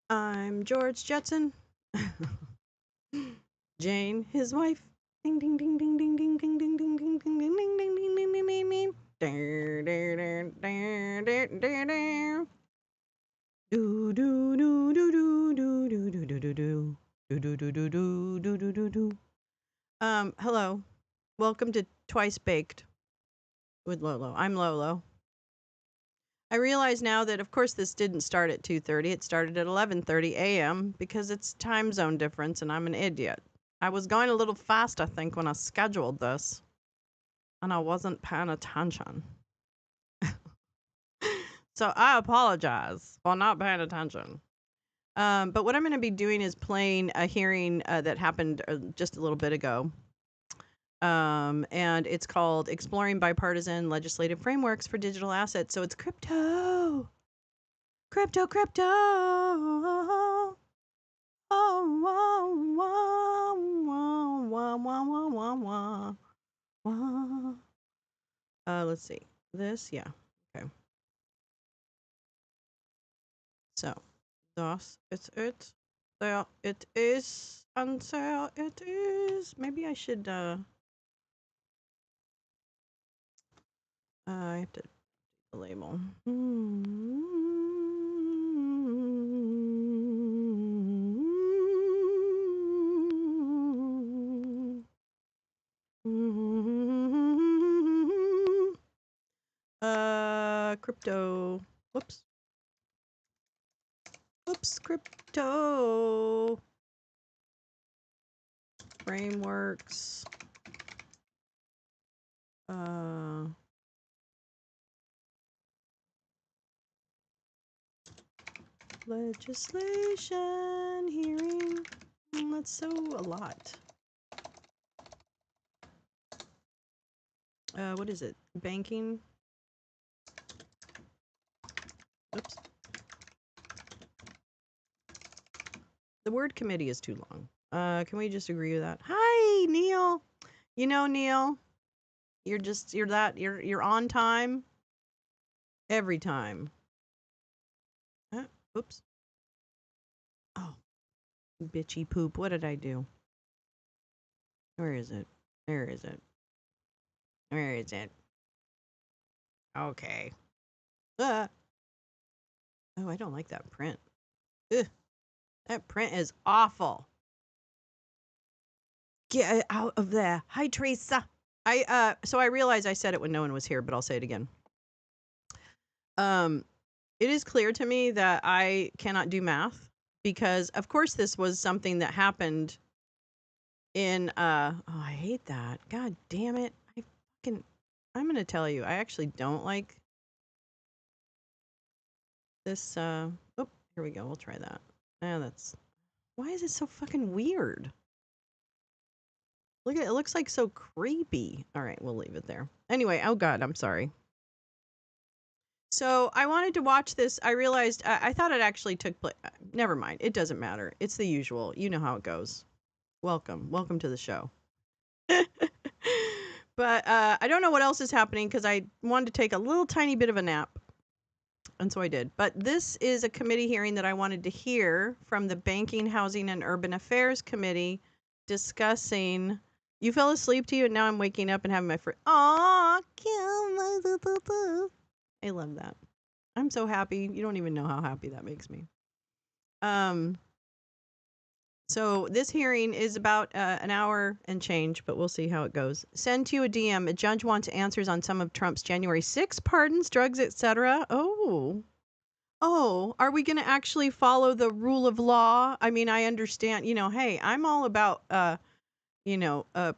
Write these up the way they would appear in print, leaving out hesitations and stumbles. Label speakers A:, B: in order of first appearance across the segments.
A: I'm George Jetson. Jane, his wife. Ding ding ding ding ding ding ding ding ding ding ding ding ding ding ding ding ding ding ding. Do do do do do do do do do do do do do do do do do do do. Hello. Welcome to Twice Baked with Lolo. I'm Lolo. I realize now that of course this didn't start at 2:30. It started at 11:30 a.m. because it's time zone difference and I'm an idiot. I was going a little fast, I think, when I scheduled this, and I wasn't paying attention. So I apologize for not paying attention. But what I'm going to be doing is playing a hearing that happened just a little bit ago. And it's called Exploring Bipartisan Legislative Frameworks for Digital Assets. So it's crypto. Crypto, crypto. Oh, wah, wah, wah, wah, wah, wah, wah, wah. Let's see. This, yeah. Okay. So, das ist it. There it is. And there it is. Maybe I should, I have to the label. Crypto. Whoops. Whoops, crypto. Frameworks. Legislation hearing. That's so a lot. What is it? Banking. Oops. The word committee is too long. Can we just agree with that? Hi, Neil. You know, Neil, you're on time every time. Oops. Oh, bitchy poop. What did I do? Where is it? Where is it? Where is it? Okay. Oh, I don't like that print. Ugh, that print is awful. Get it out of there. Hi, Teresa. So I realized I said it when no one was here, but I'll say it again. It is clear to me that I cannot do math because, of course, this was something that happened in, oh, I hate that. God damn it. I'm going to tell you, I actually don't like this, oh, here we go. We'll try that. Why is it so fucking weird? Look at it. It looks like so creepy. All right, we'll leave it there. Anyway, oh God, I'm sorry. So I wanted to watch this. I realized I thought it actually took place. Never mind. It doesn't matter. It's the usual. You know how it goes. Welcome to the show. But I don't know what else is happening because I wanted to take a little tiny bit of a nap. And so I did. But this is a committee hearing that I wanted to hear from the Banking, Housing, and Urban Affairs Committee discussing. You fell asleep to you, and now I'm waking up and having my first. Aw, Kim. I love that. I'm so happy. You don't even know how happy that makes me. So this hearing is about an hour and change, but we'll see how it goes. Send to you a DM. A judge wants answers on some of Trump's January 6 pardons, drugs, etc. Oh, are we going to actually follow the rule of law? I mean, I understand, hey, I'm all about,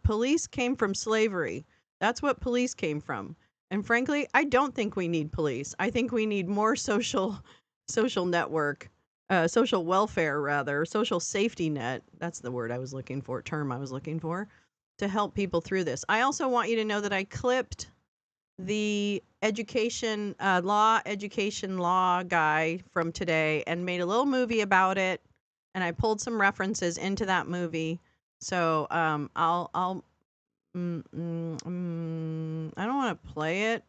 A: police came from slavery. That's what police came from. And frankly, I don't think we need police. I think we need more social network, social welfare, rather, social safety net. That's the word I was looking for, term I was looking for, to help people through this. I also want you to know that I clipped the education law guy from today and made a little movie about it, and I pulled some references into that movie. So I don't want to play it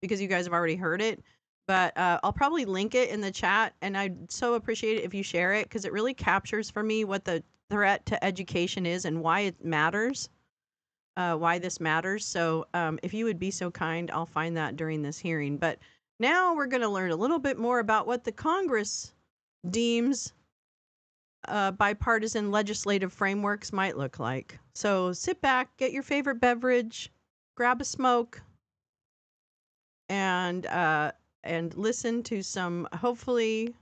A: because you guys have already heard it, But I'll probably link it in the chat, and I'd so appreciate it if you share it because it really captures for me what the threat to education is and why it matters, why this matters. So if you would be so kind, I'll find that during this hearing. But now we're going to learn a little bit more about what the Congress deems bipartisan legislative frameworks might look like. So sit back, get your favorite beverage, grab a smoke, and listen to some hopefully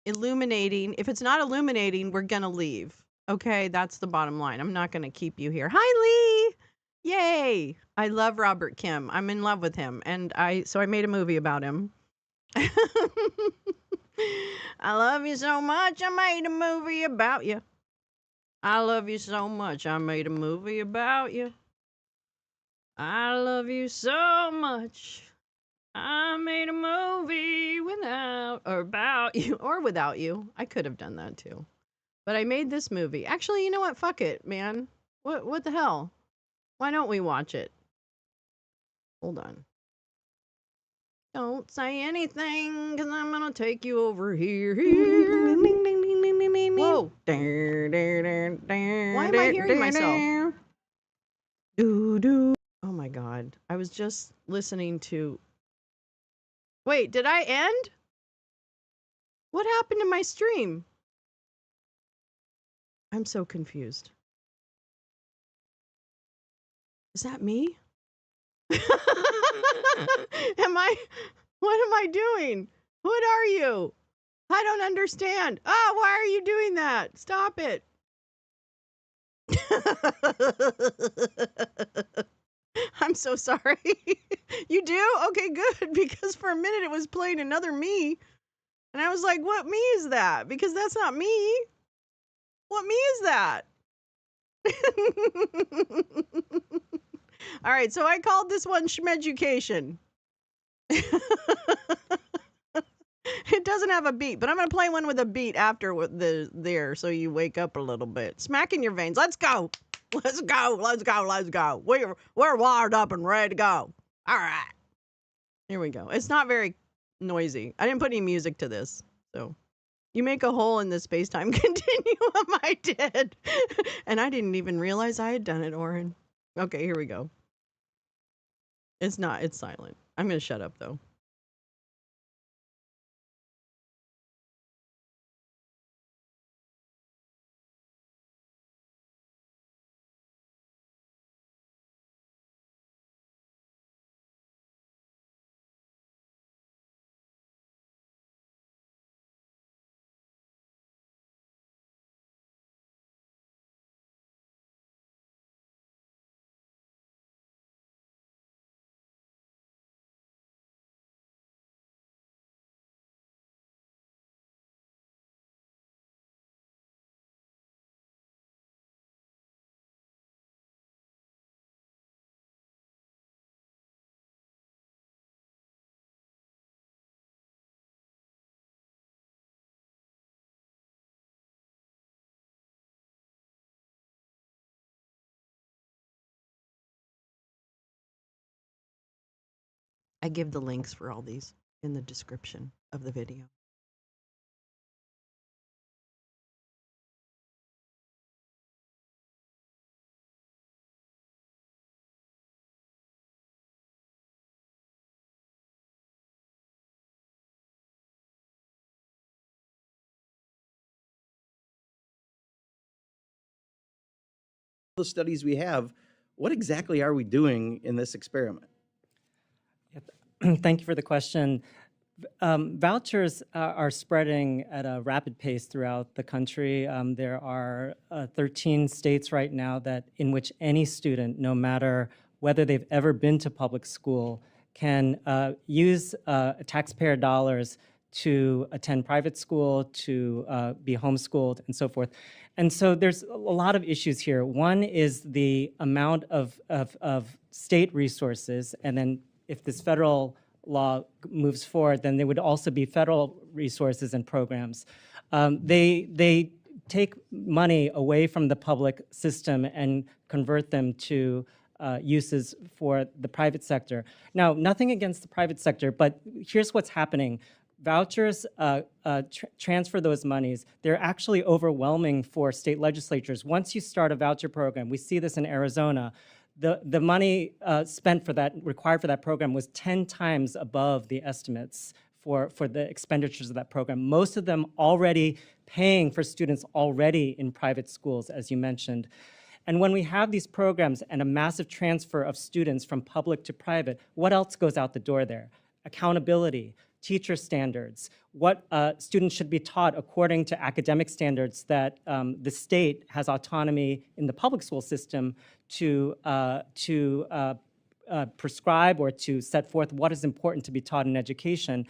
A: illuminating. If it's not illuminating, we're gonna leave. Okay, that's the bottom line. I'm not gonna keep you here. Hi, Lee! Yay! I love Robert Kim. I'm in love with him, and I made a movie about him. I love you so much. I made a movie about you. I love you so much. I made a movie about you. I love you so much. I made a movie without or about you or without you. I could have done that too. But I made this movie. Actually, you know what? Fuck it, man. What the hell? Why don't we watch it? Hold on. Don't say anything, cause I'm gonna take you over here. Whoa. Why am I hearing myself? Oh my god. I was just listening to... Wait, did I end? What happened to my stream? I'm so confused. Is that me? What am I doing? What are you? I don't understand. Oh, why are you doing that? Stop it. I'm so sorry. You do? Okay, good. Because for a minute it was playing another me. And I was like, what me is that? Because that's not me. What me is that? All right, so I called this one Schmeducation. It doesn't have a beat, but I'm going to play one with a beat after there so you wake up a little bit. Smack in your veins. Let's go. Let's go. Let's go. Let's go. We're wired up and ready to go. All right. Here we go. It's not very noisy. I didn't put any music to this. So you make a hole in the space-time continuum. I did. And I didn't even realize I had done it, Oren. Okay, here we go. It's not. It's silent. I'm going to shut up, though. I give the links for all these in the description of the video.
B: The studies we have, what exactly are we doing in this experiment?
C: Thank you for the question. Vouchers are spreading at a rapid pace throughout the country. There are 13 states right now that in which any student, no matter whether they've ever been to public school, can use taxpayer dollars to attend private school, to be homeschooled, and so forth. And so there's a lot of issues here. One is the amount of state resources, and then if this federal law moves forward, then there would also be federal resources and programs. They take money away from the public system and convert them to uses for the private sector. Now, nothing against the private sector, but here's what's happening. Vouchers transfer those monies. They're actually overwhelming for state legislatures. Once you start a voucher program, we see this in Arizona, the money spent for that, required for that program was 10 times above the estimates for the expenditures of that program. Most of them already paying for students already in private schools, as you mentioned. And when we have these programs and a massive transfer of students from public to private, what else goes out the door there? Accountability, teacher standards, what students should be taught according to academic standards that the state has autonomy in the public school system to prescribe or to set forth what is important to be taught in education.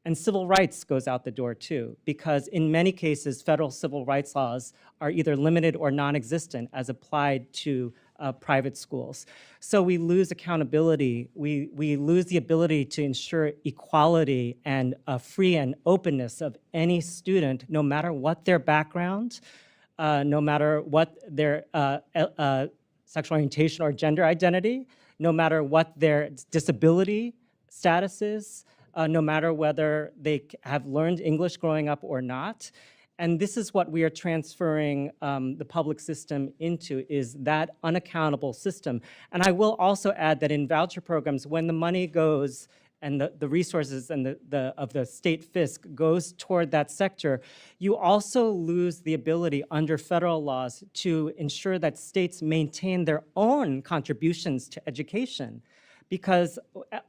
C: And civil rights goes out the door too, because in many cases, federal civil rights laws are either limited or non-existent as applied to private schools. So we lose accountability. We lose the ability to ensure equality and free and openness of any student, no matter what their background, no matter what their sexual orientation or gender identity, no matter what their disability status is, no matter whether they have learned English growing up or not. And this is what we are transferring the public system into, is that unaccountable system. And I will also add that in voucher programs, when the money goes and the resources and of the state fisc goes toward that sector, you also lose the ability under federal laws to ensure that states maintain their own contributions to education. Because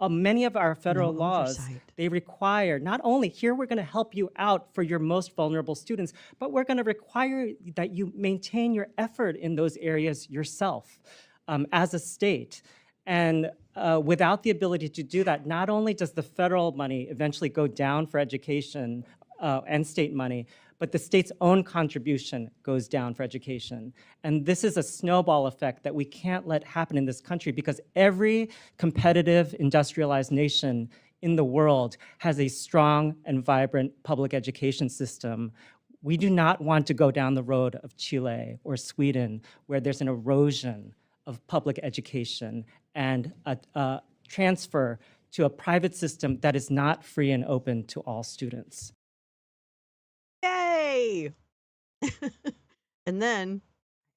C: many of our federal laws, they require not only, here we're gonna help you out for your most vulnerable students, but we're gonna require that you maintain your effort in those areas yourself as a state. And without the ability to do that, not only does the federal money eventually go down for education and state money, but the state's own contribution goes down for education. And this is a snowball effect that we can't let happen in this country, because every competitive industrialized nation in the world has a strong and vibrant public education system. We do not want to go down the road of Chile or Sweden, where there's an erosion of public education and a transfer to a private system that is not free and open to all students.
A: Yay! And then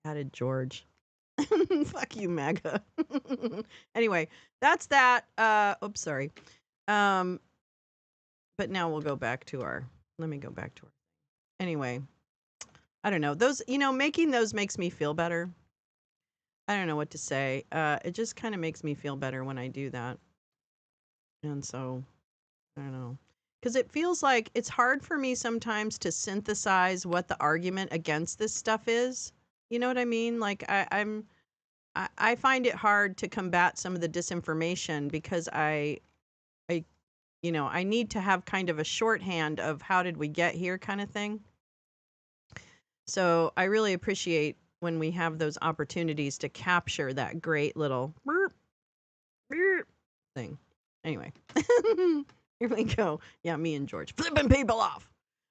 A: added George. Fuck you, MAGA. Anyway, that's that. Oops, sorry. But now we'll go back to our, let me go back to our, anyway, I don't know. Those, making those makes me feel better. I don't know what to say. It just kind of makes me feel better when I do that. And so, I don't know. Because it feels like it's hard for me sometimes to synthesize what the argument against this stuff is. You know what I mean? Like I find it hard to combat some of the disinformation, because I need to have kind of a shorthand of how did we get here kind of thing. So I really appreciate when we have those opportunities to capture that great little burp, burp thing. Anyway. Here we go. Yeah, me and George flipping people off.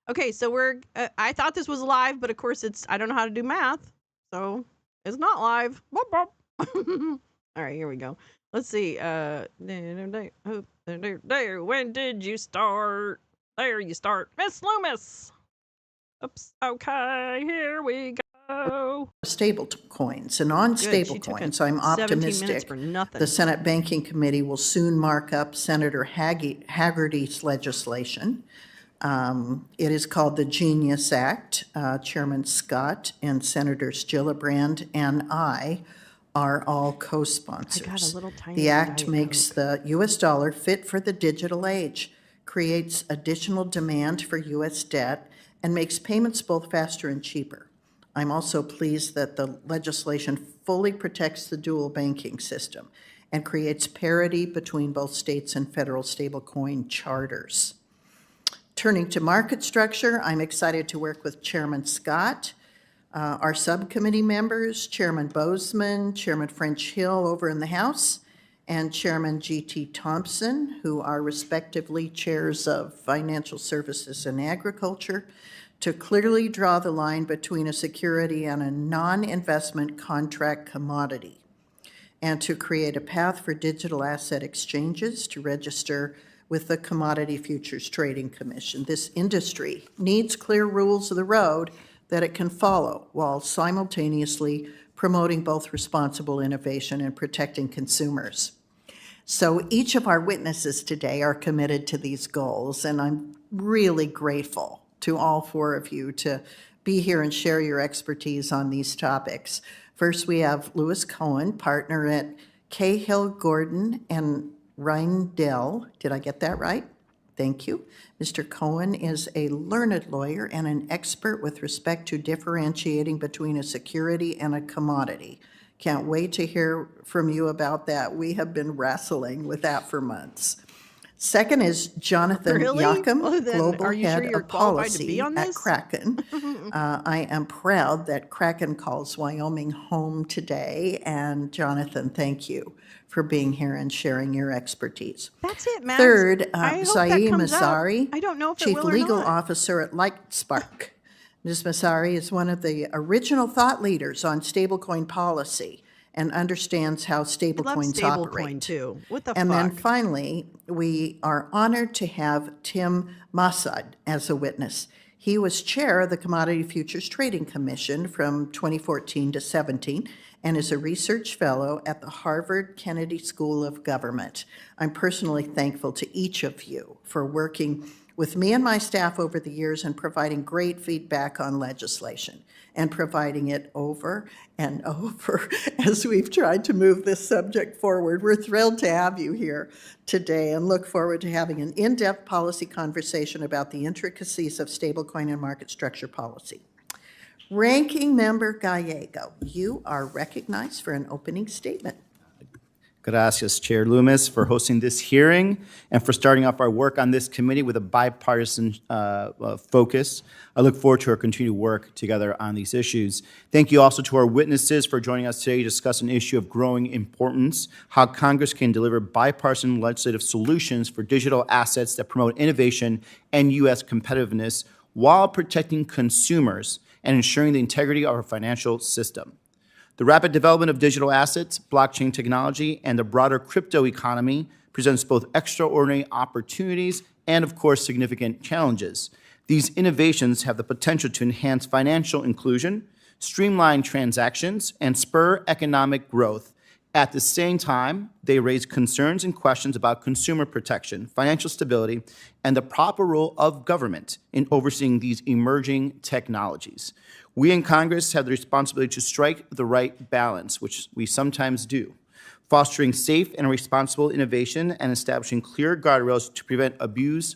A: Okay, so we're, I thought this was live, but of course I don't know how to do math, so it's not live. Boop, boop. All right, here we go. Let's see. When did you start? There you start. Miss Loomis. Oops. Okay, here we go.
D: Stable coins and on stable coins, I'm
A: 17 minutes
D: optimistic
A: for nothing.
D: the Senate Banking Committee will soon mark up Senator Haggerty's legislation. It is called the Genius Act. Chairman Scott and Senators Gillibrand and I are all co-sponsors. The act makes the U.S. dollar fit for the digital age, creates additional demand for U.S. debt, and makes payments both faster and cheaper. I'm also pleased that the legislation fully protects the dual banking system and creates parity between both states and federal stablecoin charters. Turning to market structure, I'm excited to work with Chairman Scott, our subcommittee members, Chairman Bozeman, Chairman French Hill over in the House, and Chairman G.T. Thompson, who are respectively chairs of Financial Services and Agriculture, to clearly draw the line between a security and a non-investment contract commodity. and to create a path for digital asset exchanges to register with the Commodity Futures Trading Commission. This industry needs clear rules of the road that it can follow while simultaneously promoting both responsible innovation and protecting consumers. So each of our witnesses today are committed to these goals, and I'm really grateful to all four of you to be here and share your expertise on these topics. First, we have Louis Cohen, partner at Cahill, Gordon, and Reindell. Did I get that right? Thank you. Mr. Cohen is a learned lawyer and an expert with respect to differentiating between a security and a commodity. Can't wait to hear from you about that. We have been wrestling with that for months. Second is Jonathan
A: Really?
D: Yakum,
A: Well, then,
D: Global
A: are you
D: Head
A: sure you're
D: of
A: qualified to be
D: Policy
A: on
D: at
A: this?
D: Kraken. I am proud that Kraken calls Wyoming home today, and Jonathan, thank you for being here and sharing your expertise.
A: That's it, Max.
D: Third,
A: I hope that
D: Zaim
A: comes out.
D: Masari,
A: I don't know if it
D: Chief
A: will or
D: Legal
A: not.
D: Officer at Lightspark. Ms. Masari is one of the original thought leaders on stablecoin policy and understands how
A: I love
D: stablecoins
A: stablecoin
D: operate.
A: too. What the
D: And
A: fuck?
D: then finally, we are honored to have Tim Massad as a witness. He was chair of the Commodity Futures Trading Commission from 2014 to 17 and is a research fellow at the Harvard Kennedy School of Government. I'm personally thankful to each of you for working with me and my staff over the years and providing great feedback on legislation and providing it over and over as we've tried to move this subject forward. We're thrilled to have you here today and look forward to having an in-depth policy conversation about the intricacies of stablecoin and market structure policy. Ranking Member Gallego, you are recognized for an opening statement.
B: Gracias, Chair Loomis, for hosting this hearing and for starting off our work on this committee with a bipartisan focus. I look forward to our continued work together on these issues. Thank you also to our witnesses for joining us today to discuss an issue of growing importance, how Congress can deliver bipartisan legislative solutions for digital assets that promote innovation and U.S. competitiveness while protecting consumers and ensuring the integrity of our financial system. The rapid development of digital assets, blockchain technology, and the broader crypto economy presents both extraordinary opportunities and, of course, significant challenges. These innovations have the potential to enhance financial inclusion, streamline transactions, and spur economic growth. At the same time, they raise concerns and questions about consumer protection, financial stability, and the proper role of government in overseeing these emerging technologies. We in Congress have the responsibility to strike the right balance, which we sometimes do, fostering safe and responsible innovation and establishing clear guardrails to prevent abuse,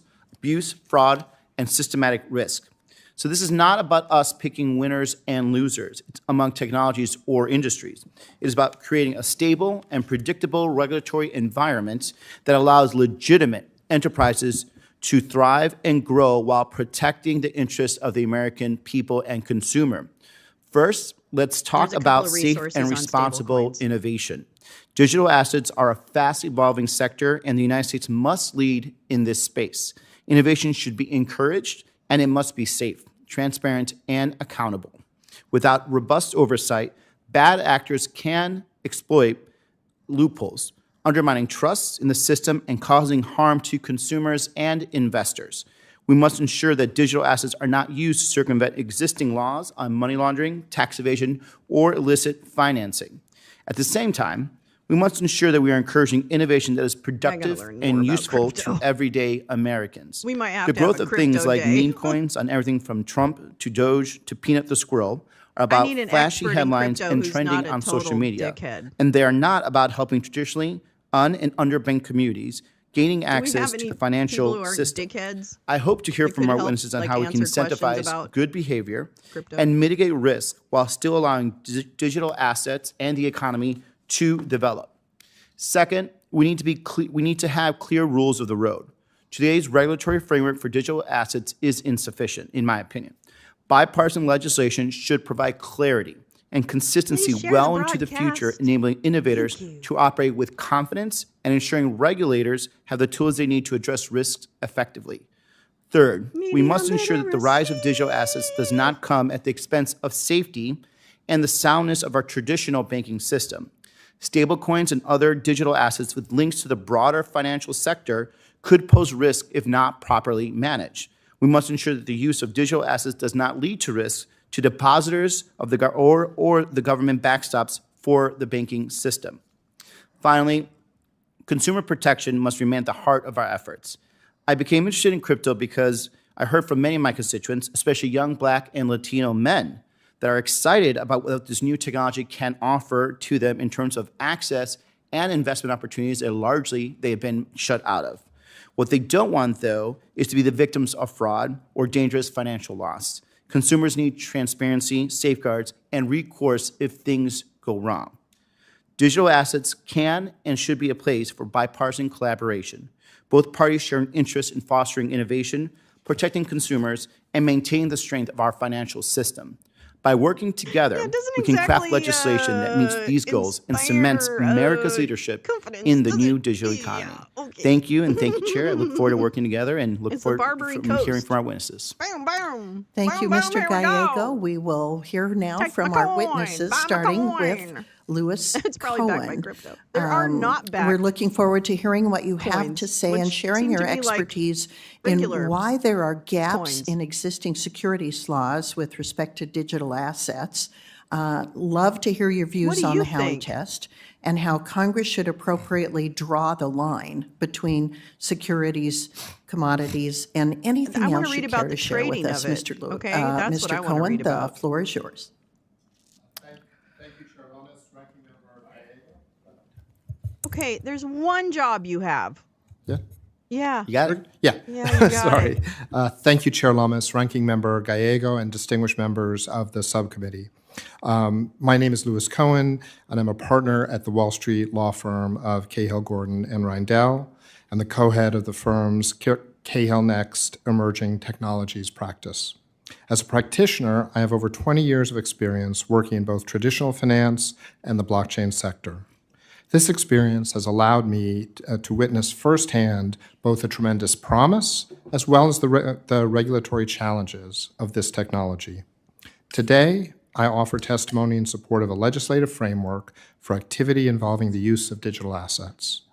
B: fraud, and systematic risk. So this is not about us picking winners and losers among technologies or industries. It is about creating a stable and predictable regulatory environment that allows legitimate enterprises to thrive and grow while protecting the interests of the American people and consumer. First, let's talk about safe and responsible innovation. Digital assets are a fast-evolving sector, and the United States must lead in this space. Innovation should be encouraged, and it must be safe, transparent, and accountable. Without robust oversight, bad actors can exploit loopholes, undermining trust in the system and causing harm to consumers and investors. We must ensure that digital assets are not used to circumvent existing laws on money laundering, tax evasion, or illicit financing. At the same time, we must ensure that we are encouraging innovation that is productive and useful to everyday Americans.
A: We might have
B: the
A: to have
B: growth
A: a
B: of things
A: crypto
B: like
A: day.
B: meme coins on everything from Trump to Doge to Peanut the Squirrel are about flashy headlines and trending on social media.
A: Dickhead.
B: And they are not about helping traditionally and underbanked communities gaining access to the financial system.
A: Dickheads?
B: I hope to hear from our
A: help,
B: witnesses on
A: like,
B: how we can
A: answer questions
B: incentivize
A: about
B: good behavior
A: crypto.
B: and mitigate risk while still allowing digital assets and the economy to develop. Second, we need to have clear rules of the road. Today's regulatory framework for digital assets is insufficient, in my opinion. Bipartisan legislation should provide clarity and consistency well into the future, enabling innovators to operate with confidence and ensuring regulators have the tools they need to address risks effectively. Third, we must ensure that the rise of digital assets does not come at the expense of safety and the soundness of our traditional banking system. Stablecoins and other digital assets with links to the broader financial sector could pose risk if not properly managed. We must ensure that the use of digital assets does not lead to risks to depositors of the or the government backstops for the banking system. Finally, consumer protection must remain at the heart of our efforts. I became interested in crypto because I heard from many of my constituents, especially young Black and Latino men, that are excited about what this new technology can offer to them in terms of access and investment opportunities that largely they have been shut out of. What they don't want, though, is to be the victims of fraud or dangerous financial loss. Consumers need transparency, safeguards, and recourse if things go wrong. Digital assets can and should be a place for bipartisan collaboration. Both parties share an interest in fostering innovation, protecting consumers, and maintaining the strength of our financial system. By working together, we can craft legislation that meets these goals and cements America's leadership in the new digital economy.
A: Okay.
B: Thank you, and thank you, Chair. I look forward to working together and look
A: It's the
B: forward
A: Barbary
B: to hearing
A: Coast.
B: from our witnesses.
A: Bam, bam.
D: Thank
A: Bam,
D: you,
A: bam,
D: Mr.
A: here we
D: Gallego.
A: go.
D: We will hear now
A: Take
D: from
A: my
D: our
A: coin.
D: witnesses,
A: Buy my
D: starting with
A: coin.
D: Louis
A: It's probably backed by
D: Cohen.
A: crypto. There are not backed.
D: We're looking forward to hearing what you have
A: coins,
D: to say and
A: which
D: sharing
A: seem
D: your
A: to be like
D: expertise
A: regular
D: in why there are gaps
A: coins.
D: in existing securities laws with respect to digital assets. Love to hear your views
A: do
D: on
A: you
D: the Howey
A: think?
D: test and how Congress should appropriately draw the line between securities, commodities, and anything
A: I wanna
D: else
A: read
D: you
A: about
D: care
A: the
D: to share with
A: trading
D: us,
A: of it,
D: Mr. Lewis.
A: okay? That's what I
D: Mr.
A: wanna
D: Cohen,
A: read
D: the
A: about.
D: floor is yours.
E: Thank you, Chair Lomas, Ranking Member Gallego.
A: Okay, there's one job you have.
E: Yeah.
A: Yeah.
B: You got it?
E: Yeah.
A: Yeah, you got
E: Sorry.
A: it.
E: Thank you, Chair Lomas, Ranking Member Gallego, and distinguished members of the subcommittee. My name is Louis Cohen, and I'm a partner at the Wall Street law firm of Cahill, Gordon, and Reindel, and the co-head of the firm's Cahill Next Emerging Technologies practice. As a practitioner, I have over 20 years of experience working in both traditional finance and the blockchain sector. This experience has allowed me to witness firsthand both the tremendous promise as well as the regulatory challenges of this technology. Today, I offer testimony in support of a legislative framework for activity involving the use of digital assets.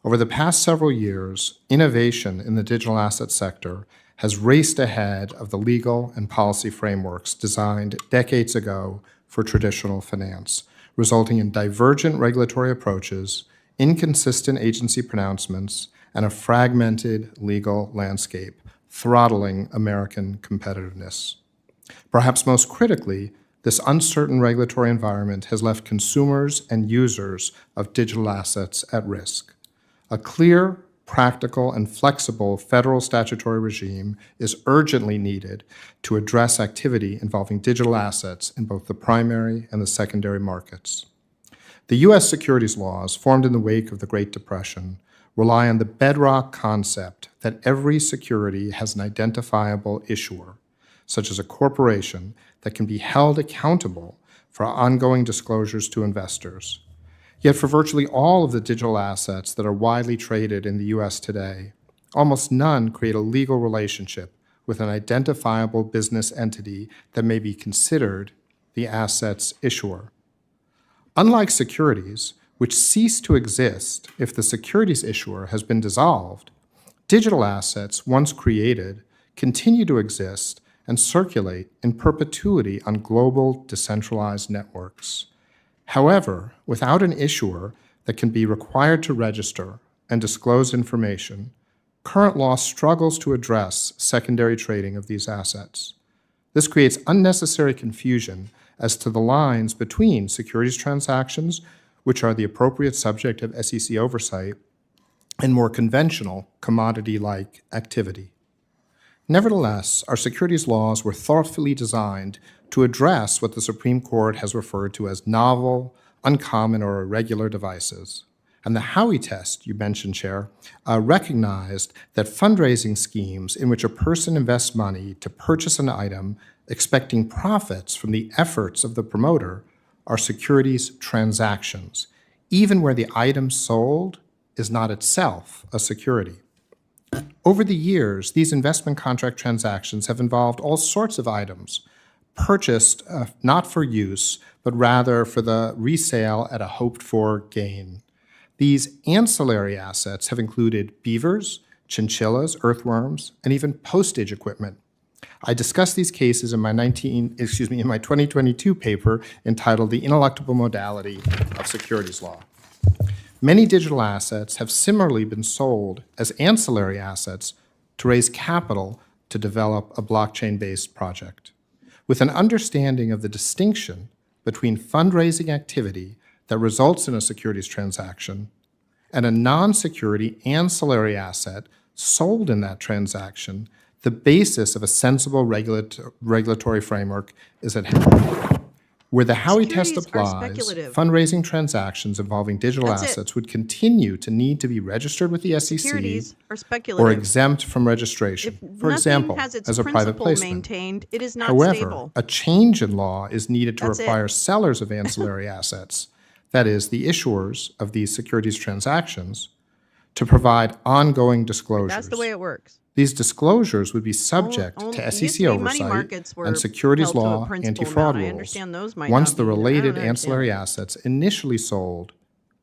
E: Over the past several years, innovation in the digital asset sector has raced ahead of the legal and policy frameworks designed decades ago for traditional finance, resulting in divergent regulatory approaches, inconsistent agency pronouncements, and a fragmented legal landscape, throttling American competitiveness. Perhaps most critically, this uncertain regulatory environment has left consumers and users of digital assets at risk. A clear, practical, and flexible federal statutory regime is urgently needed to address activity involving digital assets in both the primary and the secondary markets. The U.S. securities laws formed in the wake of the Great Depression rely on the bedrock concept that every security has an identifiable issuer, such as a corporation, that can be held accountable for ongoing disclosures to investors. Yet for virtually all of the digital assets that are widely traded in the U.S. today, almost none create a legal relationship with an identifiable business entity that may be considered the asset's issuer. Unlike securities, which cease to exist if the securities issuer has been dissolved, digital assets, once created, continue to exist and circulate in perpetuity on global decentralized networks. However, without an issuer that can be required to register and disclose information, current law struggles to address secondary trading of these assets. This creates unnecessary confusion as to the lines between securities transactions, which are the appropriate subject of SEC oversight, and more conventional commodity-like activity. Nevertheless, our securities laws were thoughtfully designed to address what the Supreme Court has referred to as novel, uncommon, or irregular devices. And the Howey test you mentioned, Chair, recognized that fundraising schemes in which a person invests money to purchase an item expecting profits from the efforts of the promoter are securities transactions, even where the item sold is not itself a security. Over the years, these investment contract transactions have involved all sorts of items, purchased not for use, but rather for the resale at a hoped-for gain. These ancillary assets have included beavers, chinchillas, earthworms, and even postage equipment. I discussed these cases in my 2022 paper entitled The Ineluctable Modality of Securities Law. Many digital assets have similarly been sold as ancillary assets to raise capital to develop a blockchain-based project. With an understanding of the distinction between fundraising activity that results in a securities transaction and a non-security ancillary asset sold in that transaction, the basis of a sensible regulatory framework is at hand. Where the Howey test
A: Securities are
E: applies,
A: speculative.
E: fundraising transactions involving digital
A: That's it.
E: assets would continue to need to be registered with the SEC
A: Securities are
E: or
A: speculative.
E: exempt from registration.
A: If
E: For
A: nothing
E: example,
A: has its
E: as a private
A: principle
E: placement.
A: maintained, it is not
E: However,
A: stable.
E: a change in law is needed to
A: That's it.
E: require sellers of ancillary assets, that is, the issuers of these securities transactions, to provide ongoing disclosures.
A: That's the way it works.
E: These disclosures would be subject
A: It
E: to
A: used
E: SEC
A: to be money
E: oversight
A: markets were
E: and securities
A: held to a
E: law
A: principal
E: anti-fraud
A: amount. I
E: rules
A: understand those might
E: once
A: not
E: the
A: be there. I don't
E: related
A: understand.
E: ancillary assets initially sold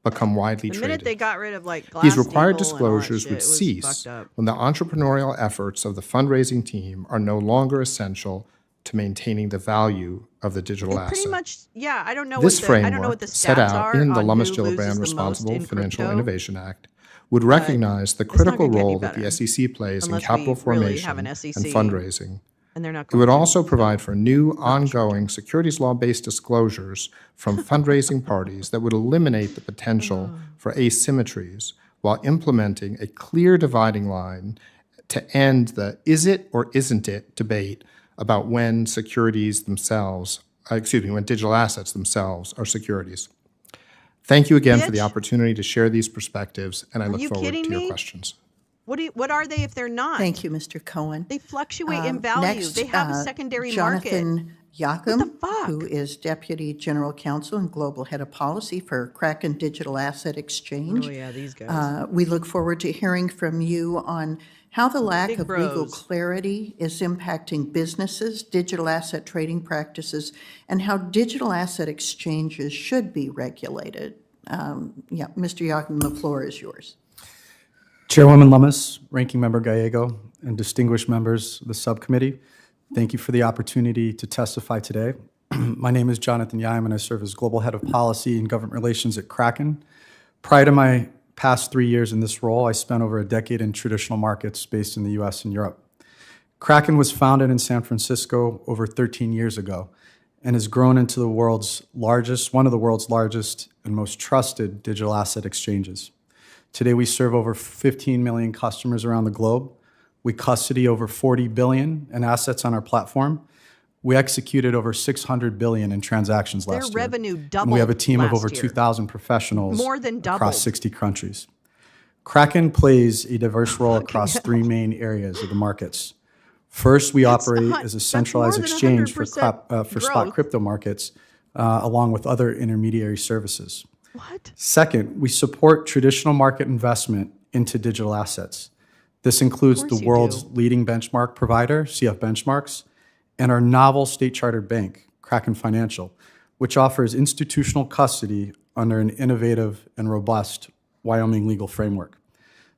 E: become widely
A: The
E: traded.
A: minute they got rid of like Glass
E: These required
A: Steagall and all that
E: disclosures
A: shit,
E: would
A: it was
E: cease
A: fucked up.
E: when the entrepreneurial efforts of the fundraising team are no longer essential to maintaining the value of the digital asset.
A: Pretty much, yeah. I don't know
E: This
A: what the I don't know what
E: framework,
A: the
E: set
A: stats
E: out
A: are
E: in the
A: on
E: Lummis
A: who loses
E: Gillibrand
A: the most
E: Responsible
A: in
E: Financial
A: crypto.
E: Innovation Act, would recognize the critical
A: gonna get any
E: role that the
A: better
E: SEC plays in
A: unless
E: capital
A: we really
E: formation
A: have an
E: and
A: SEC,
E: fundraising.
A: and they're not
E: It
A: going
E: would
A: to.
E: also provide for new, ongoing securities law-based disclosures from fundraising parties that would eliminate the potential for asymmetries while implementing a clear dividing line to end the is it or isn't it debate about when securities themselves, when digital assets themselves are securities. Thank you again for the
A: Bitch.
E: opportunity to share these perspectives, and I look
A: you
E: forward
A: kidding
E: to your
A: me?
E: questions.
A: What are they if they're not?
D: Thank you, Mr. Cohen.
A: They fluctuate in value.
D: Next,
A: They have a secondary market.
D: Jonathan Yakum,
A: fuck?
D: who is Deputy General Counsel and Global Head of Policy for Kraken Digital Asset Exchange.
A: Oh yeah, these guys.
D: We look forward to hearing from you on how the lack
A: Big
D: of legal
A: bros.
D: clarity is impacting businesses, digital asset trading practices, and how digital asset exchanges should be regulated. Mr. Yakum, the floor is yours.
F: Chairwoman Lummis, Ranking Member Gallego, and distinguished members of the subcommittee, thank you for the opportunity to testify today. My name is Jonathan Yaim, and I serve as Global Head of Policy and Government Relations at Kraken. Prior to my past 3 years in this role, I spent over a decade in traditional markets based in the US and Europe. Kraken was founded in San Francisco over 13 years ago and has grown into one of the world's largest and most trusted digital asset exchanges. Today, we serve over 15 million customers around the globe. We custody over 40 billion in assets on our platform. We executed over 600 billion in transactions last year.
A: Their revenue
F: And
A: doubled.
F: we have a team of
A: last
F: over
A: year.
F: 2,000 professionals
A: More than doubled.
F: across 60 countries. Kraken plays a diverse role across three main areas of the markets. First, we operate as a centralized
A: more than
F: exchange for
A: 100%
F: spot
A: growth.
F: crypto markets, along with other intermediary services.
A: What?
F: Second, we support traditional market investment into digital assets. This includes
A: Of
F: the
A: course you
F: world's
A: do.
F: leading benchmark provider, CF Benchmarks, and our novel state-chartered bank, Kraken Financial, which offers institutional custody under an innovative and robust Wyoming legal framework.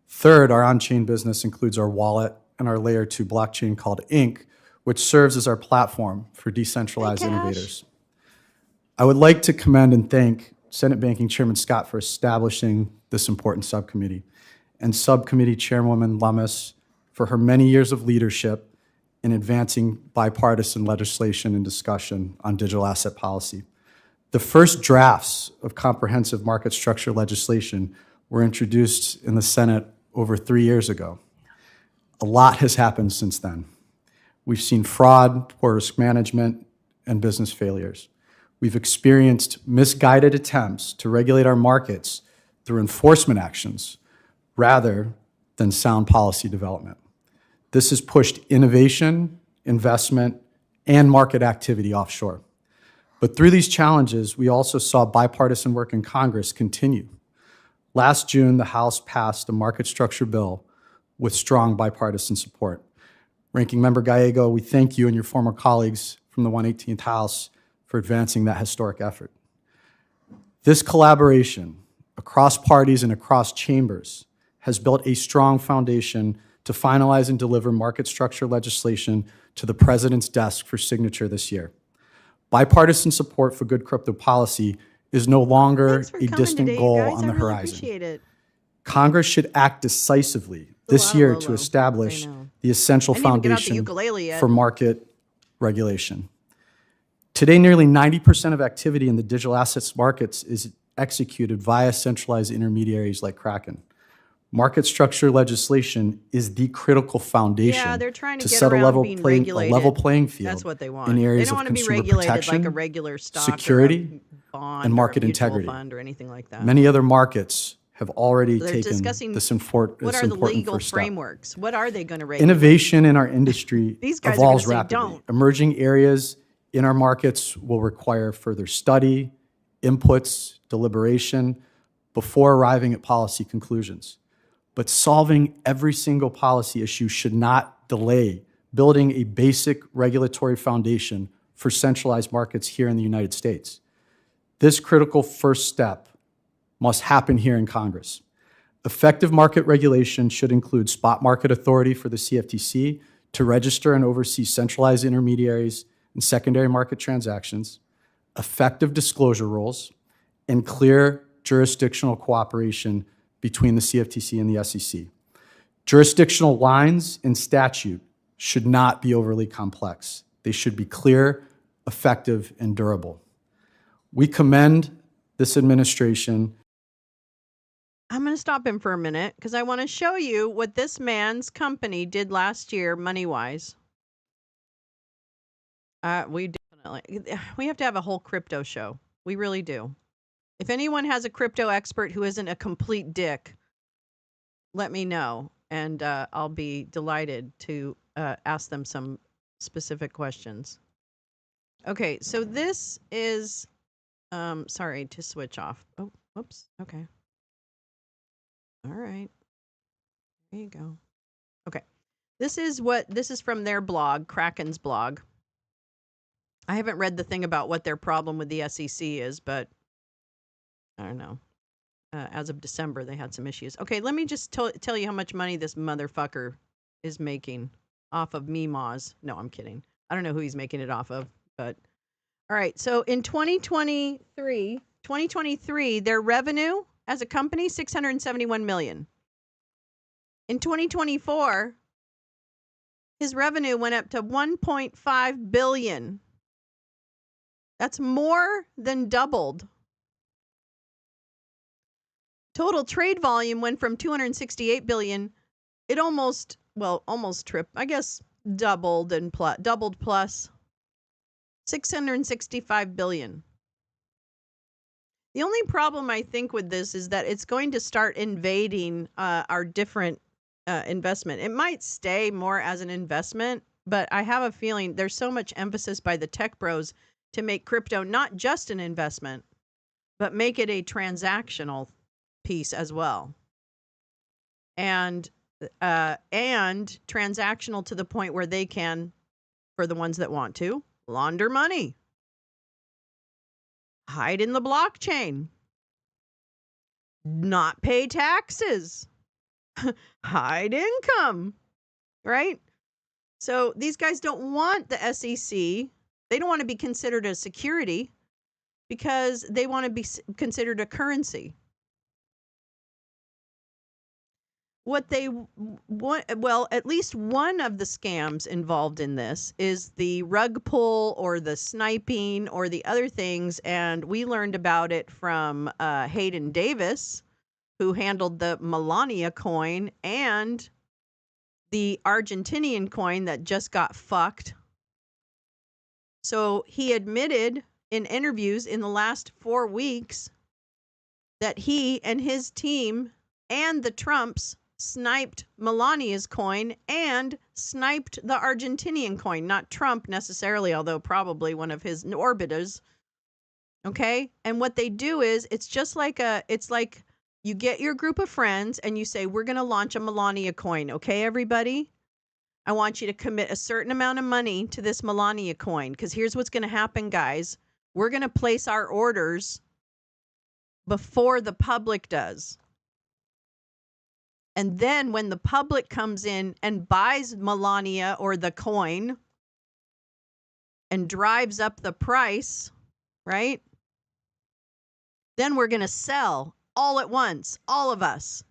F: Third, our on-chain business includes our wallet and our layer 2 blockchain called Inc., which serves as our platform for decentralized
A: Hey, Cash.
F: innovators. I would like to commend and thank Senate Banking Chairman Scott for establishing this important subcommittee, and Subcommittee Chairwoman Lummis for her many years of leadership in advancing bipartisan legislation and discussion on digital asset policy. The first drafts of comprehensive market structure legislation were introduced in the Senate over 3 years ago. A lot has happened since then. We've seen fraud, poor risk management, and business failures. We've experienced misguided attempts to regulate our markets through enforcement actions rather than sound policy development. This has pushed innovation, investment, and market activity offshore. But through these challenges, we also saw bipartisan work in Congress continue. Last June, the House passed a market structure bill with strong bipartisan support. Ranking Member Gallego, we thank you and your former colleagues from the 118th House for advancing that historic effort. This collaboration across parties and across chambers has built a strong foundation to finalize and deliver market structure legislation to the President's desk for signature this year. Bipartisan support for good crypto policy is no longer
A: Thanks for
F: a
A: coming
F: distant
A: today,
F: goal
A: you guys.
F: on the
A: I really
F: horizon.
A: appreciate it.
F: Congress should act decisively
A: Still
F: this
A: out of
F: year
A: Lolo.
F: to establish
A: I know.
F: the essential
A: I didn't even get out the
F: foundation
A: ukulele yet.
F: for market regulation. Today, nearly 90% of activity in the digital assets markets is executed via centralized intermediaries like Kraken. Market structure legislation is the critical foundation
A: Yeah, they're trying to get
F: set a
A: around
F: level,
A: being
F: a
A: regulated.
F: level playing field
A: That's what they want.
F: in
A: They
F: areas
A: don't
F: of
A: want to be
F: consumer
A: regulated
F: protection,
A: like a regular stock
F: security,
A: or a bond
F: and market
A: or a mutual
F: integrity.
A: fund or anything like that.
F: Many other markets have already
A: They're
F: taken
A: discussing
F: this
A: what are the
F: important
A: legal
F: first step.
A: frameworks? What are they going to regulate?
F: Innovation in our industry
A: These guys are gonna
F: evolves
A: say
F: rapidly.
A: don't.
F: Emerging areas in our markets will require further study, inputs, deliberation before arriving at policy conclusions. But solving every single policy issue should not delay building a basic regulatory foundation for centralized markets here in the United States. This critical first step must happen here in Congress. Effective market regulation should include spot market authority for the CFTC to register and oversee centralized intermediaries and secondary market transactions, effective disclosure rules, and clear jurisdictional cooperation between the CFTC and the SEC. Jurisdictional lines in statute should not be overly complex. They should be clear, effective, and durable. We commend this administration.
A: I'm going to stop him for a minute because I want to show you what this man's company did last year money-wise. We have to have a whole crypto show. We really do. If anyone has a crypto expert who isn't a complete dick, let me know, and I'll be delighted to ask them some specific questions. Okay, so this is, sorry to switch off. Oh, whoops. Okay. All right. There you go. Okay. This is from their blog, Kraken's blog. I haven't read the thing about what their problem with the SEC is, but I don't know. As of December, they had some issues. Okay, let me just tell you how much money this motherfucker is making off of Meemaws. No, I'm kidding. I don't know who he's making it off of, but all right. So in 2023, their revenue as a company, $671 million. In 2024, his revenue went up to $1.5 billion. That's more than doubled. Total trade volume went from 268 billion. It almost tripped. I guess doubled plus 665 billion. The only problem I think with this is that it's going to start invading our different investment. It might stay more as an investment, but I have a feeling there's so much emphasis by the tech bros to make crypto not just an investment, but make it a transactional piece as well. And transactional to the point where they can, for the ones that want to, launder money, hide in the blockchain, not pay taxes, hide income, right? So these guys don't want the SEC. They don't want to be considered a security because they want to be considered a currency. What they want, well, at least one of the scams involved in this is the rug pull or the sniping or the other things. And we learned about it from Hayden Davis, who handled the Melania coin and the Argentinian coin that just got fucked. So he admitted in interviews in the last 4 weeks that he and his team and the Trumps sniped Melania's coin and sniped the Argentinian coin. Not Trump necessarily, although probably one of his orbiters. Okay? And what they do is it's like you get your group of friends and you say, we're going to launch a Melania coin. Okay, everybody? I want you to commit a certain amount of money to this Melania coin, because here's what's going to happen, guys. We're going to place our orders before the public does. And then when the public comes in and buys Melania or the coin and drives up the price, right? Then we're going to sell all at once, all of us.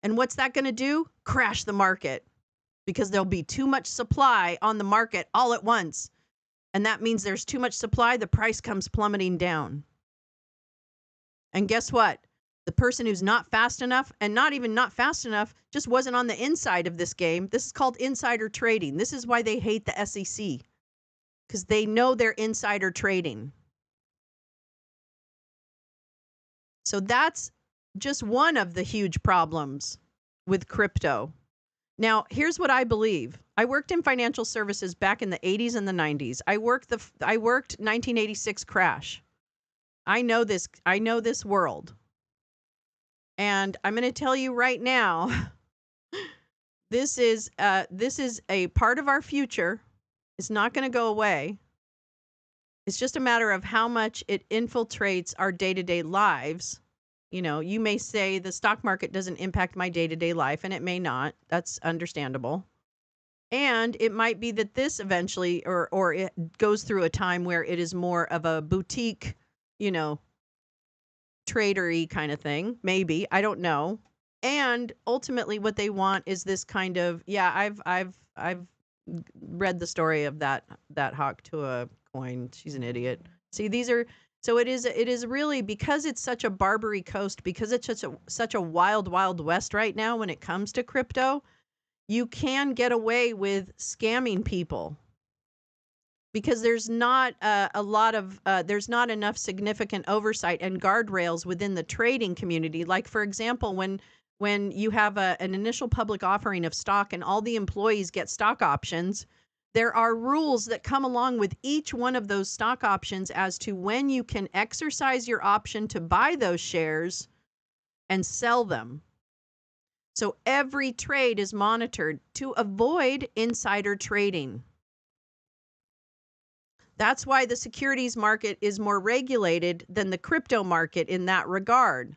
A: And what's that going to do? Crash the market, because there'll be too much supply on the market all at once. And that means there's too much supply, the price comes plummeting down. And guess what? The person who's not fast enough, and not even not fast enough, just wasn't on the inside of this game. This is called insider trading. This is why they hate the SEC, because they know they're insider trading. So that's just one of the huge problems with crypto. Now, here's what I believe. I worked in financial services back in the 80s and the 90s. I worked 1986 crash. I know this world. And I'm going to tell you right now, this is a part of our future. It's not going to go away. It's just a matter of how much it infiltrates our day-to-day lives. You know, you may say the stock market doesn't impact my day-to-day life, and it may not. That's understandable. And it might be that this eventually, or it goes through a time where it is more of a boutique, tradery kind of thing. Maybe, I don't know. And ultimately, what they want is this kind of, I've read the story of that hawk to a coin. She's an idiot. See, so it is really, because it's such a Barbary Coast, because it's such a wild, wild west right now when it comes to crypto, you can get away with scamming people, because there's not there's not enough significant oversight and guardrails within the trading community. Like, for example, when you have an initial public offering of stock and all the employees get stock options, there are rules that come along with each one of those stock options as to when you can exercise your option to buy those shares and sell them. So every trade is monitored to avoid insider trading. That's why the securities market is more regulated than the crypto market in that regard.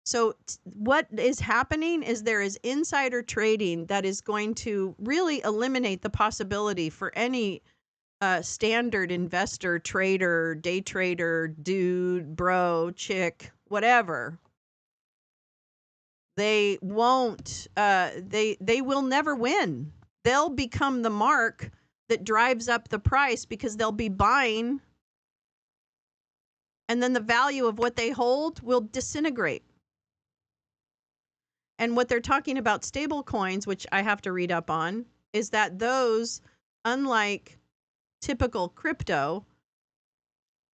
A: So what is happening is there is insider trading that is going to really eliminate the possibility for any standard investor, trader, day trader, dude, bro, chick, whatever. They won't, they will never win. They'll become the mark that drives up the price, because they'll be buying, and then the value of what they hold will disintegrate. And what they're talking about, stable coins, which I have to read up on, is that those, unlike typical crypto,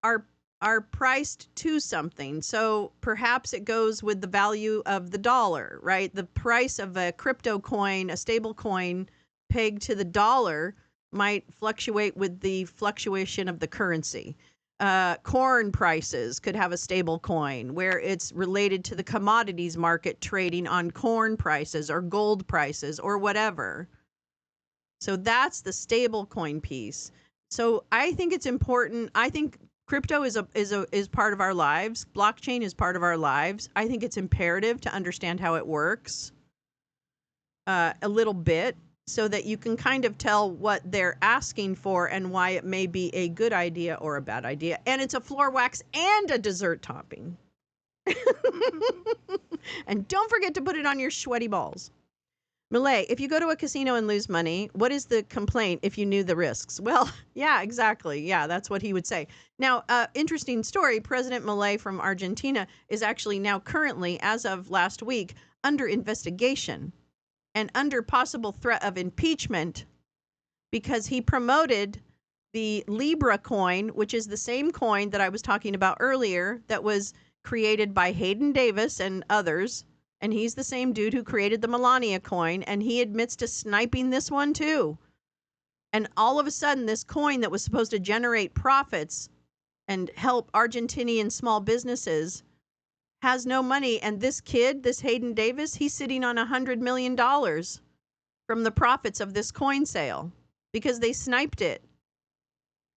A: are priced to something. So perhaps it goes with the value of the dollar, right? The price of a crypto coin, a stable coin pegged to the dollar, might fluctuate with the fluctuation of the currency. Corn prices could have a stable coin where it's related to the commodities market trading on corn prices or gold prices or whatever. So that's the stable coin piece. So I think it's important. I think crypto is part of our lives. Blockchain is part of our lives. I think it's imperative to understand how it works a little bit, so that you can kind of tell what they're asking for and why it may be a good idea or a bad idea. And it's a floor wax and a dessert topping. And don't forget to put it on your sweaty balls. Malay, if you go to a casino and lose money, what is the complaint if you knew the risks? Well, yeah, exactly. Yeah, that's what he would say. Now, interesting story. President Malay from Argentina is actually now currently, as of last week, under investigation and under possible threat of impeachment, because he promoted the Libra coin, which is the same coin that I was talking about earlier, that was created by Hayden Davis and others. And he's the same dude who created the Melania coin, and he admits to sniping this one too. And all of a sudden, this coin that was supposed to generate profits and help Argentinian small businesses has no money. And this kid, this Hayden Davis, he's sitting on $100 million from the profits of this coin sale because they sniped it.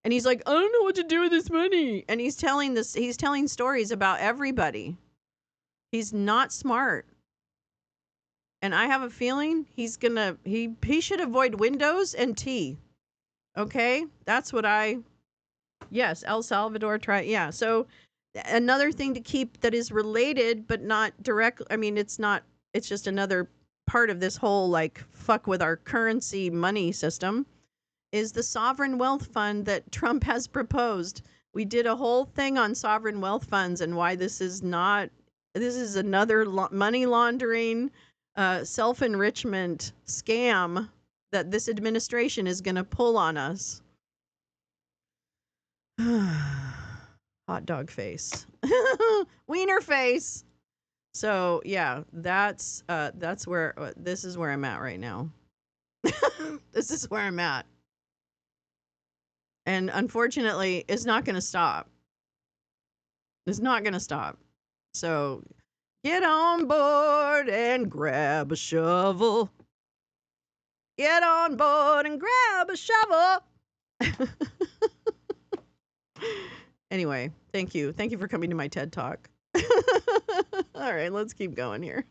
A: And he's like, I don't know what to do with this money. And he's telling stories about everybody. He's not smart. And I have a feeling he should avoid Windows and T. Okay? That's what yes, El Salvador yeah. So another thing to keep that is related but not direct, I mean, it's just another part of this whole like fuck with our currency money system is the sovereign wealth fund that Trump has proposed. We did a whole thing on sovereign wealth funds and why this is another money laundering, self-enrichment scam that this administration is going to pull on us. Hot dog face. Wiener face. So yeah, that's where this is where I'm at right now. This is where I'm at. And unfortunately, it's not going to stop. It's not going to stop. So get on board and grab a shovel. Get on board and grab a shovel. Anyway, thank you. Thank you for coming to my TED Talk. All right, let's keep going here.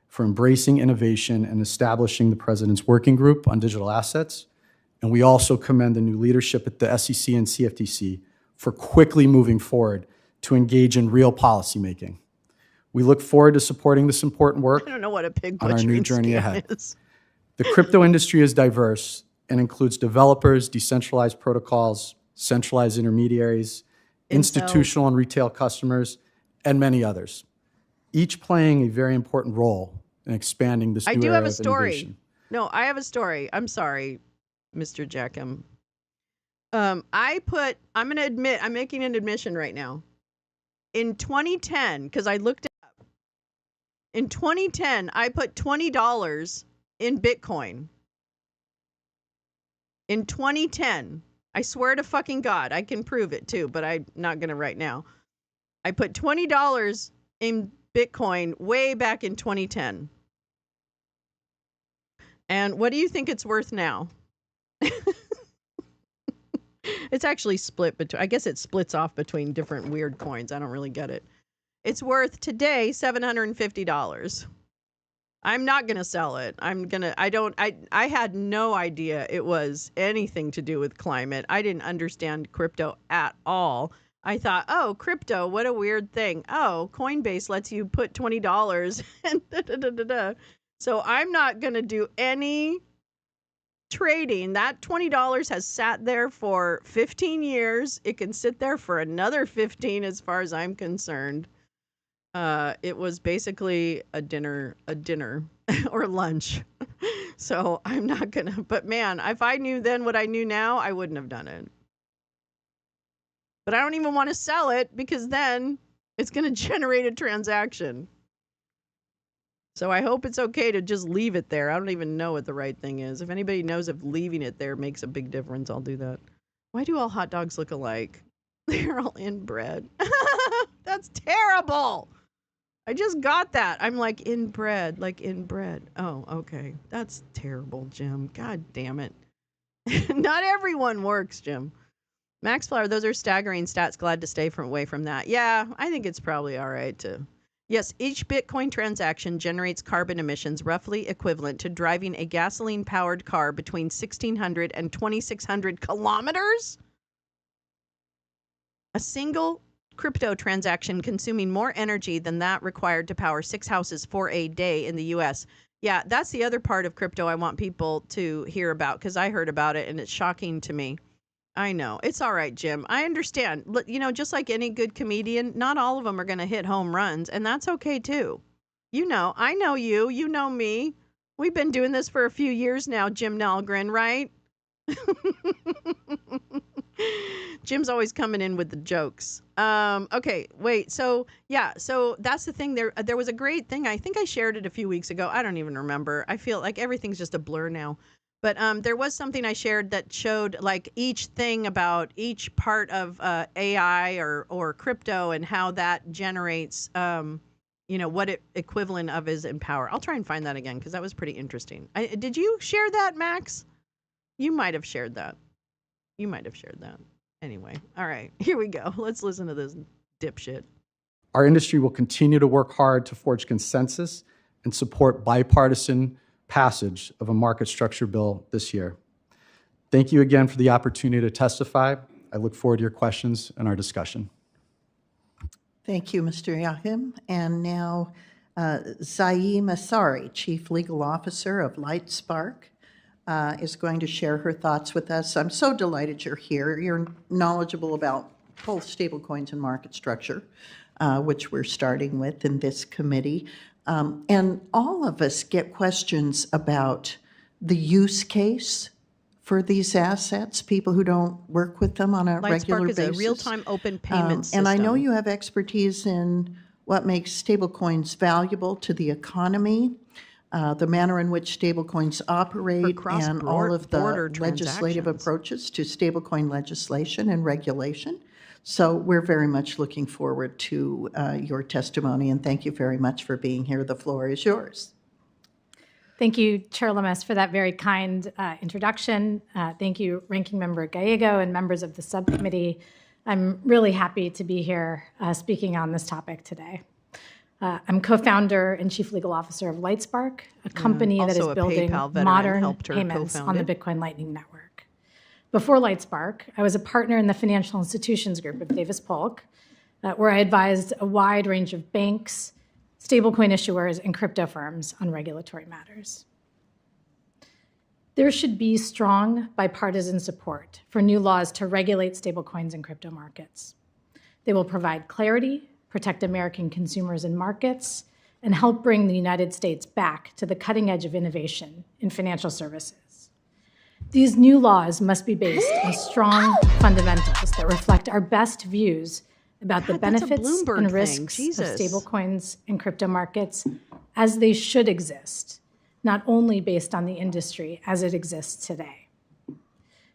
F: For embracing innovation and establishing the President's Working Group on Digital Assets. And we also commend the new leadership at the SEC and CFTC for quickly moving forward to engage in real policymaking. We look forward to supporting this important work
A: I don't know what a pig
F: on our
A: butchering
F: new journey
A: scam
F: ahead.
A: is.
F: The crypto industry is diverse and includes developers, decentralized protocols, centralized intermediaries, institutional and retail customers, and many others, each playing a very important role in expanding this new
A: I do
F: era
A: have a
F: of
A: story.
F: innovation.
A: No, I have a story. I'm sorry, Mr. Jackham. I'm going to admit, I'm making an admission right now. In 2010, because I looked it up, in 2010, I put $20 in Bitcoin. In 2010, I swear to fucking God, I can prove it too, but I'm not going to right now. I put $20 in Bitcoin way back in 2010. And what do you think it's worth now? It's actually split between, I guess it splits off between different weird coins. I don't really get it. It's worth today $750. I'm not going to sell it. I had no idea it was anything to do with climate. I didn't understand crypto at all. I thought, oh, crypto, what a weird thing. Oh, Coinbase lets you put $20 and da-da-da-da-da. So I'm not going to do any trading. That $20 has sat there for 15 years. It can sit there for another 15 as far as I'm concerned. It was basically a dinner or lunch. So I'm not gonna, but man, if I knew then what I knew now, I wouldn't have done it. But I don't even want to sell it because then it's going to generate a transaction. So I hope it's okay to just leave it there. I don't even know what the right thing is. If anybody knows if leaving it there makes a big difference, I'll do that. Why do all hot dogs look alike? They're all inbred. That's terrible. I just got that. I'm like inbred, like inbred. Oh, okay. That's terrible, Jim. God damn it. Not everyone works, Jim. Max Flower, those are staggering stats. Glad to stay away from that. Yeah, I think it's probably all right to. Yes, each Bitcoin transaction generates carbon emissions roughly equivalent to driving a gasoline-powered car between 1,600 and 2,600 kilometers. A single crypto transaction consuming more energy than that required to power 6 houses for a day in the U.S. Yeah, that's the other part of crypto I want people to hear about because I heard about it and it's shocking to me. I know. It's all right, Jim. I understand. You know, just like any good comedian, not all of them are going to hit home runs, and that's okay too. You know, I know you. You know me. We've been doing this for a few years now, Jim Nalgren, right? Jim's always coming in with the jokes. Okay, wait. So that's the thing. There was a great thing. I think I shared it a few weeks ago. I don't even remember. I feel like everything's just a blur now. But there was something I shared that showed like each thing about each part of AI or crypto and how that generates what equivalent of is in power. I'll try and find that again because that was pretty interesting. Did you share that, Max? You might have shared that. Anyway, all right, here we go. Let's listen to this dipshit.
F: Our industry will continue to work hard to forge consensus and support bipartisan passage of a market structure bill this year. Thank you again for the opportunity to testify. I look forward to your questions and our discussion.
D: Thank you, Mr. Yahim. And now, Zaim Asari, Chief Legal Officer of LightSpark, is going to share her thoughts with us. I'm so delighted you're here. You're knowledgeable about both stablecoins and market structure, which we're starting with in this committee. And all of us get questions about the use case for these assets, people who don't work with them on a regular basis.
A: LightSpark is a real-time open payment system.
D: And I know you have expertise in what makes stablecoins valuable to the economy, the manner in which stablecoins operate, and all of the legislative approaches to stablecoin legislation and regulation. So we're very much looking forward to your testimony, and thank you very much for being here. The floor is yours.
G: Thank you, Chair Lemes, for that very kind introduction. Thank you, Ranking Member Gallego and members of the subcommittee. I'm really happy to be here speaking on this topic today. I'm co-founder and chief legal officer of LightSpark, a company that is building modern payments on the Bitcoin Lightning Network. Before LightSpark, I was a partner in the Financial Institutions Group of Davis Polk, where I advised a wide range of banks, stablecoin issuers, and crypto firms on regulatory matters. There should be strong bipartisan support for new laws to regulate stablecoins and crypto markets. They will provide clarity, protect American consumers and markets, and help bring the United States back to the cutting edge of innovation in financial services. These new laws must be based on strong fundamentals that reflect our best views about the benefits and risks of stablecoins and crypto markets as they should exist, not only based on the industry as it exists today.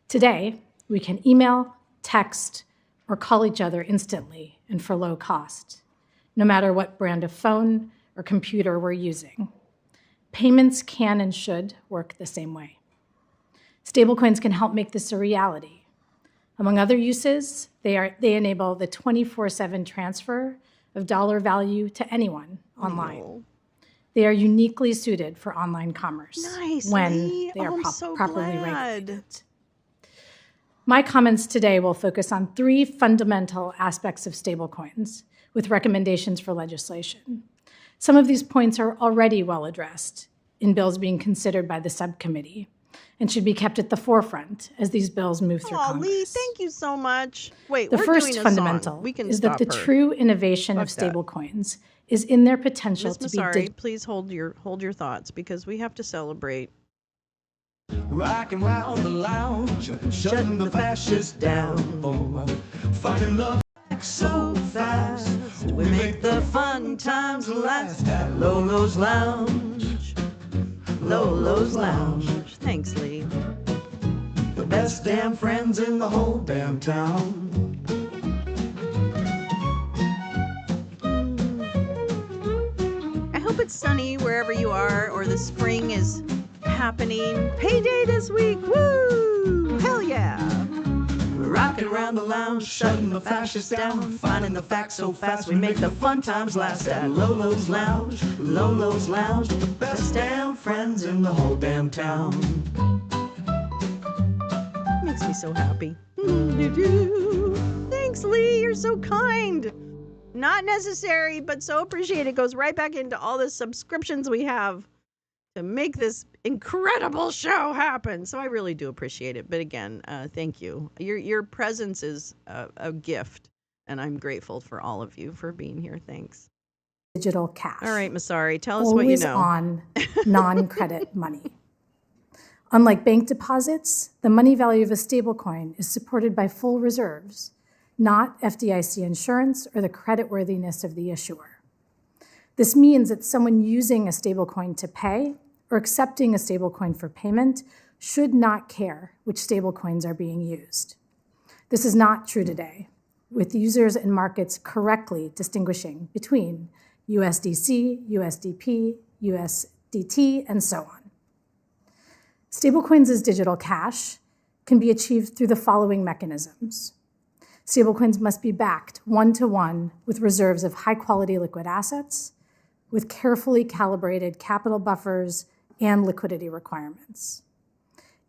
G: Today, we can email, text, or call each other instantly and for low cost, no matter what brand of phone or computer we're using. Payments can and should work the same way. Stablecoins can help make this a reality. Among other uses, they enable the 24/7 transfer of dollar value to anyone online. They are uniquely suited for online commerce when they are properly regulated. My comments today will focus on three fundamental aspects of stablecoins with recommendations for legislation. Some of these points are already well addressed in bills being considered by the subcommittee and should be kept at the forefront as these bills move through Congress.
A: Lee, thank you so much. Wait,
G: the first fundamental is that the true innovation of stablecoins is in their potential to be
A: please hold your thoughts because we have to celebrate.
H: Rocking round the lounge, shutting the fascists down. Finding love so fast, we make the fun times last at Lolo's Lounge. Lolo's Lounge.
A: Thanks, Lee.
H: The best damn friends in the whole damn town.
A: I hope it's sunny wherever you are, or the spring is happening. Payday this week, woo! Hell yeah!
H: Rocking around the lounge, shutting the fascists down, finding the facts so fast we make the fun times last at Lolo's Lounge. Lolo's Lounge, the best damn friends in the whole damn town.
A: Makes me so happy. Thanks, Lee. You're so kind. Not necessary, but so appreciated. Goes right back into all the subscriptions we have to make this incredible show happen. So I really do appreciate it. But again, thank you. Your presence is a gift, and I'm grateful for all of you for being here. Thanks.
G: Digital cash.
A: All right, Masari, tell us what you know.
G: Always on non-credit money. Unlike bank deposits, the money value of a stablecoin is supported by full reserves, not FDIC insurance or the creditworthiness of the issuer. This means that someone using a stablecoin to pay or accepting a stablecoin for payment should not care which stablecoins are being used. This is not true today, with users and markets correctly distinguishing between USDC, USDP, USDT, and so on. Stablecoins as digital cash can be achieved through the following mechanisms. Stablecoins must be backed one-to-one with reserves of high-quality liquid assets, with carefully calibrated capital buffers and liquidity requirements.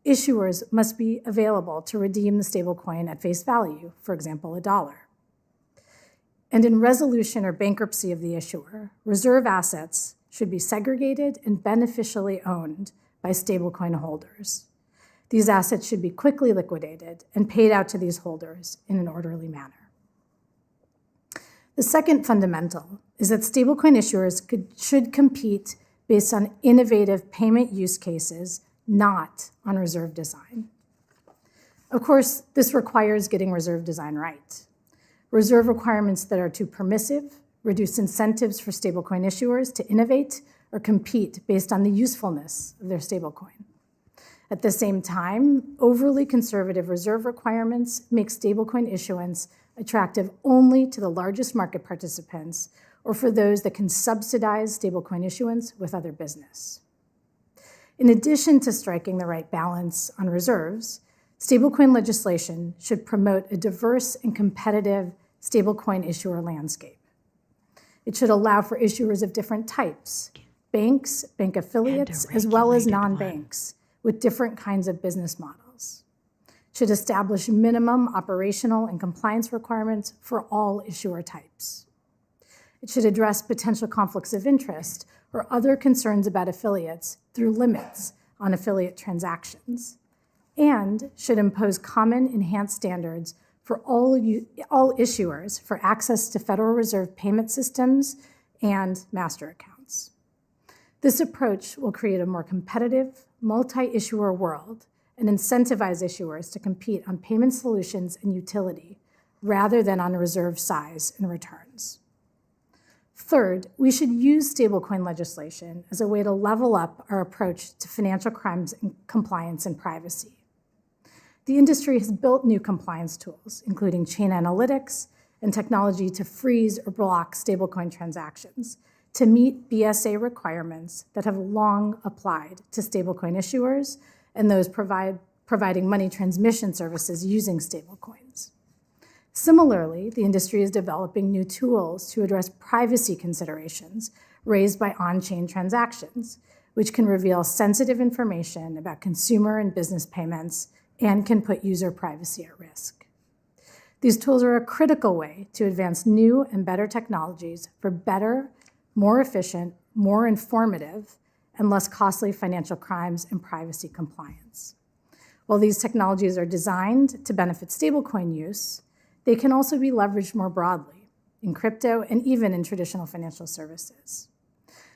G: Issuers must be available to redeem the stablecoin at face value, for example, $1. And in resolution or bankruptcy of the issuer, reserve assets should be segregated and beneficially owned by stablecoin holders. These assets should be quickly liquidated and paid out to these holders in an orderly manner. The second fundamental is that stablecoin issuers should compete based on innovative payment use cases, not on reserve design. Of course, this requires getting reserve design right. Reserve requirements that are too permissive reduce incentives for stablecoin issuers to innovate or compete based on the usefulness of their stablecoin. At the same time, overly conservative reserve requirements make stablecoin issuance attractive only to the largest market participants or for those that can subsidize stablecoin issuance with other business. In addition to striking the right balance on reserves, stablecoin legislation should promote a diverse and competitive stablecoin issuer landscape. It should allow for issuers of different types, banks, bank affiliates, as well as non-banks, with different kinds of business models. It should establish minimum operational and compliance requirements for all issuer types. It should address potential conflicts of interest or other concerns about affiliates through limits on affiliate transactions, and should impose common enhanced standards for all issuers for access to Federal Reserve payment systems and master accounts. This approach will create a more competitive, multi-issuer world and incentivize issuers to compete on payment solutions and utility rather than on reserve size and returns. Third, we should use stablecoin legislation as a way to level up our approach to financial crimes and compliance and privacy. The industry has built new compliance tools, including chain analytics and technology to freeze or block stablecoin transactions to meet BSA requirements that have long applied to stablecoin issuers and those providing money transmission services using stablecoins. Similarly, the industry is developing new tools to address privacy considerations raised by on-chain transactions, which can reveal sensitive information about consumer and business payments and can put user privacy at risk. These tools are a critical way to advance new and better technologies for better, more efficient, more informative, and less costly financial crimes and privacy compliance. While these technologies are designed to benefit stablecoin use, they can also be leveraged more broadly in crypto and even in traditional financial services.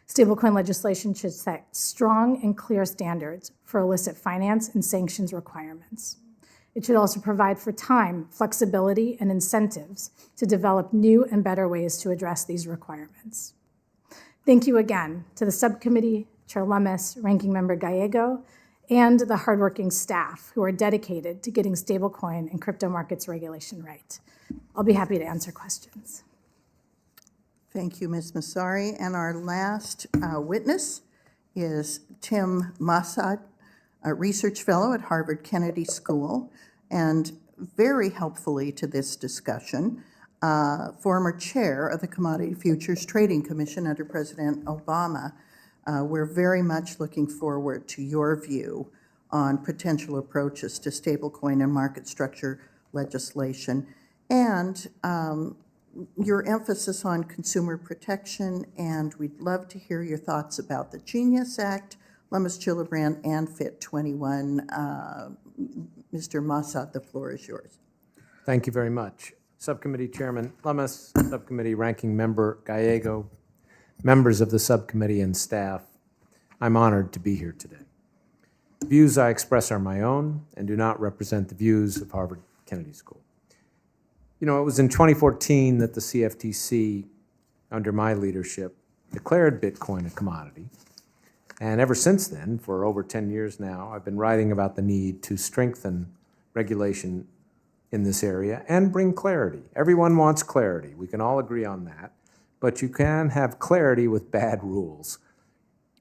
G: Stablecoin legislation should set strong and clear standards for illicit finance and sanctions requirements. It should also provide for time, flexibility, and incentives to develop new and better ways to address these requirements. Thank you again to the subcommittee, Chair Lummis, Ranking Member Gallego, and the hardworking staff who are dedicated to getting stablecoin and crypto markets regulation right. I'll be happy to answer questions.
D: Thank you, Ms. Massari. And our last witness is Tim Mossad, a research fellow at Harvard Kennedy School, and very helpfully to this discussion, former chair of the Commodity Futures Trading Commission under President Obama. We're very much looking forward to your view on potential approaches to stablecoin and market structure legislation, and your emphasis on consumer protection, and we'd love to hear your thoughts about the Genius Act, Lummis-Gillibrand, and FIT 21. Mr. Mossad, the floor is yours.
I: Thank you very much. Subcommittee Chairman Lummis, Subcommittee Ranking Member Gallego, members of the subcommittee and staff, I'm honored to be here today. The views I express are my own and do not represent the views of Harvard Kennedy School. You know, it was in 2014 that the CFTC, under my leadership, declared Bitcoin a commodity. And ever since then, for over 10 years now, I've been writing about the need to strengthen regulation in this area and bring clarity. Everyone wants clarity. We can all agree on that. but you can have clarity with bad rules.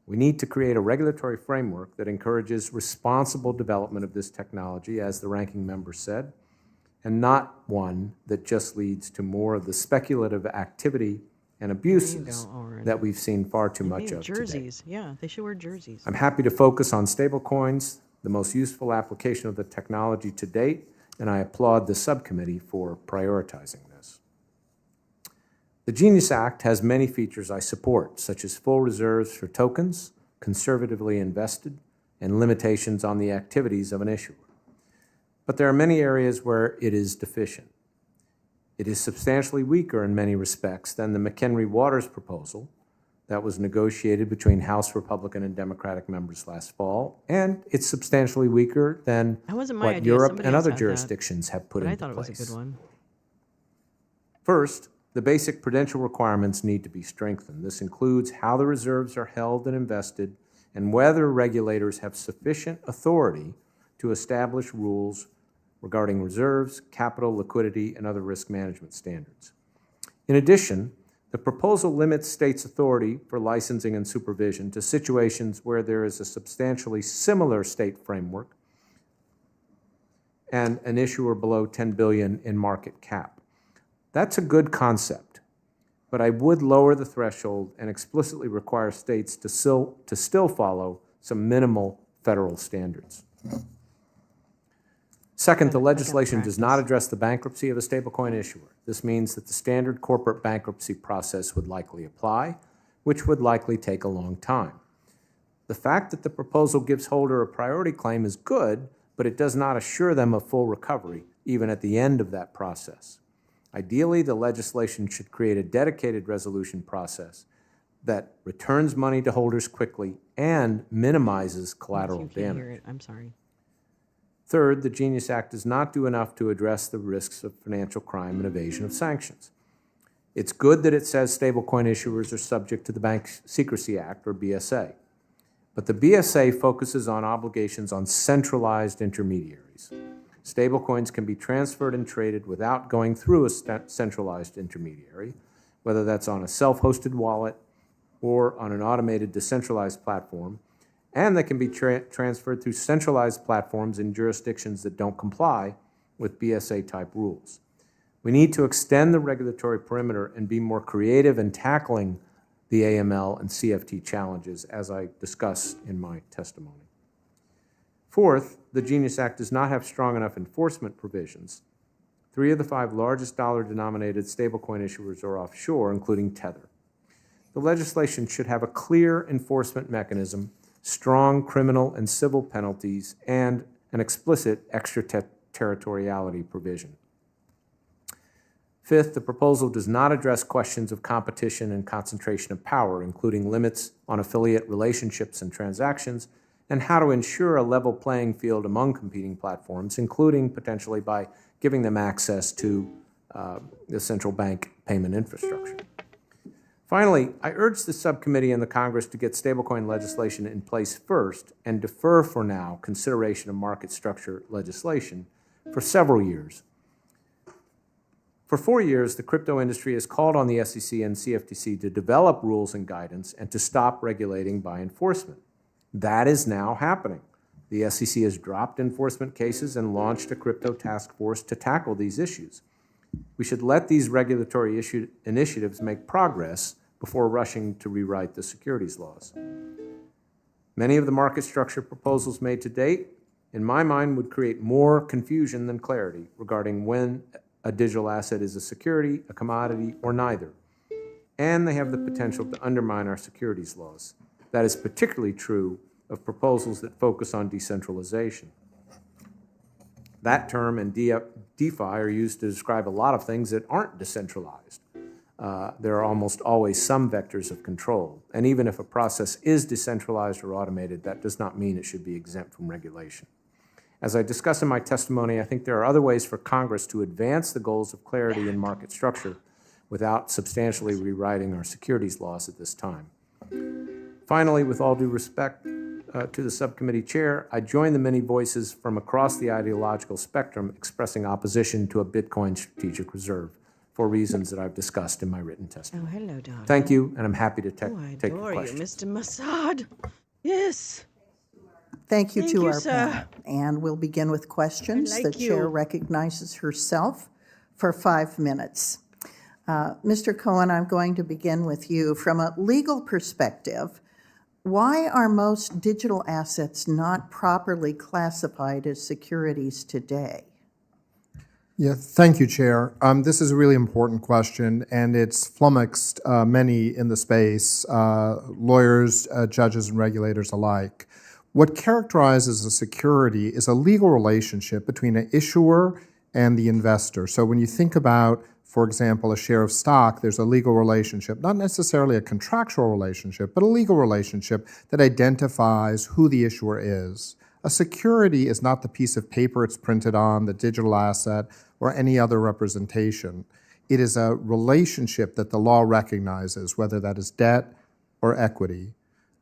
I: We need to create a regulatory framework that encourages responsible development of this technology, as the ranking member said, and not one that just leads to more of the speculative activity and abuses that we've seen far too much of today.
A: Jerseys. Yeah, they should wear jerseys.
I: I'm happy to focus on stablecoins, the most useful application of the technology to date, and I applaud the subcommittee for prioritizing this. The Genius Act has many features I support, such as full reserves for tokens, conservatively invested, and limitations on the activities of an issuer. But there are many areas where it is deficient. It is substantially weaker in many respects than the McHenry-Waters proposal that was negotiated between House Republican and Democratic members last fall, and it's substantially weaker than
A: That wasn't my
I: what
A: idea.
I: Europe
A: Somebody
I: and
A: else
I: other
A: had that,
I: jurisdictions have put
A: But I
I: into
A: thought it was
I: place.
A: a good one.
I: First, the basic prudential requirements need to be strengthened. This includes how the reserves are held and invested, and whether regulators have sufficient authority to establish rules regarding reserves, capital, liquidity, and other risk management standards. In addition, the proposal limits states' authority for licensing and supervision to situations where there is a substantially similar state framework and an issuer below $10 billion in market cap. That's a good concept, but I would lower the threshold and explicitly require states to still follow some minimal federal standards. Second, the legislation does not address the bankruptcy of a stablecoin issuer. This means that the standard corporate bankruptcy process would likely apply, which would likely take a long time. The fact that the proposal gives holder a priority claim is good, but it does not assure them of full recovery, even at the end of that process. Ideally, the legislation should create a dedicated resolution process that returns money to holders quickly and minimizes collateral
A: You can't hear
I: damage.
A: it. I'm sorry.
I: Third, the Genius Act does not do enough to address the risks of financial crime and evasion of sanctions. It's good that it says stablecoin issuers are subject to the Bank Secrecy Act, or BSA. But the BSA focuses on obligations on centralized intermediaries. Stablecoins can be transferred and traded without going through a centralized intermediary, whether that's on a self-hosted wallet or on an automated decentralized platform, and they can be transferred through centralized platforms in jurisdictions that don't comply with BSA-type rules. We need to extend the regulatory perimeter and be more creative in tackling the AML and CFT challenges, as I discuss in my testimony. Fourth, the Genius Act does not have strong enough enforcement provisions. 3 of the 5 largest dollar-denominated stablecoin issuers are offshore, including Tether. The legislation should have a clear enforcement mechanism, strong criminal and civil penalties, and an explicit extraterritoriality provision. Fifth, the proposal does not address questions of competition and concentration of power, including limits on affiliate relationships and transactions, and how to ensure a level playing field among competing platforms, including potentially by giving them access to the central bank payment infrastructure. Finally, I urge the subcommittee and the Congress to get stablecoin legislation in place first and defer for now consideration of market structure legislation for several years. For 4 years, the crypto industry has called on the SEC and CFTC to develop rules and guidance and to stop regulating by enforcement. That is now happening. The SEC has dropped enforcement cases and launched a crypto task force to tackle these issues. We should let these regulatory initiatives make progress before rushing to rewrite the securities laws. Many of the market structure proposals made to date, in my mind, would create more confusion than clarity regarding when a digital asset is a security, a commodity, or neither. And they have the potential to undermine our securities laws. That is particularly true of proposals that focus on decentralization. That term and DeFi are used to describe a lot of things that aren't decentralized. There are almost always some vectors of control. And even if a process is decentralized or automated, that does not mean it should be exempt from regulation. As I discuss in my testimony, I think there are other ways for Congress to advance the goals of clarity in market structure without substantially rewriting our securities laws at this time. Finally, with all due respect to the subcommittee chair, I join the many voices from across the ideological spectrum expressing opposition to a Bitcoin strategic reserve. for reasons that I've discussed in my written
A: Oh,
I: testimony.
A: hello, darling.
I: Thank you, and I'm happy to
A: Oh, I
I: take your
A: adore you,
I: questions.
A: Mr. Mossad. Yes.
D: Thank you
A: Thank
D: to
A: you,
D: our
A: sir.
D: panel. And we'll begin with questions.
A: I
D: The
A: like
D: chair
A: you.
D: recognizes herself for 5 minutes. Mr. Cohen, I'm going to begin with you. From a legal perspective, why are most digital assets not properly classified as securities today?
E: Yeah, thank you, Chair. This is a really important question, and it's flummoxed many in the space, lawyers, judges, and regulators alike. What characterizes a security is a legal relationship between an issuer and the investor. So when you think about, for example, a share of stock, there's a legal relationship, not necessarily a contractual relationship, but a legal relationship that identifies who the issuer is. A security is not the piece of paper it's printed on, the digital asset, or any other representation. It is a relationship that the law recognizes, whether that is debt or equity.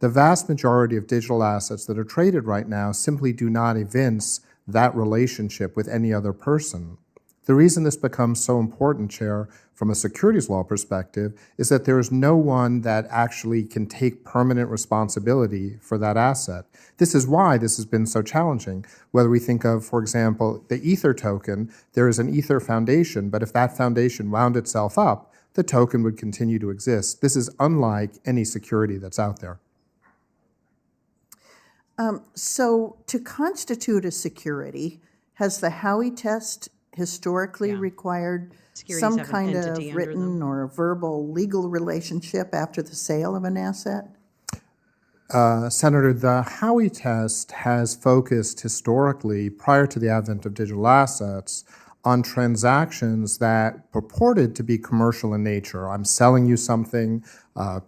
E: The vast majority of digital assets that are traded right now simply do not evince that relationship with any other person. The reason this becomes so important, Chair, from a securities law perspective, is that there is no one that actually can take permanent responsibility for that asset. This is why this has been so challenging. Whether we think of, for example, the Ether token, there is an Ether foundation, but if that foundation wound itself up, the token would continue to exist. This is unlike any security that's out there.
D: So to constitute a security, has the Howey test historically required
A: Securities
D: some
A: have an
D: kind
A: entity
D: of
A: under
D: written or verbal legal relationship after the sale of an asset?
E: Senator, the Howey test has focused historically, prior to the advent of digital assets, on transactions that purported to be commercial in nature. I'm selling you something,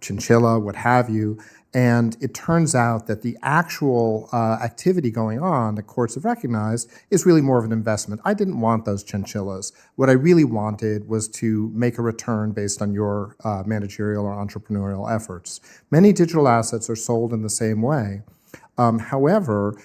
E: chinchilla, what have you, and it turns out that the actual activity going on that courts have recognized is really more of an investment. I didn't want those chinchillas. What I really wanted was to make a return based on your managerial or entrepreneurial efforts. Many digital assets are sold in the same way. However,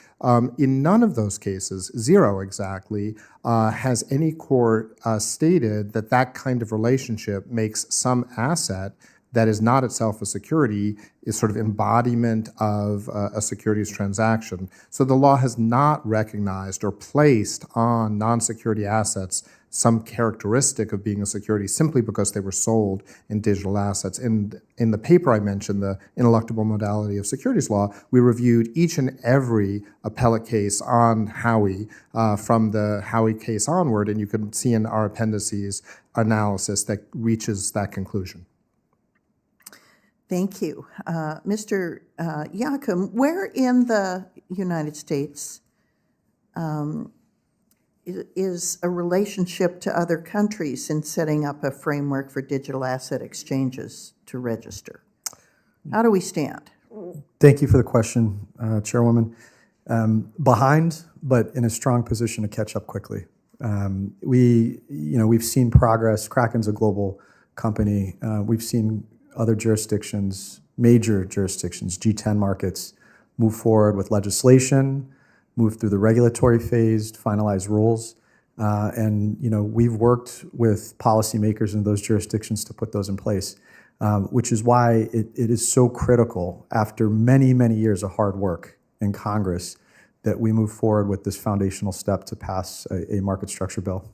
E: in none of those cases, zero exactly, has any court stated that that kind of relationship makes some asset that is not itself a security is sort of embodiment of a securities transaction. So the law has not recognized or placed on non-security assets some characteristic of being a security simply because they were sold in digital assets. In the paper I mentioned, the ineluctable modality of securities law, we reviewed each and every appellate case on Howey from the Howey case onward, and you can see in our appendices analysis that reaches that conclusion.
D: Thank you. Mr. Yakum, where in the United States is a relationship to other countries in setting up a framework for digital asset exchanges to register? How do we stand?
F: Thank you for the question, Chairwoman. Behind, but in a strong position to catch up quickly. We've seen progress. Kraken's a global company. We've seen other jurisdictions, major jurisdictions, G10 markets, move forward with legislation, move through the regulatory phase, finalize rules. And we've worked with policymakers in those jurisdictions to put those in place, which is why it is so critical after many, many years of hard work in Congress that we move forward with this foundational step to pass a market structure bill.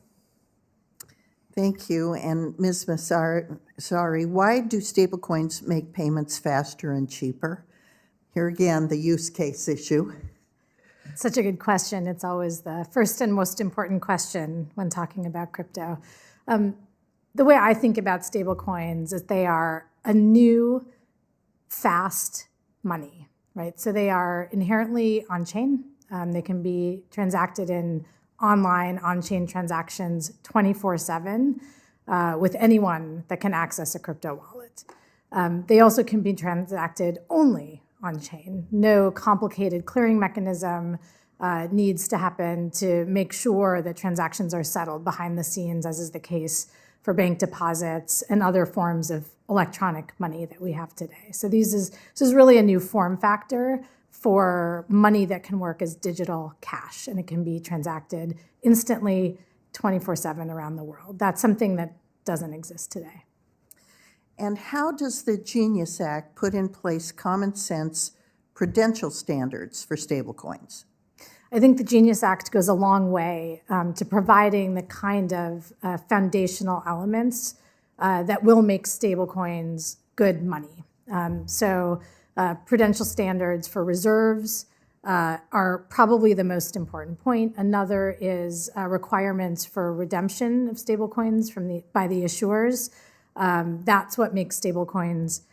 D: Thank you. And Ms. Massari, why do stablecoins make payments faster and cheaper? Here again, the use case issue.
G: Such a good question. It's always the first and most important question when talking about crypto. The way I think about stablecoins is they are a new, fast money, right? So they are inherently on-chain. They can be transacted in online on-chain transactions 24/7 with anyone that can access a crypto wallet. They also can be transacted only on-chain. No complicated clearing mechanism needs to happen to make sure that transactions are settled behind the scenes, as is the case for bank deposits and other forms of electronic money that we have today. So this is really a new form factor for money that can work as digital cash, and it can be transacted instantly 24/7 around the world. That's something that doesn't exist today.
D: And how does the Genius Act put in place common sense prudential standards for stablecoins?
G: I think the Genius Act goes a long way to providing the kind of foundational elements that will make stablecoins good money. Prudential standards for reserves are probably the most important point. Another is requirements for redemption of stablecoins by the issuers. That's what makes stablecoins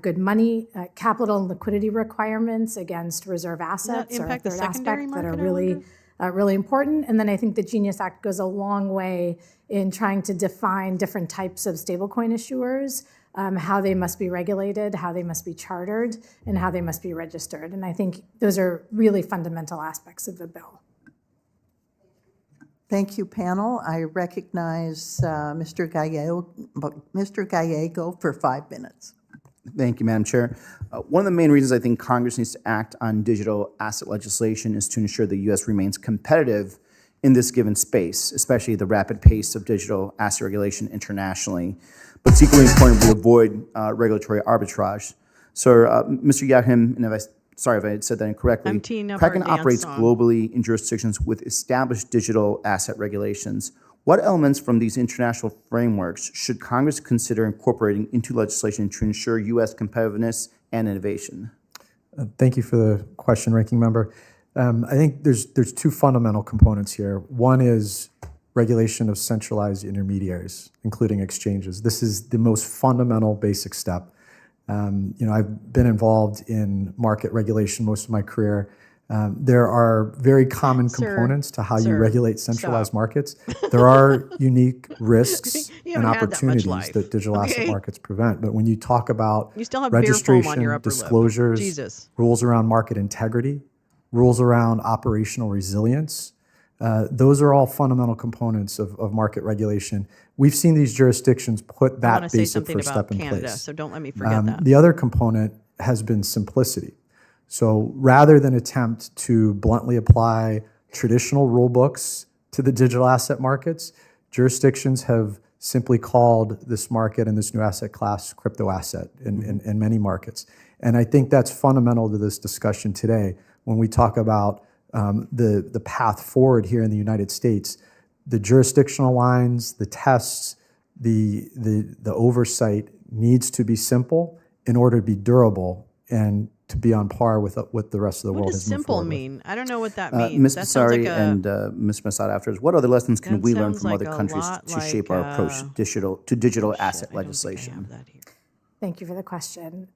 G: good money. Capital and liquidity requirements against reserve assets are a
A: impact the
G: third
A: secondary
G: aspect that are
A: market,
G: really important. And then I think the Genius Act goes a long way in trying to define different types of stablecoin issuers, how they must be regulated, how they must be chartered, and how they must be registered. And I think those are really fundamental aspects of the bill.
D: Thank you, panel. I recognize Mr. Gallego for 5 minutes.
B: Thank you, Madam Chair. One of the main reasons I think Congress needs to act on digital asset legislation is to ensure the U.S. remains competitive in this given space, especially the rapid pace of digital asset regulation internationally. But it's equally important we avoid regulatory arbitrage. So, Mr. Yahim, and sorry if I said that incorrectly,
A: I'm teeing up our
B: Kraken
A: dance
B: operates
A: song.
B: globally in jurisdictions with established digital asset regulations. What elements from these international frameworks should Congress consider incorporating into legislation to ensure U.S. competitiveness and innovation?
F: Thank you for the question, Ranking Member. I think there's two fundamental components here. One is regulation of centralized intermediaries, including exchanges. This is the most fundamental basic step. I've been involved in market regulation most of my career. There are very common components to how you regulate centralized markets. There are unique risks and opportunities that digital asset markets prevent. But when you talk about
A: You still have beer foam on your
F: registration,
A: upper lip.
F: disclosures,
A: Jesus.
F: rules around market integrity, rules around operational resilience, those are all fundamental components of market regulation. We've seen these jurisdictions put
A: I want
F: that
A: to say
F: basic
A: something
F: first
A: about
F: step in
A: Canada,
F: place.
A: so don't let me forget that.
F: The other component has been simplicity. So rather than attempt to bluntly apply traditional rule books to the digital asset markets, jurisdictions have simply called this market and this new asset class crypto asset in many markets. And I think that's fundamental to this discussion today. When we talk about the path forward here in the United States, the jurisdictional lines, the tests, the oversight needs to be simple in order to be durable and to be on par with what the rest of the
A: What
F: world
A: does
F: has moved
A: simple
F: forward with.
A: mean? I don't know what that means.
B: Ms.
A: That sounds
B: Basari
A: like
B: and Ms. Masad afterwards, what other lessons can we learn
A: sounds
B: from
A: like
B: other
A: a
B: countries
A: lot
B: to shape
A: like,
B: our approach to digital asset
A: I don't think I
B: legislation?
A: have that here.
G: Thank you for the question.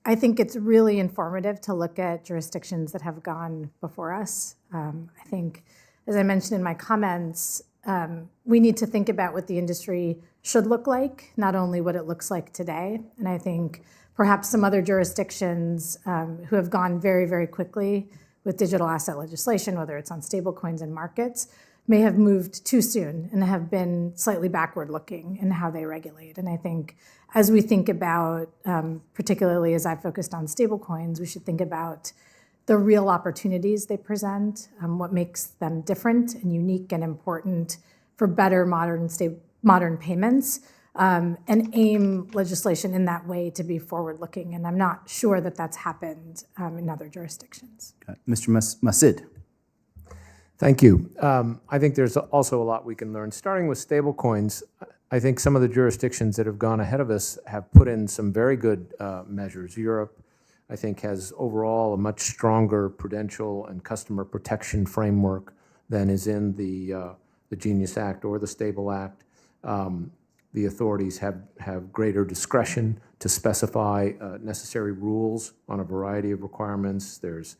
G: I think it's really informative to look at jurisdictions that have gone before us. I think, as I mentioned in my comments, we need to think about what the industry should look like, not only what it looks like today. And I think perhaps some other jurisdictions who have gone very, very quickly with digital asset legislation, whether it's on stablecoins and markets, may have moved too soon and have been slightly backward-looking in how they regulate. And I think as we think about, particularly as I've focused on stablecoins, we should think about the real opportunities they present, what makes them different and unique and important for better modern payments, and aim legislation in that way to be forward-looking. And I'm not sure that that's happened in other jurisdictions.
B: Mr. Masid.
I: Thank you. I think there's also a lot we can learn. Starting with stablecoins, I think some of the jurisdictions that have gone ahead of us have put in some very good measures. Europe, I think, has overall a much stronger prudential and customer protection framework than is in the Genius Act or the Stable Act. The authorities have greater discretion to specify necessary rules on a variety of requirements. There's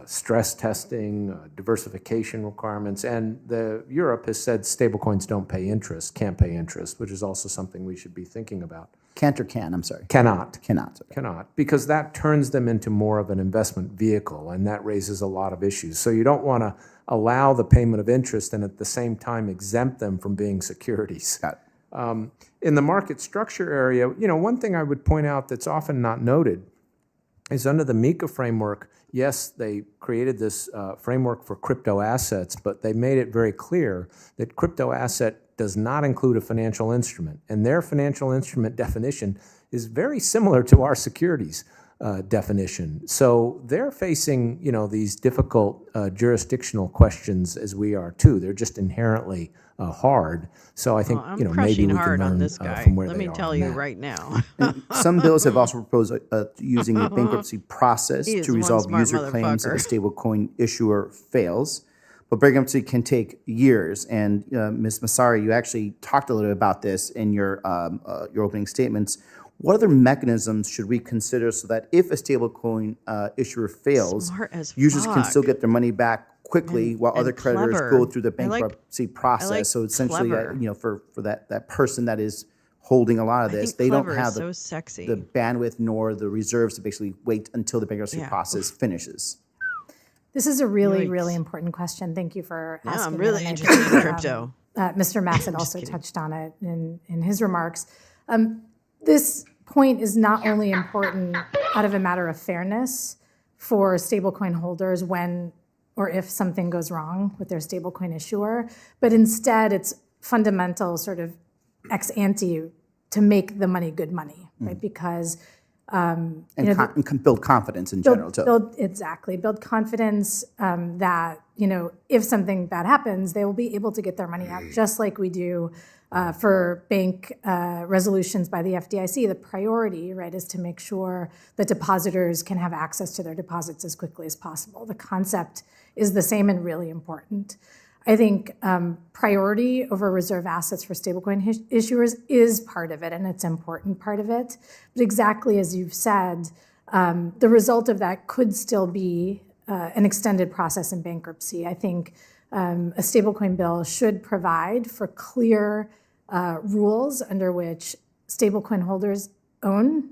I: stress testing, diversification requirements, and Europe has said stablecoins don't pay interest, can't pay interest, which is also something we should be thinking about.
B: Can't or can, I'm sorry.
I: Cannot.
B: Cannot.
I: Cannot, because that turns them into more of an investment vehicle, and that raises a lot of issues. So you don't want to allow the payment of interest and at the same time exempt them from being securities.
B: Got it.
I: In the market structure area, one thing I would point out that's often not noted is under the MiCA framework, yes, they created this framework for crypto assets, but they made it very clear that crypto asset that does not include a financial instrument. And their financial instrument definition is very similar to our securities definition. So they're facing, these difficult jurisdictional questions as we are too. They're just inherently hard. So I think,
A: I'm
I: maybe
A: crushing
I: we
A: hard
I: can
A: on
I: learn
A: this guy.
I: from where
A: Let
I: they
A: me
I: are
A: tell
I: on
A: you
I: that.
A: right now.
B: Some bills have also proposed using the bankruptcy process
A: He is
B: to
A: one
B: resolve
A: smart
B: user claims if a
A: motherfucker.
B: stablecoin issuer fails. But bankruptcy can take years. And Ms. Massari, you actually talked a little bit about this in your opening statements. What other mechanisms should we consider so that if a stablecoin issuer fails,
A: Smart as
B: users can still
A: fuck.
B: get their money back quickly while other
A: and
B: creditors
A: clever.
B: go through the
A: I like-
B: bankruptcy process?
A: like
B: So essentially,
A: clever.
B: for that person that is holding a lot of
A: I
B: this,
A: think
B: they don't
A: clever
B: have
A: is so sexy.
B: the bandwidth nor the reserves to basically wait until the bankruptcy
A: Yeah.
B: process finishes.
G: This is a really,
A: Yikes.
G: really important question. Thank you for
A: Yeah,
G: asking
A: I'm
G: it.
A: really
G: And I
A: interested in
G: think,
A: crypto.
G: Mr. Massett
A: I'm just
G: also
A: kidding.
G: touched on it in his remarks. This point is not only important out of a matter of fairness for stablecoin holders when or if something goes wrong with their stablecoin issuer, but instead it's fundamental sort of ex ante to make the money good money, right? Because
B: And can build confidence in general, too.
G: build confidence that, if something bad happens, they will be able to get their money out, just like we do for bank resolutions by the FDIC. The priority, right, is to make sure that depositors can have access to their deposits as quickly as possible. The concept is the same and really important. I think priority over reserve assets for stablecoin issuers is part of it, and it's an important part of it. But exactly as you've said, the result of that could still be an extended process in bankruptcy. I think a stablecoin bill should provide for clear rules under which stablecoin holders own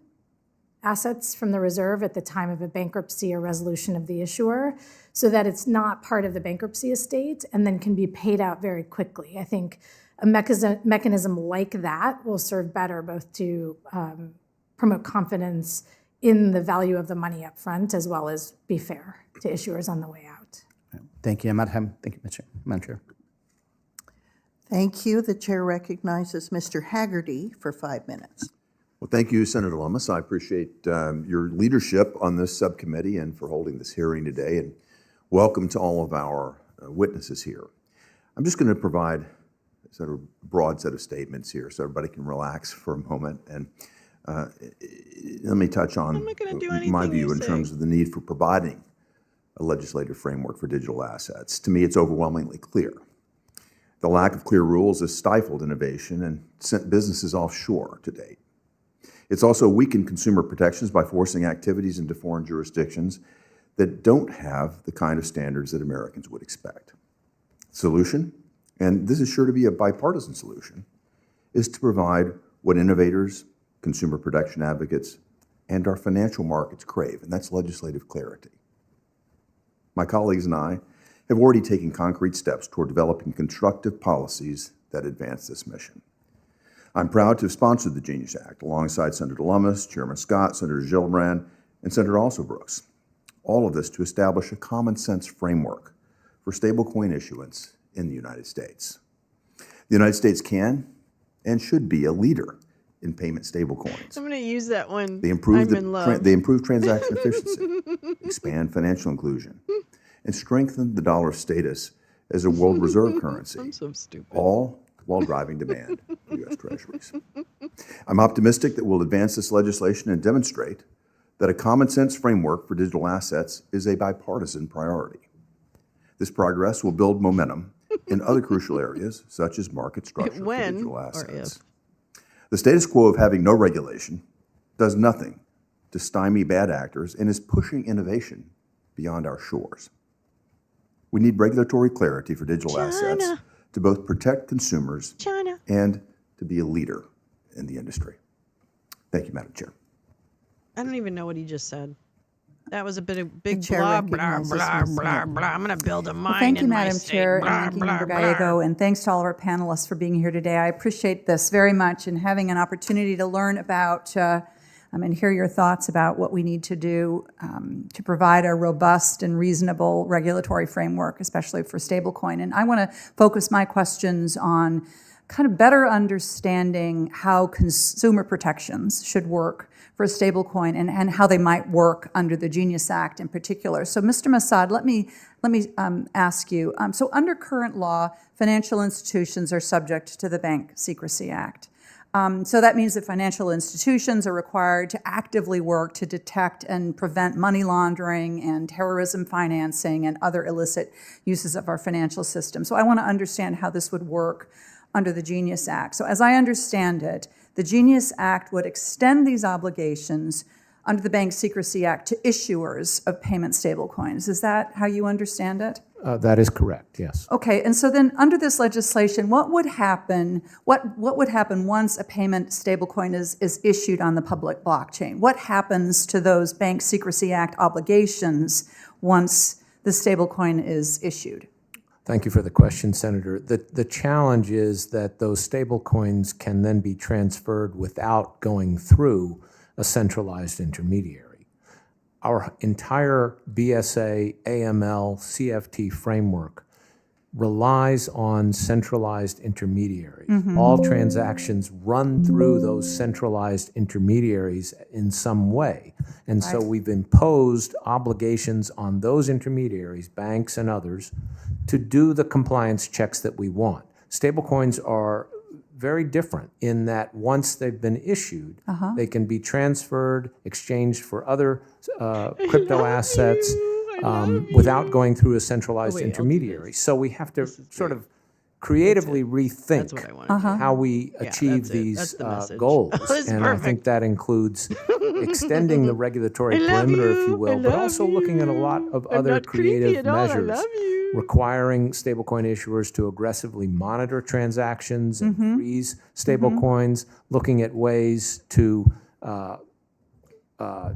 G: assets from the reserve at the time of a bankruptcy or resolution of the issuer, so that it's not part of the bankruptcy estate and then can be paid out very quickly. I think a mechanism like that will serve better both to promote confidence in the value of the money up front, as well as be fair to issuers on the way out.
B: Thank you, Madam. Thank you, Madam Chair.
D: Thank you. The chair recognizes Mr. Haggerty for 5 minutes.
J: Well, thank you, Senator Lummis. I appreciate your leadership on this subcommittee and for holding this hearing today. And welcome to all of our witnesses here. I'm just going to provide a sort of broad set of statements here so everybody can relax for a moment. And let me touch on
A: I'm not gonna do
J: my
A: anything
J: view
A: you
J: in
A: say.
J: terms of the need for providing a legislative framework for digital assets. To me, it's overwhelmingly clear. The lack of clear rules has stifled innovation and sent businesses offshore to date. It's also weakened consumer protections by forcing activities into foreign jurisdictions that don't have the kind of standards that Americans would expect. Solution, and this is sure to be a bipartisan solution, is to provide what innovators, consumer protection advocates, and our financial markets crave, and that's legislative clarity. My colleagues and I have already taken concrete steps toward developing constructive policies that advance this mission. I'm proud to have sponsored the Genius Act alongside Senator Lummis, Chairman Scott, Senator Gillibrand, and Senator Alsobrooks. All of this to establish a common sense framework for stablecoin issuance in the United States. The United States can and should be a leader in payment stablecoins.
A: I'm going to use that one.
J: They improve,
A: I'm in love.
J: they improve transaction efficiency, expand financial inclusion, and strengthen the dollar's status as a world reserve currency.
A: I'm so stupid.
J: All while driving demand for U.S. Treasuries. I'm optimistic that we'll advance this legislation and demonstrate that a common sense framework for digital assets is a bipartisan priority. This progress will build momentum in other crucial areas, such as market structure for
A: When
J: digital
A: or
J: assets.
A: if?
J: The status quo of having no regulation does nothing to stymie bad actors and is pushing innovation beyond our shores. We need regulatory clarity for digital assets to both protect consumers and to be a leader in the industry. Thank you, Madam Chair.
A: I don't even know what he just said. That was a bit of big
D: chair
A: blah, blah,
D: recognizes
A: blah,
D: Ms.
A: blah,
D: Smith.
A: blah. I'm going to build a mine
K: Thank you,
A: in my
K: Madam
A: state.
K: Chair
A: Blah,
K: and Ranking
A: blah,
K: Member
A: blah.
K: Gallego, and thanks to all of our panelists for being here today. I appreciate this very much and having an opportunity to learn about and hear your thoughts about what we need to do to provide a robust and reasonable regulatory framework, especially for stablecoin. And I want to focus my questions on kind of better understanding how consumer protections should work for a stablecoin and how they might work under the Genius Act in particular. So, Mr. Massad, let me ask you. So, under current law, financial institutions are subject to the Bank Secrecy Act. So that means that financial institutions are required to actively work to detect and prevent money laundering and terrorism financing and other illicit uses of our financial system. So I want to understand how this would work under the Genius Act. So as I understand it, the Genius Act would extend these obligations under the Bank Secrecy Act to issuers of payment stablecoins. Is that how you understand it?
I: That is correct, yes.
K: Okay, and so then under this legislation, what would happen? What would happen once a payment stablecoin is issued on the public blockchain? What happens to those Bank Secrecy Act obligations once the stablecoin is issued?
I: Thank you for the question, Senator. The challenge is that those stablecoins can then be transferred without going through a centralized intermediary. Our entire BSA, AML, CFT framework relies on centralized intermediaries. All transactions run through those centralized intermediaries in some way. And so we've imposed obligations on those intermediaries, banks and others, to do the compliance checks that we want. Stablecoins are very different in that once they've been issued, they can be transferred, exchanged for other crypto assets without going through a centralized intermediary. So we have to sort of creatively rethink how we achieve these goals. And I think that includes extending the regulatory perimeter, if you will, but also looking at a lot of other creative measures, requiring stablecoin issuers to aggressively monitor transactions and freeze stablecoins, looking at ways to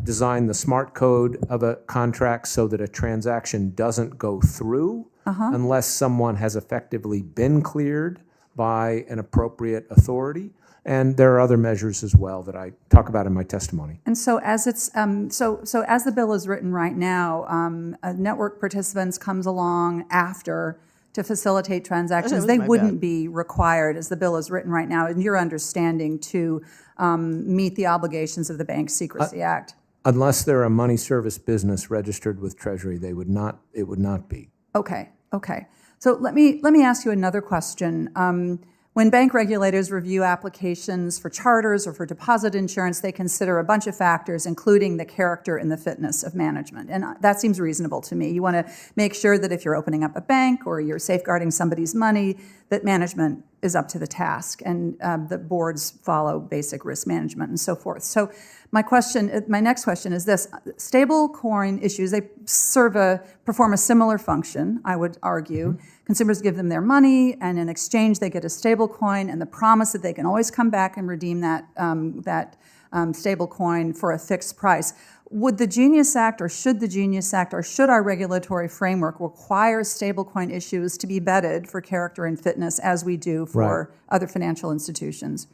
I: design the smart code of a contract so that a transaction doesn't go through unless someone has effectively been cleared by an appropriate authority. And there are other measures as well that I talk about in my testimony.
K: And so as it's so as the bill is written right now, network participants comes along after to facilitate transactions. They wouldn't be required, as the bill is written right now, in your understanding, to meet the obligations of the Bank Secrecy Act.
I: Unless they're a money service business registered with Treasury, they would not. It would not be.
K: Okay. So let me ask you another question. When bank regulators review applications for charters or for deposit insurance, they consider a bunch of factors, including the character and the fitness of management. And that seems reasonable to me. You want to make sure that if you're opening up a bank or you're safeguarding somebody's money, that management is up to the task and that boards follow basic risk management and so forth. So my next question is this. Stable coin issues, they perform a similar function, I would argue. Consumers give them their money, and in exchange they get a stable coin and the promise that they can always come back and redeem that stable coin for a fixed price. Would the Genius Act, or should the Genius Act, or should our regulatory framework require stablecoin issues to be vetted for character and fitness as we do for other financial institutions?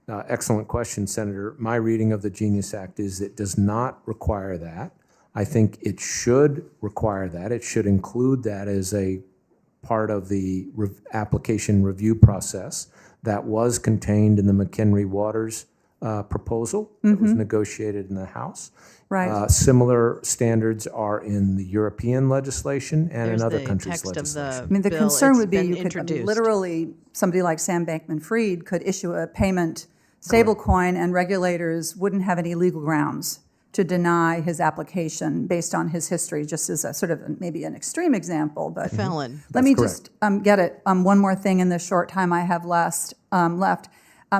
I: Excellent question, Senator. My reading of the Genius Act is it does not require that. I think it should require that. It should include that as a part of the application review process that was contained in the McHenry-Waters proposal that was negotiated in the House.
K: Right.
I: Similar standards are in the European legislation and in other countries' legislation.
K: The concern would be you could literally, somebody like Sam Bankman-Fried could issue a payment stablecoin and regulators wouldn't have any legal grounds to deny his application based on his history, just as a sort of maybe an extreme example. But
A: felon.
K: Let me just get it. One more thing in the short time I have left.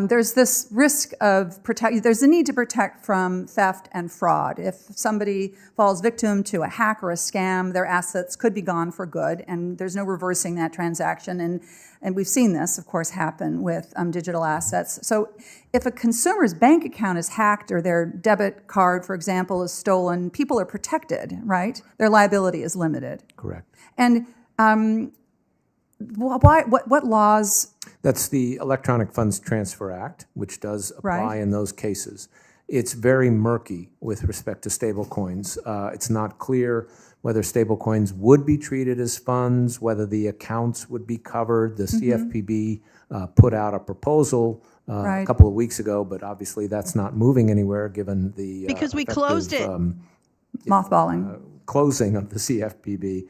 K: There's this risk of there's a need to protect from theft and fraud. If somebody falls victim to a hack or a scam, their assets could be gone for good, and there's no reversing that transaction. And we've seen this, of course, happen with digital assets. So if a consumer's bank account is hacked or their debit card, for example, is stolen, people are protected, right? Their liability is limited.
I: Correct.
K: And what laws?
I: That's the Electronic Funds Transfer Act, which does apply in those cases. it's very murky with respect to stablecoins. It's not clear whether stablecoins would be treated as funds, whether the accounts would be covered. The CFPB put out a proposal a couple of weeks ago, but obviously that's not moving anywhere given the
A: Because we closed it.
K: Mothballing.
I: Closing of the CFPB.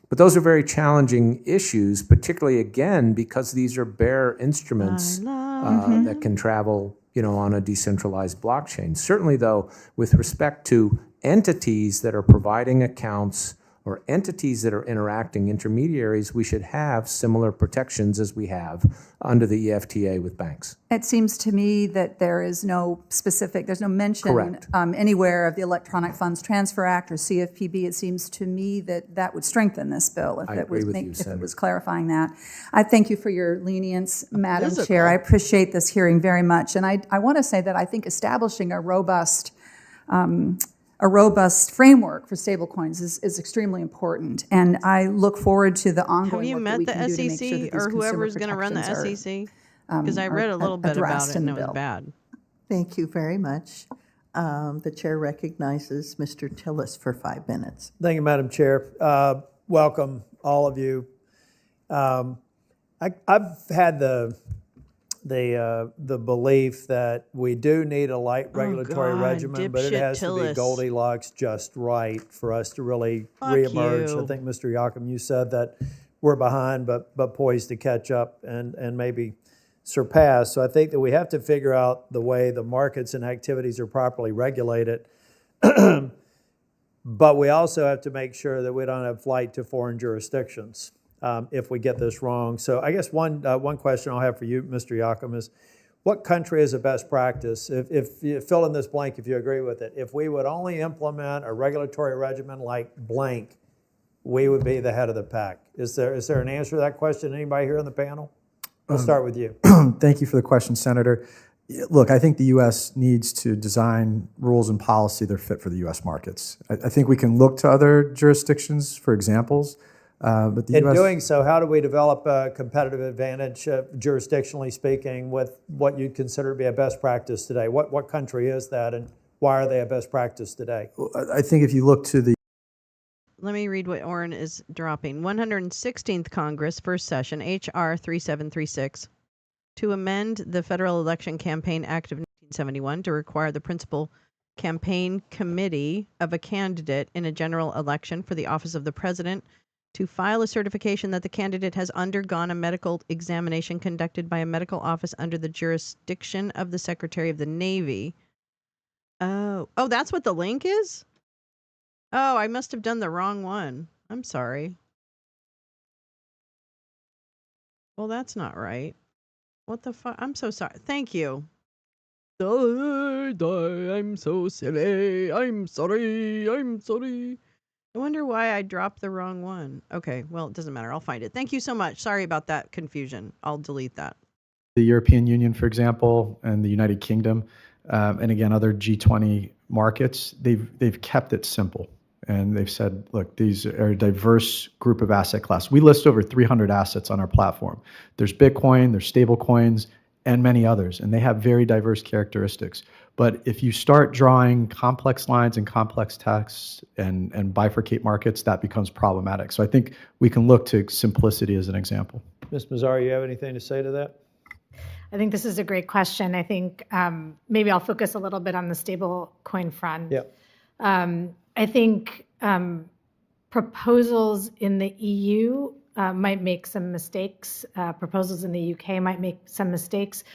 I: But those are very challenging issues, particularly, again, because these are bare instruments that can travel, on a decentralized blockchain. Certainly, though, with respect to entities that are providing accounts or entities that are interacting, intermediaries, we should have similar protections as we have under the EFTA with banks.
K: It seems to me that there's no mention
I: Correct.
K: Anywhere of the Electronic Funds Transfer Act or CFPB. It seems to me that would strengthen this bill if
I: I
K: it
I: agree
K: was
I: with you,
K: if
I: Senator.
K: it was clarifying that. I thank you for your lenience, Madam
A: Physical.
K: Chair. I appreciate this hearing very much. And I want to say that I think establishing a robust framework for stablecoins is extremely important, and I look forward to the
A: Have
K: ongoing
A: you
K: work that
A: met
K: we
A: the
K: can do to make sure that
A: SEC
K: these
A: or whoever
K: consumer
A: is going to run the
K: protections
A: SEC? Because I read a little bit about
K: addressed
A: it
K: in
A: and
K: the
A: it was
K: bill.
A: bad.
D: Thank you very much. The chair recognizes Mr. Tillis for 5 minutes.
L: Thank you, Madam Chair. Welcome, all of you. I've had the belief that we do need a light regulatory
A: God,
L: regimen, but it
A: dipshit
L: has to be
A: Tillis.
L: Goldilocks just right for us to really
A: Fuck
L: reemerge.
A: you.
L: I think, Mr. Yakum, you said that we're behind, but poised to catch up and maybe surpass. So I think that we have to figure out the way the markets and activities are properly regulated. But we also have to make sure that we don't have flight to foreign jurisdictions if we get this wrong. So I guess one question I'll have for you, Mr. Yakum, is what country is a best practice? If you fill in this blank, if you agree with it, if we would only implement a regulatory regimen like blank, we would be the head of the pack. Is there an answer to that question? Anybody here on the panel? We'll start with you.
F: Thank you for the question, Senator. Look, I think the U.S. needs to design rules and policy that are fit for the U.S. markets. I think we can look to other jurisdictions for examples, but the
L: In
F: U.S.
L: doing so, how do we develop a competitive advantage, jurisdictionally speaking, with what you'd consider to be a best practice today? What country is that, and why are they a best practice today?
F: I think if you look to the
A: Let me read what Orrin is dropping. 116th Congress, first session, H.R. 3736, to amend the Federal Election Campaign Act of 1971 to require the principal campaign committee of a candidate in a general election for the office of the president to file a certification that the candidate has undergone a medical examination conducted by a medical office under the jurisdiction of the Secretary of the Navy. Oh, that's what the link is? Oh, I must have done the wrong one. I'm sorry. Well, that's not right. What the fuck? I'm so sorry. Thank you. I'm so silly. I'm sorry. I wonder why I dropped the wrong one. Okay, well, it doesn't matter. I'll find it. Thank you so much. Sorry about that confusion. I'll delete that.
F: the European Union, for example, and the United Kingdom, and again, other G20 markets, they've kept it simple. And they've said, look, these are a diverse group of asset class. We list over 300 assets on our platform. There's Bitcoin, there's stable coins, and many others, and they have very diverse characteristics. But if you start drawing complex lines and complex texts and bifurcate markets, that becomes problematic. So I think we can look to simplicity as an example.
L: Ms. Mazzar, you have anything to say to that?
G: I think this is a great question. I think maybe I'll focus a little bit on the stable coin front.
L: Yep.
G: I think proposals in the EU might make some mistakes. Proposals in the UK might make some mistakes,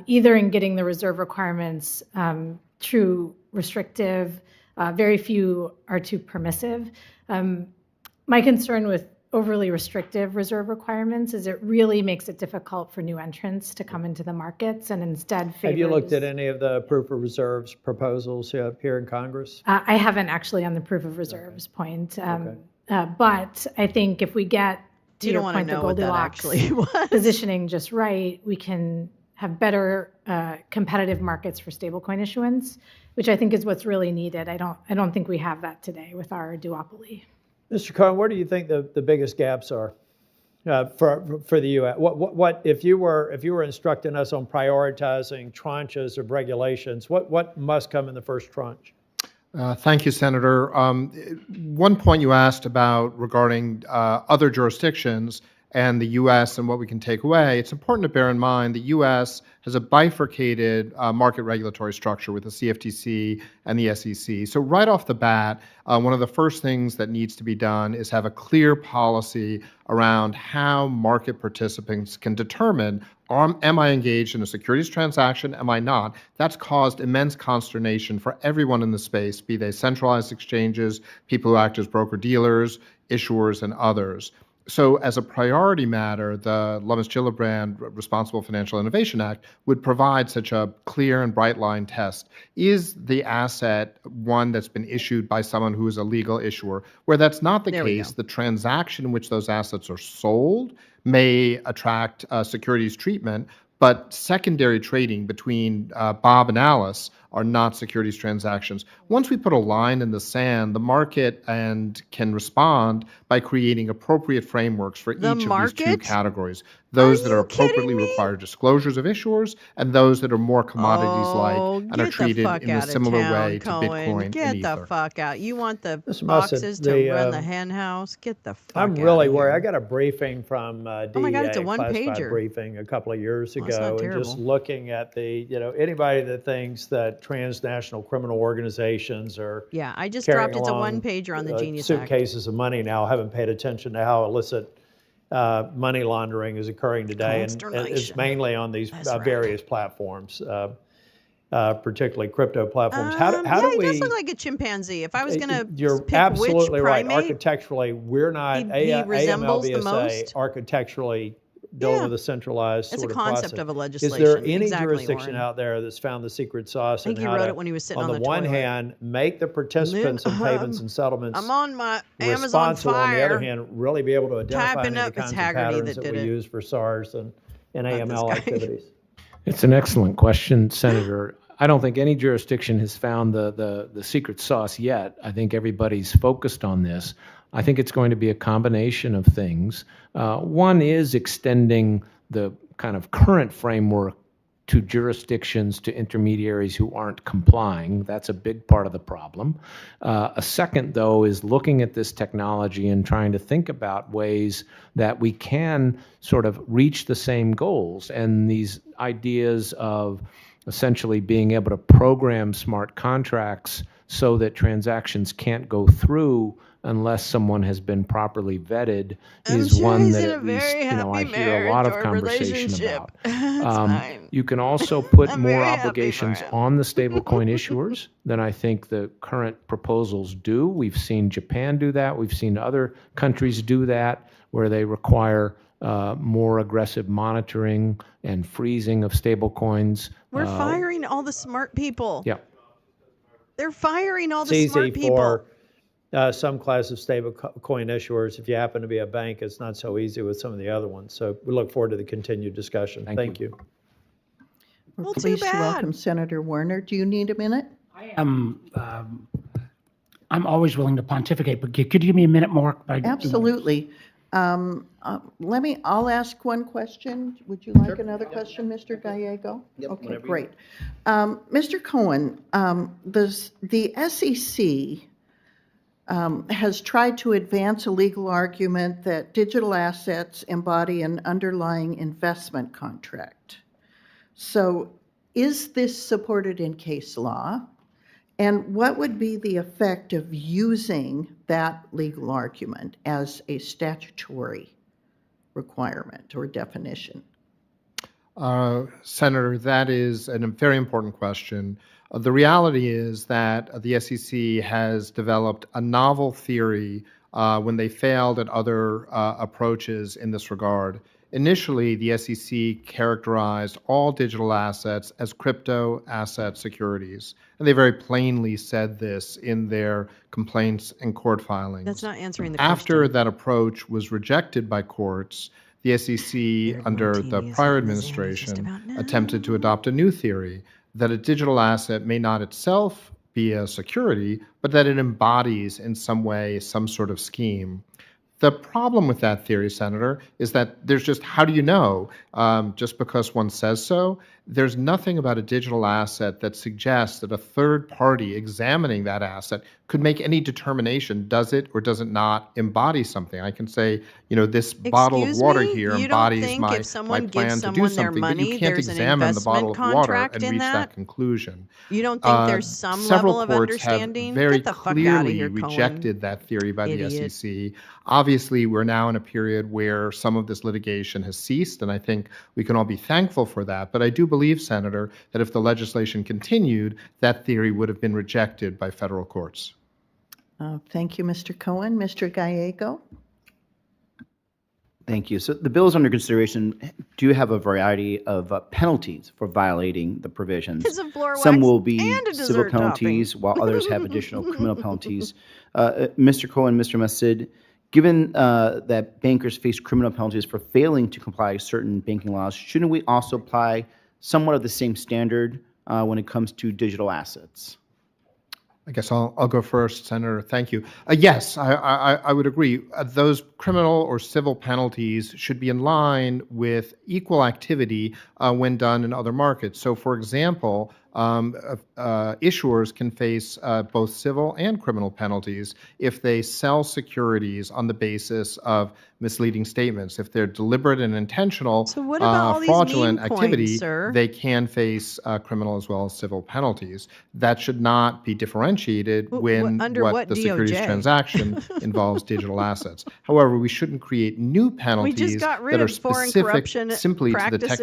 G: either in getting the reserve requirements too restrictive. Very few are too permissive. My concern with overly restrictive reserve requirements is it really makes it difficult for new entrants to come into the markets and instead favors...
L: Have you looked at any of the proof of reserves proposals here in Congress?
G: I haven't actually on the proof of reserves point. But I think if we get to
A: You
G: your
A: don't
G: point, the
A: know what that
G: Goldilocks
A: actually was.
G: positioning just right, we can have better competitive markets for stablecoin issuance, which I think is what's really needed. I don't think we have that today with our duopoly.
L: Mr. Cohen, where do you think the biggest gaps are? for the U.S.? What if you were instructing us on prioritizing tranches of regulations? What must come in the first tranche?
E: Thank you, Senator. One point you asked about regarding other jurisdictions and the U.S. and what we can take away, it's important to bear in mind the U.S. has a bifurcated market regulatory structure with the CFTC and the SEC. So right off the bat, one of the first things that needs to be done is have a clear policy around how market participants can determine, am I engaged in a securities transaction? Am I not? That's caused immense consternation for everyone in the space, be they centralized exchanges, people who act as broker-dealers, issuers, and others. So as a priority matter, the Lummis-Gillibrand Responsible Financial Innovation Act would provide such a clear and bright line test. Is the asset one that's been issued by someone who is a legal issuer? Where that's not the case, the transaction in which those assets are sold may attract securities treatment, but secondary trading between Bob and Alice are not securities transactions. Once we put a line in the sand, the market can respond by creating appropriate frameworks for each of these two categories. Those that are appropriately require disclosures of issuers, and those that are more commodities-like and are treated in a similar way to Bitcoin and Ether.
A: Get the fuck out. You want the boxes to run the hen house? Get the fuck out.
L: I'm really worried. I got a briefing from DEA,
A: oh my God, it's a
L: classified briefing a couple of years ago, and just looking at anybody that thinks that transnational criminal organizations are
A: I just dropped it's a one-pager on the Genius Act.
L: Suitcases of money now, haven't paid attention to how illicit money laundering is occurring today, and it's mainly on these various platforms, particularly crypto platforms. How do we?
A: He does look like a chimpanzee. If I was going to
L: you're
A: pick
L: absolutely
A: which
L: right.
A: primate,
L: Architecturally, we're not
A: he resembles the most.
L: Architecturally dealing with a centralized sort of process.
A: It's a concept of a legislation.
L: Is there any jurisdiction out there that's found the secret sauce?
A: I think he wrote it when he was sitting on the
L: toilet. On the one hand, make the participants in payments and settlements
A: I'm on my Amazon Fire.
L: On the other hand, really be able to identify any
A: up
L: kinds of
A: Haggerty
L: patterns that we use for SARS and AML activities.
I: It's an excellent question, Senator. I don't think any jurisdiction has found the secret sauce yet. I think everybody's focused on this. I think it's going to be a combination of things. One is extending the kind of current framework to jurisdictions, to intermediaries who aren't complying. That's a big part of the problem. A second, though, is looking at this technology and trying to think about ways that we can sort of reach the same goals. And these ideas of essentially being able to program smart contracts so that transactions can't go through unless someone has been properly vetted is one that at least I hear a lot of conversation about. You can also put more obligations on the stablecoin issuers than I think the current proposals do. We've seen Japan do that. We've seen other countries do that, where they require more aggressive monitoring and freezing of stablecoins.
A: We're firing all the smart people.
I: Yeah.
A: They're firing all the smart people.
L: For some class of stablecoin issuers, if you happen to be a bank, it's not so easy with some of the other ones. So we look forward to the continued discussion. Thank you.
A: Well,
D: Please
A: too bad.
D: welcome Senator Warner. Do you need a minute?
M: I am. I'm always willing to pontificate, but could you give me a minute more?
D: Absolutely. I'll ask one question. Would you like another question, Mr. Gallego?
B: Yep,
D: okay, great. Mr. Cohen, the SEC has tried to advance a legal argument that digital assets embody an underlying investment contract. So is this supported in case law? And what would be the effect of using that legal argument as a statutory requirement or definition?
E: Senator, that is a very important question. The reality is that the SEC has developed a novel theory when they failed at other approaches in this regard. Initially, the SEC characterized all digital assets as crypto asset securities, and they very plainly said this in their complaints and court filings.
A: That's not answering the
E: After
A: question.
E: that approach was rejected by courts, the SEC, under the prior administration, attempted to adopt a new theory that a digital asset may not itself be a security, but that it embodies in some way some sort of scheme. The problem with that theory, Senator, is that there's just, how do you know? Just because one says so, there's nothing about a digital asset that suggests that a third party examining that asset could make any determination, does it or does it not embody something? I can say, this bottle of
A: Excuse
E: water
A: me?
E: here
A: You don't
E: embodies
A: think
E: my,
A: if someone gives
E: plan to do
A: someone their
E: something, but you
A: money,
E: can't
A: there's an
E: examine the bottle
A: investment
E: of water
A: contract
E: and
A: in
E: reach
A: that?
E: that conclusion.
A: You don't think there's some
E: Several
A: level of
E: courts have
A: understanding?
E: very
A: Get the fuck out of
E: clearly
A: here, Cohen.
E: rejected that theory by the
A: Idiot.
E: SEC. Obviously, we're now in a period where some of this litigation has ceased, and I think we can all be thankful for that. But I do believe, Senator, that if the legislation continued, that theory would have been rejected by federal courts.
D: Thank you, Mr. Cohen. Mr. Gallego?
B: Thank you. So the bills under consideration do have a variety of penalties for violating the provisions.
A: Kids of floor
B: Some
A: wax
B: will be
A: and a
B: civil
A: dessert
B: penalties,
A: topping.
B: while others have additional criminal penalties. Mr. Cohen, Mr. Massid, given that bankers face criminal penalties for failing to comply with certain banking laws, shouldn't we also apply somewhat of the same standard when it comes to digital assets?
E: I guess I'll go first, Senator. Thank you. Yes, I would agree. Those criminal or civil penalties should be in line with equal activity when done in other markets. So, for example, issuers can face both civil and criminal penalties if they sell securities on the basis of misleading statements. If they're deliberate and intentional
A: So what about all these
E: fraudulent
A: meme coins,
E: activity,
A: sir?
E: they can face criminal as well as civil penalties. That should not be differentiated when
A: under what
E: the securities
A: DOJ?
E: transaction involves digital assets. However, we shouldn't create new
A: We
E: penalties
A: just got rid
E: that are
A: of foreign
E: specific
A: corruption
E: simply to the
A: practices,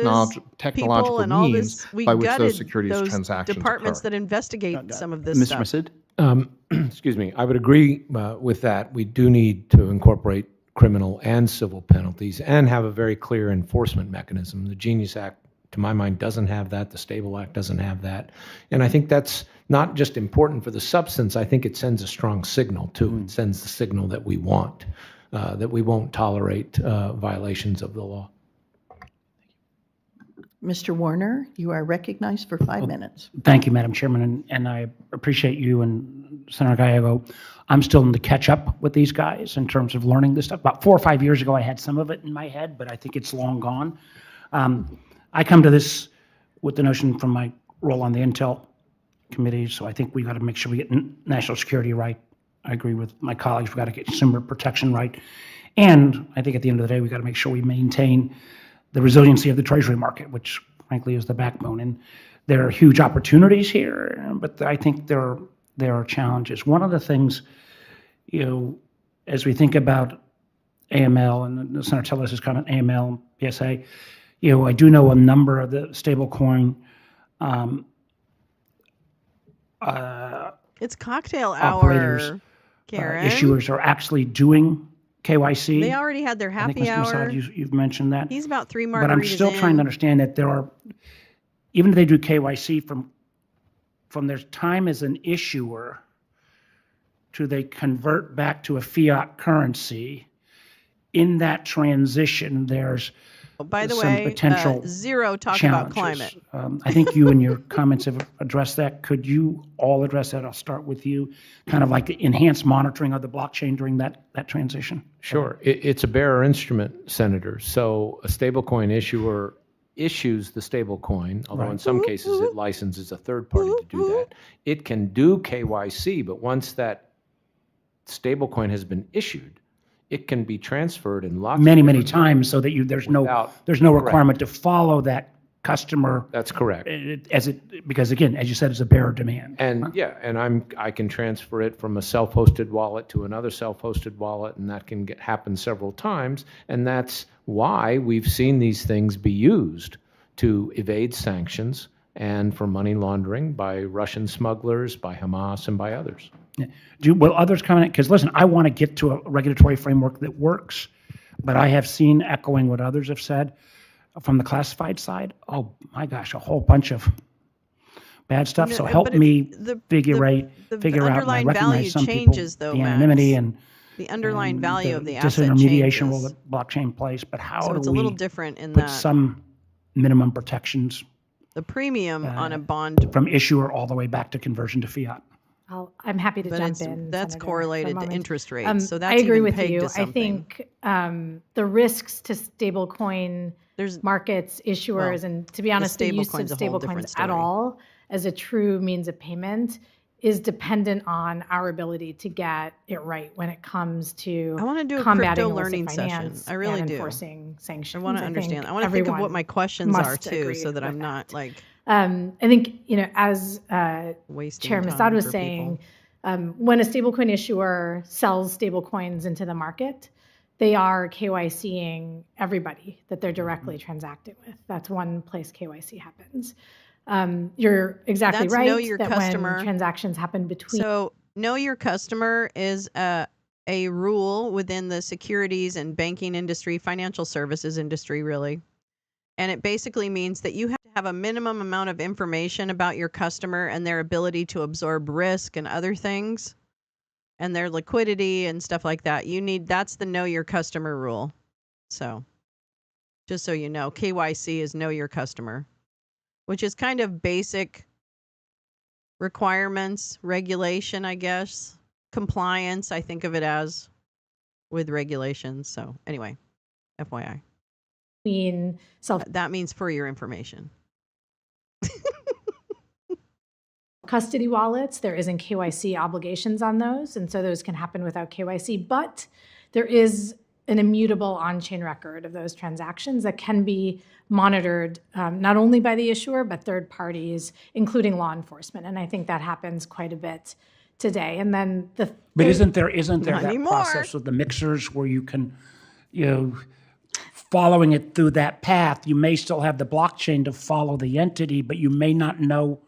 E: technological
A: people, and all
E: means
A: this. We
E: by which
A: gutted
E: those securities
A: those
E: transactions
A: departments
E: occur.
A: that investigate some of this
B: Mr.
A: stuff.
B: Massid?
I: Excuse me, I would agree with that. We do need to incorporate criminal and civil penalties and have a very clear enforcement mechanism. The Genius Act, to my mind, doesn't have that. The Stable Act doesn't have that. And I think that's not just important for the substance. I think it sends a strong signal, too. It sends the signal that we want, that we won't tolerate violations of the law.
D: Mr. Warner, you are recognized for 5 minutes.
M: Thank you, Madam Chairman, and I appreciate you and Senator Gallego. I'm still in the catch up with these guys in terms of learning this stuff. About 4 or 5 years ago, I had some of it in my head, but I think it's long gone. I come to this with the notion from my role on the Intel Committee, so I think we got to make sure we get national security right. I agree with my colleagues. We got to get consumer protection right, and I think at the end of the day, we got to make sure we maintain the resiliency of the Treasury market, which frankly is the backbone. And there are huge opportunities here, but I think there are challenges. One of the things, as we think about AML, and Senator Tillis' comment, AML, PSA, I do know a number of the stablecoin
A: It's cocktail
M: operators,
A: hour, Karen.
M: issuers are actually doing KYC.
A: They already had their
M: I think,
A: happy
M: Mr.
A: hour.
M: Masad, you've mentioned that.
A: He's about 3 margaritas
M: But I'm still trying
A: in.
M: to understand that there are, even if they do KYC from their time as an issuer to they convert back to a fiat currency, in that transition, there's
A: By the
M: some
A: way,
M: potential
A: zero talk
M: challenges.
A: about climate.
M: I think you and your comments have addressed that. Could you all address that? I'll start with you. Kind of like the enhanced monitoring of the blockchain during that transition.
I: Sure. It's a bearer instrument, Senator. So a stablecoin issuer issues the stablecoin, although in some cases it licenses a third party to do that. It can do KYC, but once that stablecoin has been issued, it can be transferred in lots
M: Many
I: of
M: times, so that there's no requirement to follow that customer.
I: That's correct.
M: Because again, as you said, it's a bearer demand.
I: And I can transfer it from a self-hosted wallet to another self-hosted wallet, and that can happen several times. And that's why we've seen these things be used to evade sanctions and for money laundering by Russian smugglers, by Hamas, and by others.
M: Will others comment? Because listen, I want to get to a regulatory framework that works, but I have seen, echoing what others have said, from the classified side, oh my gosh, a whole bunch of bad stuff. So help me figure out and I recognize some people, the anonymity and
A: the underlying value of the asset
M: disintermediation role
A: changes.
M: that blockchain plays. But how
A: So
M: do
A: it's a
M: we
A: little different in
M: put
A: that
M: some minimum protections
A: the premium on a bond?
M: from issuer all the way back to conversion to fiat?
G: I'll I'm happy to
A: But
G: jump
A: it's,
G: in.
A: that's
G: Senator, for a
A: correlated to
G: moment.
A: interest rates. So
G: I
A: that's
G: agree
A: even
G: with
A: pegged
G: you.
A: to
G: I
A: something.
G: think the risks to stablecoin
A: There's
G: markets, issuers, and to be honest, the use of
A: stablecoin's a whole different
G: stablecoins at
A: story.
G: all as a true means of payment is dependent on our ability to get it right when it comes to
A: I want to do a
G: combating
A: crypto
G: illicit
A: learning session.
G: finance
A: I really
G: and
A: do.
G: enforcing sanctions.
A: I want to understand. I want to think of what my questions are too, so that I'm not like
G: I think, as
A: wasting
G: Chair
A: time
G: Massad was
A: for
G: saying,
A: people.
G: when a stablecoin issuer sells stablecoins into the market, they are KYCing everybody that they're directly transacting with. That's one place KYC happens. You're exactly
A: That's
G: right
A: know your
G: that
A: customer.
G: when transactions happen between.
A: So know your customer is a rule within the securities and banking industry, financial services industry, really. And it basically means that you have to have a minimum amount of information about your customer and their ability to absorb risk and other things and their liquidity and stuff like that. That's the know your customer rule. So just so you know, KYC is know your customer, which is kind of basic requirements, regulation, I guess, compliance, I think of it as, with regulations. So anyway, FYI. That means for your information.
G: Custody wallets, there isn't KYC obligations on those, and so those can happen without KYC, but there is an immutable on-chain record of those transactions that can be monitored not only by the issuer, but third parties, including law enforcement, and I think that happens quite a bit today. And then
M: But isn't there that
A: anymore.
M: process with the mixers where you can, following it through that path, you may still have the blockchain to follow the entity, but you may not know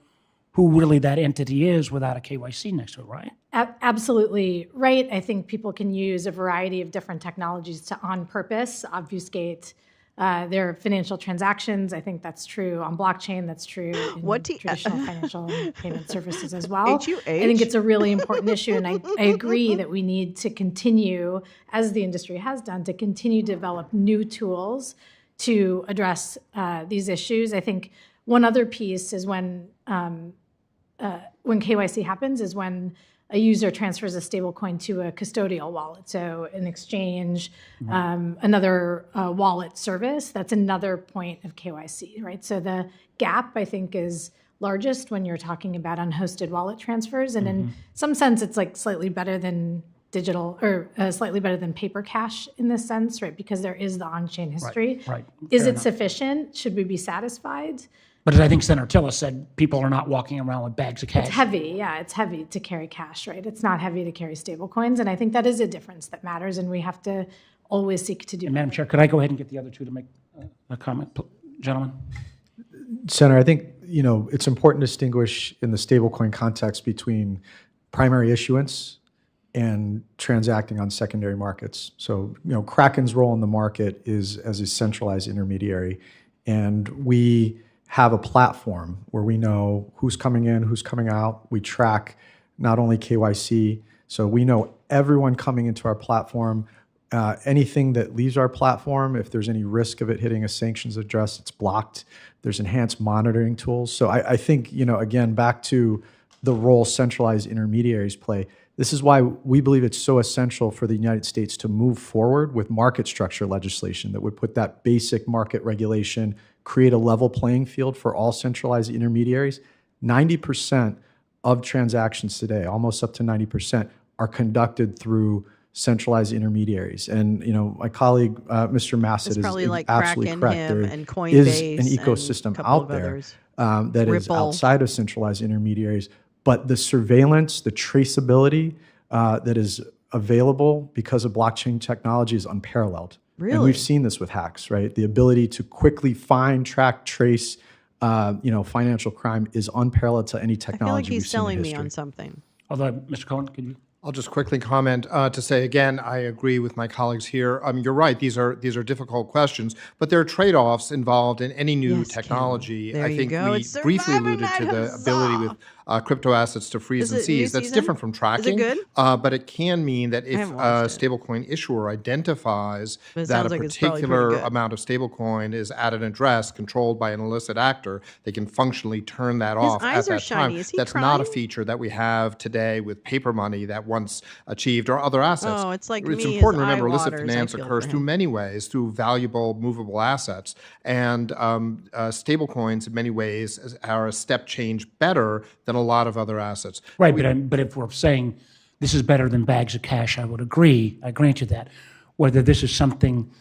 M: who really that entity is without a KYC next to it, right?
G: Absolutely right. I think people can use a variety of different technologies to on purpose obfuscate their financial transactions. I think that's true on blockchain. That's true in traditional financial payment services as well.
A: HUH?
G: I think it's a really important issue, and I agree that we need to continue, as the industry has done, to continue to develop new tools to address these issues. I think one other piece is when KYC happens is when a user transfers a stablecoin to a custodial wallet. So an exchange, another wallet service, that's another point of KYC, right? So the gap, I think, is largest when you're talking about unhosted wallet transfers. And in some sense, it's like slightly better than digital or slightly better than paper cash in this sense, right? Because there is the on-chain history.
M: Right.
G: Is
M: Fair
G: it
M: enough.
G: sufficient? Should we be satisfied?
M: But as I think Senator Tillis said, people are not walking around with bags of cash.
G: It's heavy, yeah. It's heavy to carry cash, right? It's not heavy to carry stable coins, and I think that is a difference that matters, and we have to always seek to do.
M: And Madam Chair, could I go ahead and get the other two to make a comment, gentlemen?
F: Senator, I think it's important to distinguish in the stablecoin context between primary issuance and transacting on secondary markets. So Kraken's role in the market is as a centralized intermediary, and we have a platform where we know who's coming in, who's coming out. We track not only KYC, so we know everyone coming into our platform. Anything that leaves our platform, if there's any risk of it hitting a sanctions address, it's blocked. There's enhanced monitoring tools. So I think, again, back to the role centralized intermediaries play. This is why we believe it's so essential for the United States to move forward with market structure legislation that would put that basic market regulation, create a level playing field for all centralized intermediaries. 90% of transactions today, almost up to 90%, are conducted through centralized intermediaries. And my colleague, Mr. Massett, is
A: like
F: absolutely
A: Kraken,
F: correct.
A: him,
F: There
A: and
F: is
A: Coinbase
F: an
A: and
F: ecosystem
A: a couple
F: out
A: of
F: there
A: others.
F: that is
A: Ripple.
F: outside of centralized intermediaries. But the surveillance, the traceability that is available because of blockchain technology is unparalleled.
A: Really?
F: And we've seen this with hacks, right? The ability to quickly find, track, trace, financial crime is unparalleled to any
A: I feel
F: technology
A: like
F: we've
A: he's
F: seen in
A: selling me
F: history.
A: on something.
M: Although, Mr. Cohen, could you?
E: I'll just quickly comment to say again, I agree with my colleagues here. You're right; these are difficult questions, but there are trade-offs involved in any new technology.
A: There
E: I
A: you
E: think
A: go.
E: we
A: It's
E: briefly
A: surviving
E: alluded to
A: night,
E: the
A: huzzah!
E: ability with crypto assets to freeze
A: Is
E: and
A: it new
E: seize. That's
A: season?
E: different from tracking.
A: good?
E: But it can mean that if
A: haven't
E: a
A: watched it.
E: stablecoin issuer identifies
A: But it
E: that a
A: sounds like it's probably pretty
E: particular
A: good.
E: amount of stablecoin is at an address controlled by an illicit actor, they can functionally turn that off
A: eyes
E: at
A: are
E: that
A: shiny.
E: time.
A: Is he
E: That's not a
A: crying?
E: feature that we have today with paper money that once achieved or other assets.
A: Oh, it's like
E: It's
A: me,
E: important
A: his
E: to remember
A: eye
E: illicit
A: waters. I
E: finance
A: feel
E: occurs
A: for
E: through
A: him.
E: many ways, through valuable movable assets. And stable coins in many ways are a step change better than a lot of other assets.
M: Right, but if we're saying this is better than bags of cash, I would agree. I grant you that. Whether this is something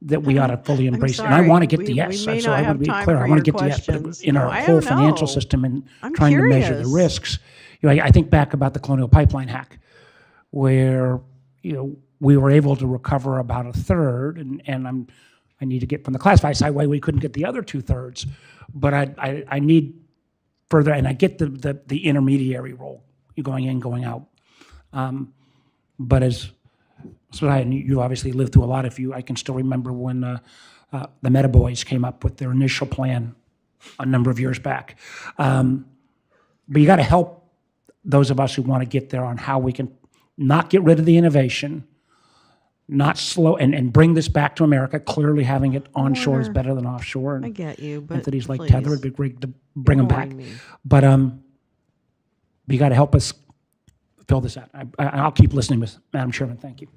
M: that we ought to fully embrace, and I
A: sorry.
M: want to get
A: We-
M: the yes.
A: we may
M: so
A: not
M: I want
A: have
M: to be
A: time
M: clear.
A: for
M: I want to
A: your
M: get the yes,
A: questions.
M: but in our
A: I
M: whole
A: don't
M: financial
A: know.
M: system and
A: I'm
M: trying to measure the
A: curious.
M: risks, I think back about the Colonial Pipeline hack, where we were able to recover about a third, and I need to get from the classified side why we couldn't get the other 2/3, but I need further, and I get the intermediary role, you going in, going out, but and you obviously lived through a lot of I can still remember when the Meta Boys came up with their initial plan a number of years back, but you got to help those of us who want to get there on how we can not get rid of the innovation, not slow, and bring this back to America. Clearly, having it onshore is better than offshore. And
A: I get you, but
M: entities like
A: please.
M: Tether would be great to bring them back.
A: boring me.
M: But you got to help us fill this out. I'll keep listening, Madam Chairman. Thank you.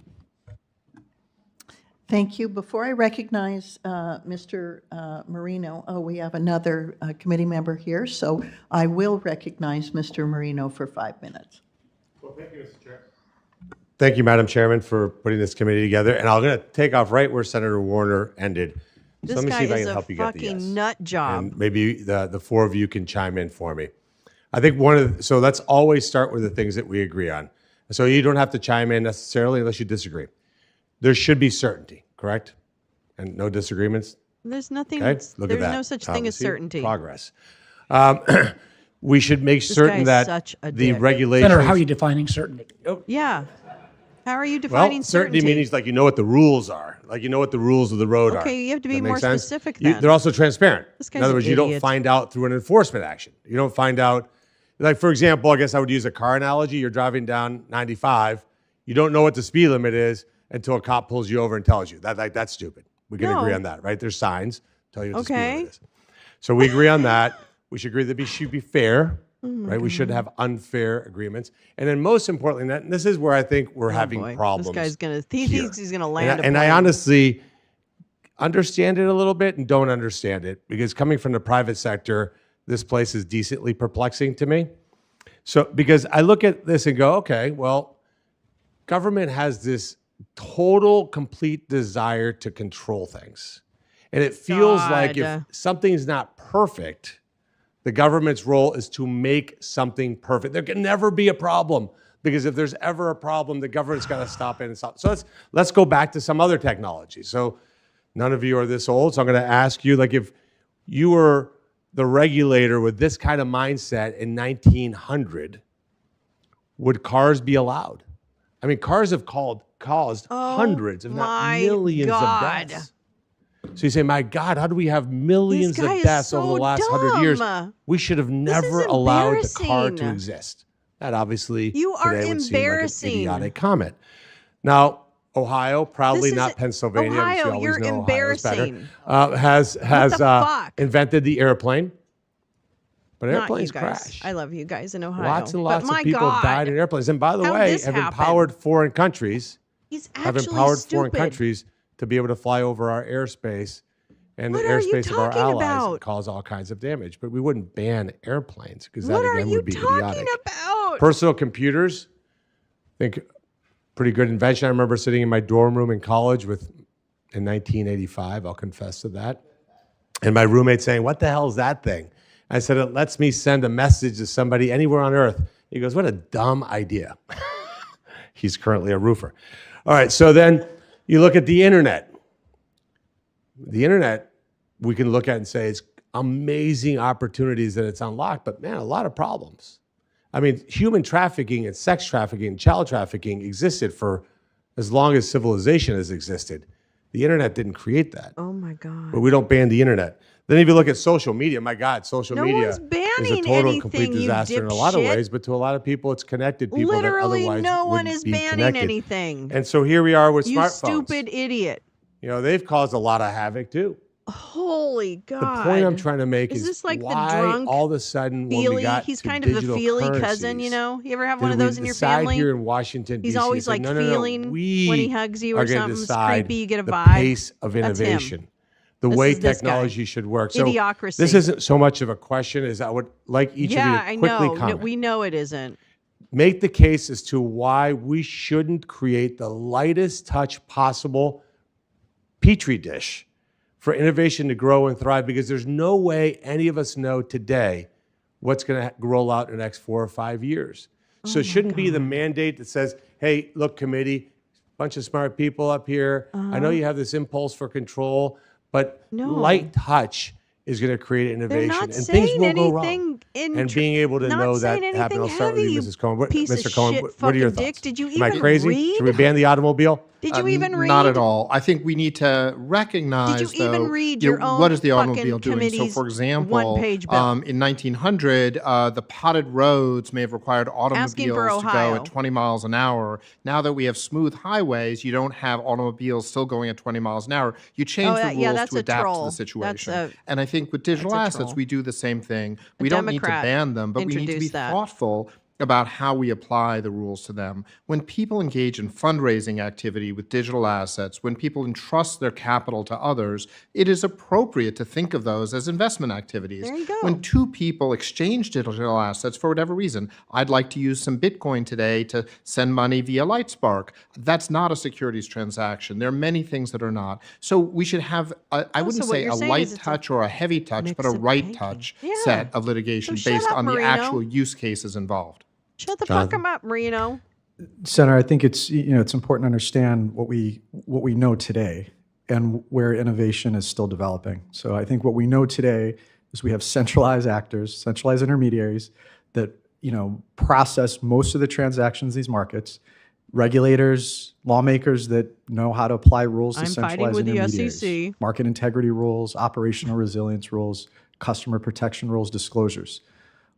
D: Thank you. Before I recognize Mr. Marino, we have another committee member here, so I will recognize Mr. Marino for 5 minutes.
N: Well, thank you, Mr. Chair. Thank you, Madam Chairman, for putting this committee together. And I'm going to take off right where Senator Warner ended.
A: This
N: so let me
A: guy
N: see if I
A: is
N: can
A: a
N: help you get the
A: fucking
N: yes.
A: nut job.
N: And maybe the four of you can chime in for me. I think so let's always start with the things that we agree on. So you don't have to chime in necessarily unless you disagree. There should be certainty, correct? And no disagreements?
A: There's nothing.
N: Okay, look at
A: There's
N: that.
A: no such thing as
N: See?
A: certainty.
N: Progress. We should make
A: This
N: certain
A: guy's
N: that
A: such a
N: the
A: dick.
N: regulations...
M: Senator, how are you defining certainty?
A: Yeah. How are you
N: Well,
A: defining
N: certainty means like you know what the rules are. Like you know what the rules of the road are.
A: Okay, you have to be
N: Does that make
A: more
N: sense?
A: specific then.
N: They're also transparent.
A: This
N: In
A: guy's
N: other
A: an
N: words, you don't
A: idiot.
N: find out through an enforcement action. You don't find out, like for example, I guess I would use a car analogy. You're driving down 95. You don't know what the speed limit is until a cop pulls you over and tells you. That's stupid. We can agree
A: No.
N: on that, right? There's signs tell you what the speed
A: Okay.
N: limit is. So we agree on that. We should agree that we should be fair.
A: Oh
N: Right, we shouldn't have unfair agreements, and then most importantly, and this is where I think we're having
A: boy.
N: problems.
A: This guy's gonna. He
N: here.
A: thinks he's gonna land.
N: And
A: a
N: I
A: plane.
N: honestly understand it a little bit and don't understand it because coming from the private sector, this place is decently perplexing to me. So because I look at this and go, okay, well, government has this total, complete desire to control things, and it feels like if
A: God.
N: something's not perfect, the government's role is to make something perfect. There can never be a problem because if there's ever a problem, the government's got to stop it and stop. So let's go back to some other technology. So none of you are this old, so I'm going to ask you, like if you were the regulator with this kind of mindset in 1900, would cars be allowed? I mean, cars have caused hundreds, if not
A: my
N: millions
A: God.
N: of deaths. So you say, my God, how do we have millions
A: This guy
N: of
A: is
N: deaths
A: so
N: over the last 100 years?
A: dumb.
N: We should have
A: is
N: never allowed the car to
A: embarrassing.
N: exist. That obviously
A: You are
N: today would seem like an
A: embarrassing.
N: idiotic comment. Now, Ohio, proudly
A: This
N: not
A: is-
N: Pennsylvania, which
A: Ohio,
N: you always
A: you're
N: know Ohio is better,
A: embarrassing.
N: has
A: the fuck?
N: invented the airplane. But
A: Not
N: airplanes
A: you guys.
N: crash.
A: I love you guys in Ohio.
N: Lots and
A: But
N: lots
A: my
N: of people
A: God,
N: have died in airplanes. And by the
A: How'd
N: way,
A: this
N: have
A: happen?
N: empowered foreign countries
A: He's
N: have
A: actually
N: empowered
A: stupid.
N: foreign countries to be able to fly over our airspace and
A: What
N: the
A: are you
N: airspace of our
A: talking
N: allies
A: about?
N: and cause all kinds of damage. But we wouldn't ban airplanes because that
A: What are
N: again
A: you
N: would be
A: talking
N: idiotic.
A: about?
N: Personal computers, I think pretty good invention. I remember sitting in my dorm room in college in 1985, I'll confess to that. And my roommate saying, "What the hell is that thing?" I said, "It lets me send a message to somebody anywhere on earth." He goes, "What a dumb idea." He's currently a roofer. All right, so then you look at the internet. The internet, we can look at and say it's amazing opportunities that it's unlocked, but man, a lot of problems. I mean, human trafficking and sex trafficking and child trafficking existed for as long as civilization has existed. The internet didn't create that.
A: Oh my God.
N: But we don't ban the internet. Then if you look at social media, my God, social
A: No
N: media
A: one's
N: is a
A: banning
N: total and complete
A: anything, you
N: disaster in a lot of
A: dipshit.
N: ways, but to a lot of people, it's connected people that
A: Literally
N: otherwise
A: no one
N: wouldn't
A: is
N: be
A: banning
N: connected.
A: anything.
N: And so here we are with
A: You
N: smartphones.
A: stupid idiot.
N: You know, they've caused a lot of havoc too.
A: Holy God.
N: The point I'm trying to make is
A: this like
N: why
A: the drunk
N: all of a sudden when we
A: Feely?
N: got
A: He's
N: to
A: kind of the
N: digital
A: Feely cousin,
N: currencies,
A: you know? You ever have
N: did
A: one of
N: we
A: those in your
N: decide
A: family?
N: here in Washington,
A: He's
N: D.C.,
A: always
N: said,
A: like
N: no,
A: feeling
N: we
A: when he hugs you or
N: are gonna
A: something. It's
N: decide
A: creepy. You get a
N: the
A: vibe.
N: pace of
A: That's him.
N: innovation, the
A: This
N: way
A: is this guy.
N: technology should work. So
A: Idiocracy.
N: this isn't so much of a question as I would like each
A: Yeah,
N: of
A: I
N: you to quickly
A: know.
N: comment.
A: We know it isn't.
N: Make the case as to why we shouldn't create the lightest touch possible petri dish for innovation to grow and thrive, because there's no way any of us know today what's going to roll out in the next 4 or 5 years. So it shouldn't be the mandate that says, hey, look, committee, bunch of smart people up here. I know you have this impulse for control, but light touch is going to create innovation.
A: They're not
N: and
A: saying
N: things will go wrong.
A: anything
N: And being able to
A: not
N: know that
A: saying
N: happened. I'll
A: anything
N: start with you,
A: heavy,
N: Mrs. Cohen. What,
A: piece
N: Mr.
A: of
N: Cohen,
A: shit
N: what are your
A: fucking
N: thoughts?
A: dick. Did you
N: Am I
A: even
N: crazy?
A: read?
N: Should we ban the automobile?
A: Did you even read?
E: Not at all. I think we need to recognize,
A: Did you even
E: though,
A: read
E: you
A: your
E: know,
A: own
E: what is the
A: fucking
E: automobile doing? So,
A: committee's
E: for example,
A: one-page bill?
E: in 1900, the potted roads may have required automobiles
A: Asking for
E: to go
A: Ohio.
E: at 20 miles an hour. Now that we have smooth highways, you don't have automobiles still going at 20 miles an hour. You change the
A: yeah,
E: rules
A: that's
E: to
A: a
E: adapt to
A: troll.
E: the situation.
A: That's
E: And I think with digital
A: that's a
E: assets,
A: troll.
E: we do the same thing.
A: A
E: We don't need to
A: Democrat
E: ban them, but we need to be
A: introduced that.
E: thoughtful about how we apply the rules to them. When people engage in fundraising activity with digital assets, when people entrust their capital to others, it is appropriate to think of those as investment activities.
A: There you go.
E: When two people exchange digital assets for whatever reason, I'd like to use some Bitcoin today to send money via Lightspark. That's not a securities transaction. There are many things that are not. So we should have, I wouldn't
A: so what
E: say
A: you're
E: a
A: saying
E: light
A: is it's a
E: touch or a heavy touch,
A: mix
E: but a
A: of
E: right
A: thinking.
E: touch
A: Yeah.
E: set of litigation
A: So shut
E: based
A: up,
E: on the
A: Marino.
E: actual use cases involved.
A: Shut the
N: Jonathan?
A: fuck up, Marino.
F: Senator, I think it's it's important to understand what we know today and where innovation is still developing. So I think what we know today is we have centralized actors, centralized intermediaries that process most of the transactions in these markets. Regulators, lawmakers that know how to apply rules to
A: I'm fighting
F: centralized
A: with the
F: intermediaries.
A: SEC.
F: Market integrity rules, operational resilience rules, customer protection rules, disclosures.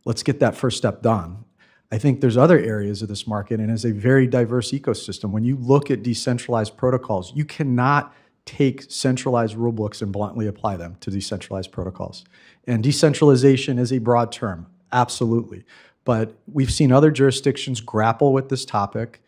F: Let's get that first step done. I think there's other areas of this market, and it's a very diverse ecosystem. When you look at decentralized protocols, you cannot take centralized rule books and bluntly apply them to decentralized protocols. And decentralization is a broad term, absolutely. But we've seen other jurisdictions grapple with this topic,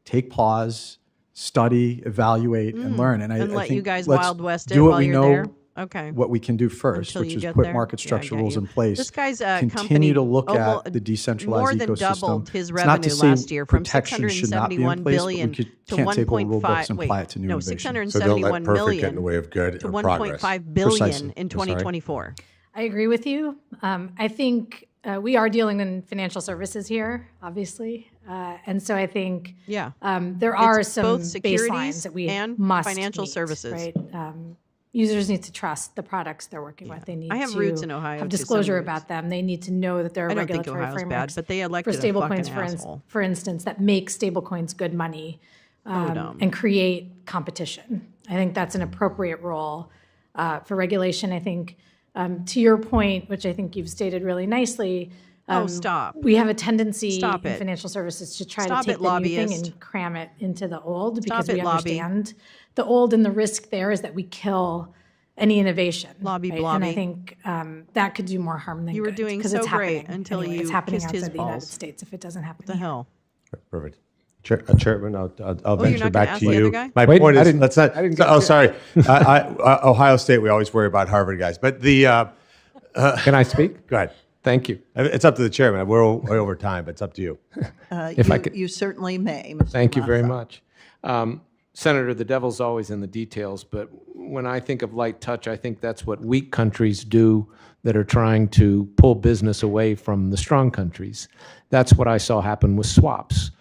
F: take pause, study, evaluate, and learn. And I
A: let
F: think
A: you guys
F: let's
A: Wild West it
F: do what
A: while
F: we
A: you're
F: know,
A: there. Okay.
F: what we can do first,
A: Until
F: which
A: you
F: is
A: get
F: put
A: there.
F: market
A: Yeah, I
F: structure
A: get
F: rules
A: you.
F: in place.
A: This guy's
F: continue
A: company
F: to look
A: almo-
F: at the decentralized
A: more
F: ecosystem.
A: than doubled his
F: It's not to
A: revenue
F: say
A: last year from
F: protection should not be in
A: 671
F: place,
A: billion
F: but we
A: to
F: can't take old rule
A: 1.5
F: books and
A: wait,
F: apply it to new
A: no,
F: innovation.
N: So don't let
A: 671
N: perfect get in the
A: million
N: way of good
A: to
N: or progress.
A: 1.5 billion
F: Precisely.
A: in 2024.
G: I agree with you. I think we are dealing in financial services here, obviously. And so I think
A: Yeah.
G: there are
A: It's
G: some
A: both securities
G: baselines that we
A: and
G: must
A: financial
G: meet,
A: services.
G: right? Users need to trust the products they're working with. They need
A: I have
G: to
A: roots in Ohio,
G: have
A: too,
G: disclosure
A: some roots.
G: about them. They need to know that there are
A: I don't think
G: regulatory
A: Ohio's bad,
G: frameworks
A: but they
G: for
A: elected a
G: stablecoins,
A: fucking asshole.
G: for instance, that make stablecoins good money
A: dumb.
G: and create competition. I think that's an appropriate role for regulation. I think to your point, which I think you've stated really nicely,
A: stop.
G: we have a tendency
A: Stop
G: in
A: it.
G: financial services to try
A: Stop
G: to take
A: it,
G: the new thing
A: lobbyist.
G: and cram it into the old because
A: it,
G: we
A: lobby.
G: understand the old, and the risk there is that we kill any innovation.
A: Lobby,
G: right? And I
A: blobby.
G: think that could do more harm than
A: You were
G: good,
A: doing
G: 'cause
A: so
G: it's
A: great
G: happening
A: until
G: anyway.
A: you
G: It's happening
A: kissed
G: outside
A: his
G: the United
A: balls.
G: States if it doesn't happen
A: What the
G: here.
A: hell?
N: Perfect. Chairman, I'll
A: you're
N: venture
A: not gonna
N: back
A: ask
N: to
A: the other
N: you.
A: guy?
N: My
E: Wait,
N: point
E: I
N: is,
E: didn't-
N: let's not.
E: I didn't
N: so-
E: get
N: oh,
E: to-
N: sorry. Ohio State, we always worry about Harvard guys, but the.
I: Can I speak?
N: Go ahead.
I: Thank you.
N: It's up to the chairman. We're way over time, but it's up to you.
I: If I could-
D: You certainly may, Mr.
I: Thank you very
D: Massa.
I: much. Senator, the devil's always in the details, but when I think of light touch, I think that's what weak countries do that are trying to pull business away from the strong countries. That's what I saw happen with swaps.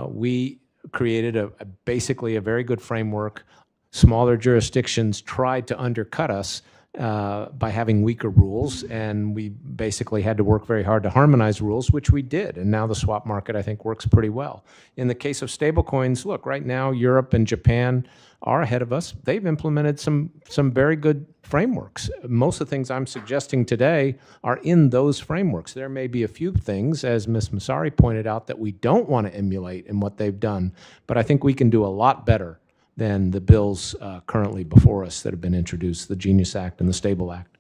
I: We created basically a very good framework. Smaller jurisdictions tried to undercut us, by having weaker rules, and we basically had to work very hard to harmonize rules, which we did, and now the swap market, I think, works pretty well. In the case of stablecoins, look, right now Europe and Japan are ahead of us. They've implemented some very good frameworks. Most of the things I'm suggesting today are in those frameworks. There may be a few things, as Ms. Massari pointed out, that we don't want to emulate in what they've done, but I think we can do a lot better than the bills currently before us that have been introduced, the Genius Act and the Stable Act.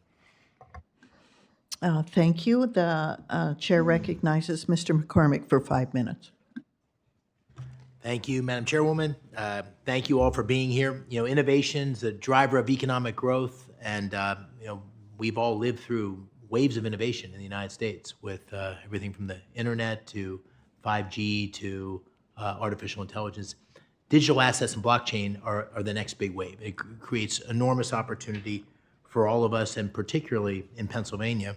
D: Thank you. The chair recognizes Mr. McCormick for 5 minutes.
O: Thank you, Madam Chairwoman. Thank you all for being here. You know, innovation's the driver of economic growth, and you know, we've all lived through waves of innovation in the United States with everything from the internet to 5G to artificial intelligence. Digital assets and blockchain are the next big wave. It creates enormous opportunity for all of us, and particularly in Pennsylvania.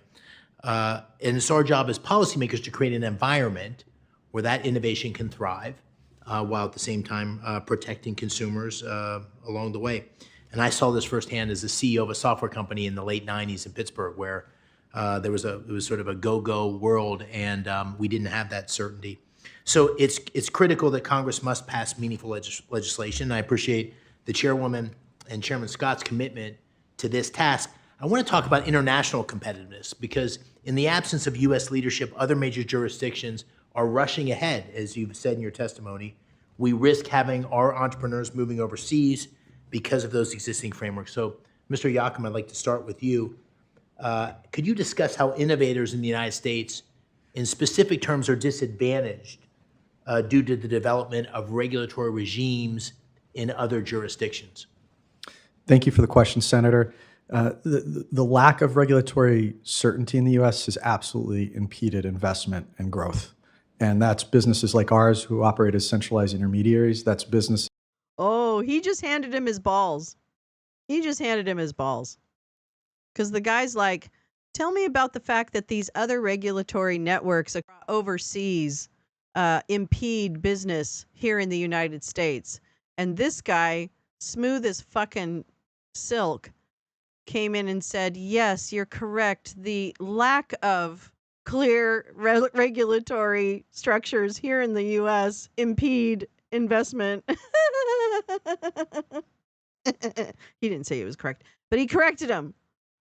O: And it's our job as policymakers to create an environment where that innovation can thrive, while at the same time protecting consumers along the way. And I saw this firsthand as the CEO of a software company in the late 90s in Pittsburgh, where it was sort of a go-go world, and we didn't have that certainty. So it's critical that Congress must pass meaningful legislation. I appreciate the Chairwoman and Chairman Scott's commitment to this task. I want to talk about international competitiveness, because in the absence of U.S. leadership, other major jurisdictions are rushing ahead, as you've said in your testimony. We risk having our entrepreneurs moving overseas because of those existing frameworks. So, Mr. Yakum, I'd like to start with you. Could you discuss how innovators in the United States, in specific terms, are disadvantaged due to the development of regulatory regimes in other jurisdictions?
F: Thank you for the question, Senator. The lack of regulatory certainty in the U.S. has absolutely impeded investment and growth. And that's businesses like ours who operate as centralized intermediaries. That's business.
A: Oh, he just handed him his balls. He just handed him his balls. Because the guy's like, tell me about the fact that these other regulatory networks overseas impede business here in the United States. And this guy, smooth as fucking silk, came in and said, yes, you're correct. The lack of clear regulatory structures here in the U.S. impede investment. He didn't say he was correct, but he corrected him.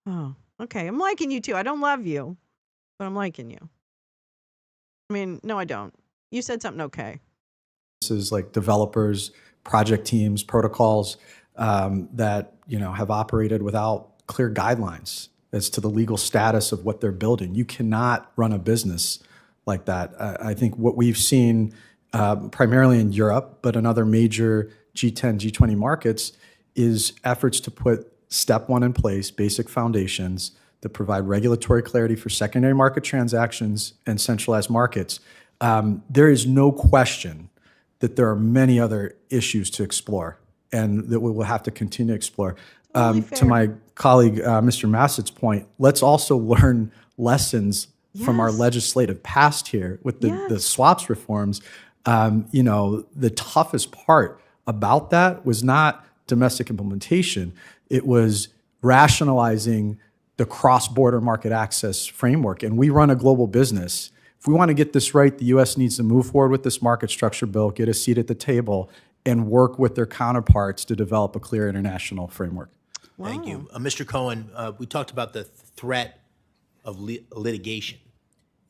A: Oh, okay. I'm liking you too. I don't love you, but I'm liking you. I mean, no, I don't. You said something okay.
F: This is like developers, project teams, protocols that have operated without clear guidelines as to the legal status of what they're building. You cannot run a business like that. I think what we've seen primarily in Europe, but in other major G10, G20 markets, is efforts to put step one in place, basic foundations that provide regulatory clarity for secondary market transactions and centralized markets. There is no question that there are many other issues to explore and that we will have to continue to explore. To my colleague, Mr. Massett's point, let's also learn lessons from our legislative past here with the swaps reforms. The toughest part about that was not domestic implementation. It was rationalizing the cross-border market access framework. And we run a global business. If we want to get this right, the U.S. needs to move forward with this market structure bill, get a seat at the table, and work with their counterparts to develop a clear international framework.
O: Wow. Thank you. Mr. Cohen, we talked about the threat of litigation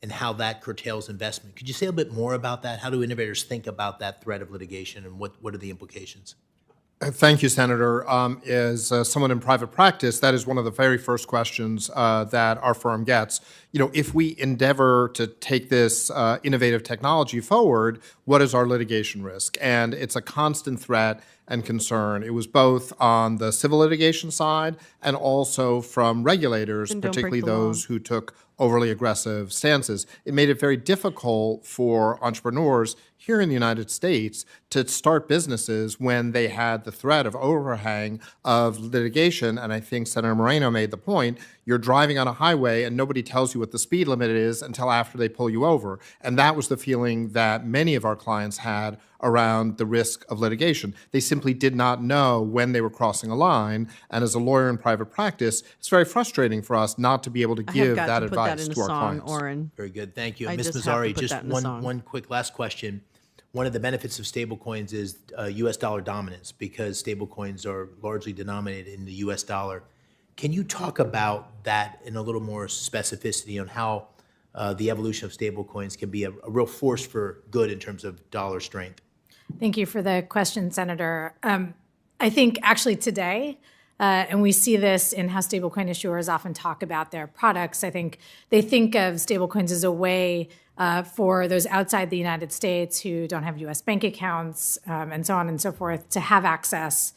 O: and how that curtails investment. Could you say a bit more about that? How do innovators think about that threat of litigation, and what are the implications?
E: Thank you, Senator. As someone in private practice, that is one of the very first questions that our firm gets. If we endeavor to take this innovative technology forward, what is our litigation risk? And it's a constant threat and concern. It was both on the civil litigation side and also from regulators, particularly those who took overly aggressive stances. It made it very difficult for entrepreneurs here in the United States to start businesses when they had the threat of overhang of litigation. And I think Senator Moreno made the point, you're driving on a highway and nobody tells you what the speed limit is until after they pull you over. And that was the feeling that many of our clients had around the risk of litigation. They simply did not know when they were crossing a line. And as a lawyer in private practice, it's very frustrating for us not to be able to give that advice to our clients.
A: Oren.
O: Very good. Thank you.
A: I
O: Ms.
A: just have to
O: Mazzari,
A: put
O: just
A: that in the song.
O: one quick last question. One of the benefits of stablecoins is U.S. dollar dominance because stablecoins are largely denominated in the U.S. dollar. Can you talk about that in a little more specificity on how the evolution of stablecoins can be a real force for good in terms of dollar strength?
G: Thank you for the question, Senator. I think actually today, and we see this in how stablecoin issuers often talk about their products, I think they think of stablecoins as a way for those outside the United States who don't have U.S. bank accounts and so on and so forth to have access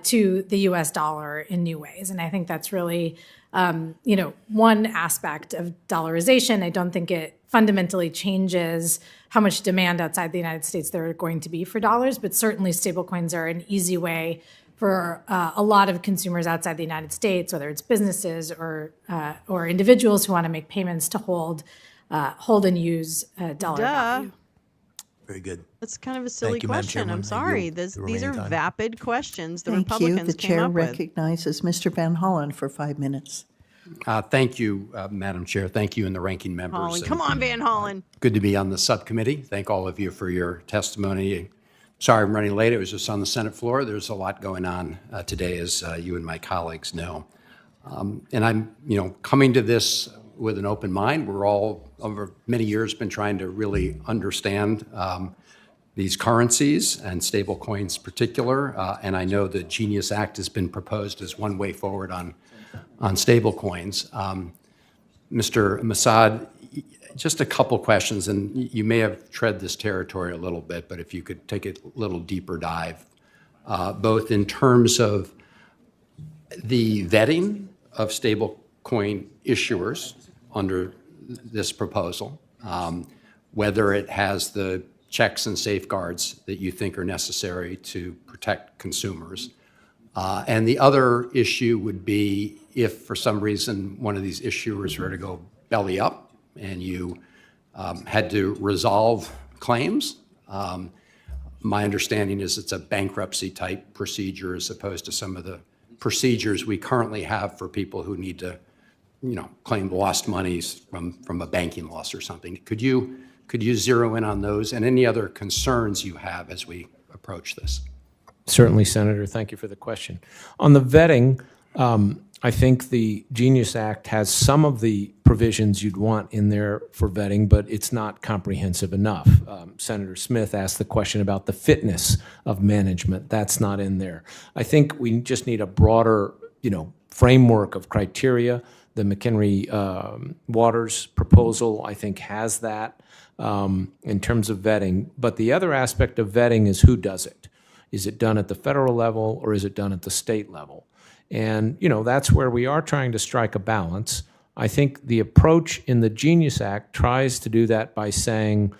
G: to the U.S. dollar in new ways. And I think that's really, one aspect of dollarization. I don't think it fundamentally changes how much demand outside the United States there are going to be for dollars, but certainly stablecoins are an easy way for a lot of consumers outside the United States, whether it's businesses or individuals who want to make payments to hold and use dollar value.
O: Very good.
A: That's kind of a silly
O: Thank you, Madam
A: question.
O: Chairman.
A: I'm sorry. These are vapid questions the Republicans
D: The
A: came
D: chair
A: up with.
D: recognizes Mr. Van Hollen for 5 minutes.
P: Thank you, Madam Chair. Thank you and the ranking members.
A: Hollen. Come on, Van Hollen.
P: Good to be on the subcommittee. Thank all of you for your testimony. Sorry I'm running late. It was just on the Senate floor. There's a lot going on today, as you and my colleagues know. And I'm, coming to this with an open mind. We're all, over many years, been trying to really understand these currencies and stable coins in particular. And I know the Genius Act has been proposed as one way forward on stable coins. Mr. Massad, just a couple questions, and you may have tread this territory a little bit, but if you could take a little deeper dive, both in terms of the vetting of stable coin issuers under this proposal, whether it has the checks and safeguards that you think are necessary to protect consumers. And the other issue would be if for some reason one of these issuers were to go belly up and you had to resolve claims. My understanding is it's a bankruptcy type procedure as opposed to some of the procedures we currently have for people who need to claim lost monies from a banking loss or something. Could you zero in on those and any other concerns you have as we approach this?
I: Certainly, Senator. Thank you for the question. On the vetting, I think the Genius Act has some of the provisions you'd want in there for vetting, but it's not comprehensive enough. Senator Smith asked the question about the fitness of management. That's not in there. I think we just need a broader, framework of criteria. The McHenry-Waters proposal, I think, has that in terms of vetting. But the other aspect of vetting is who does it. Is it done at the federal level or is it done at the state level? And, that's where we are trying to strike a balance. I think the approach in the Genius Act tries to do that by saying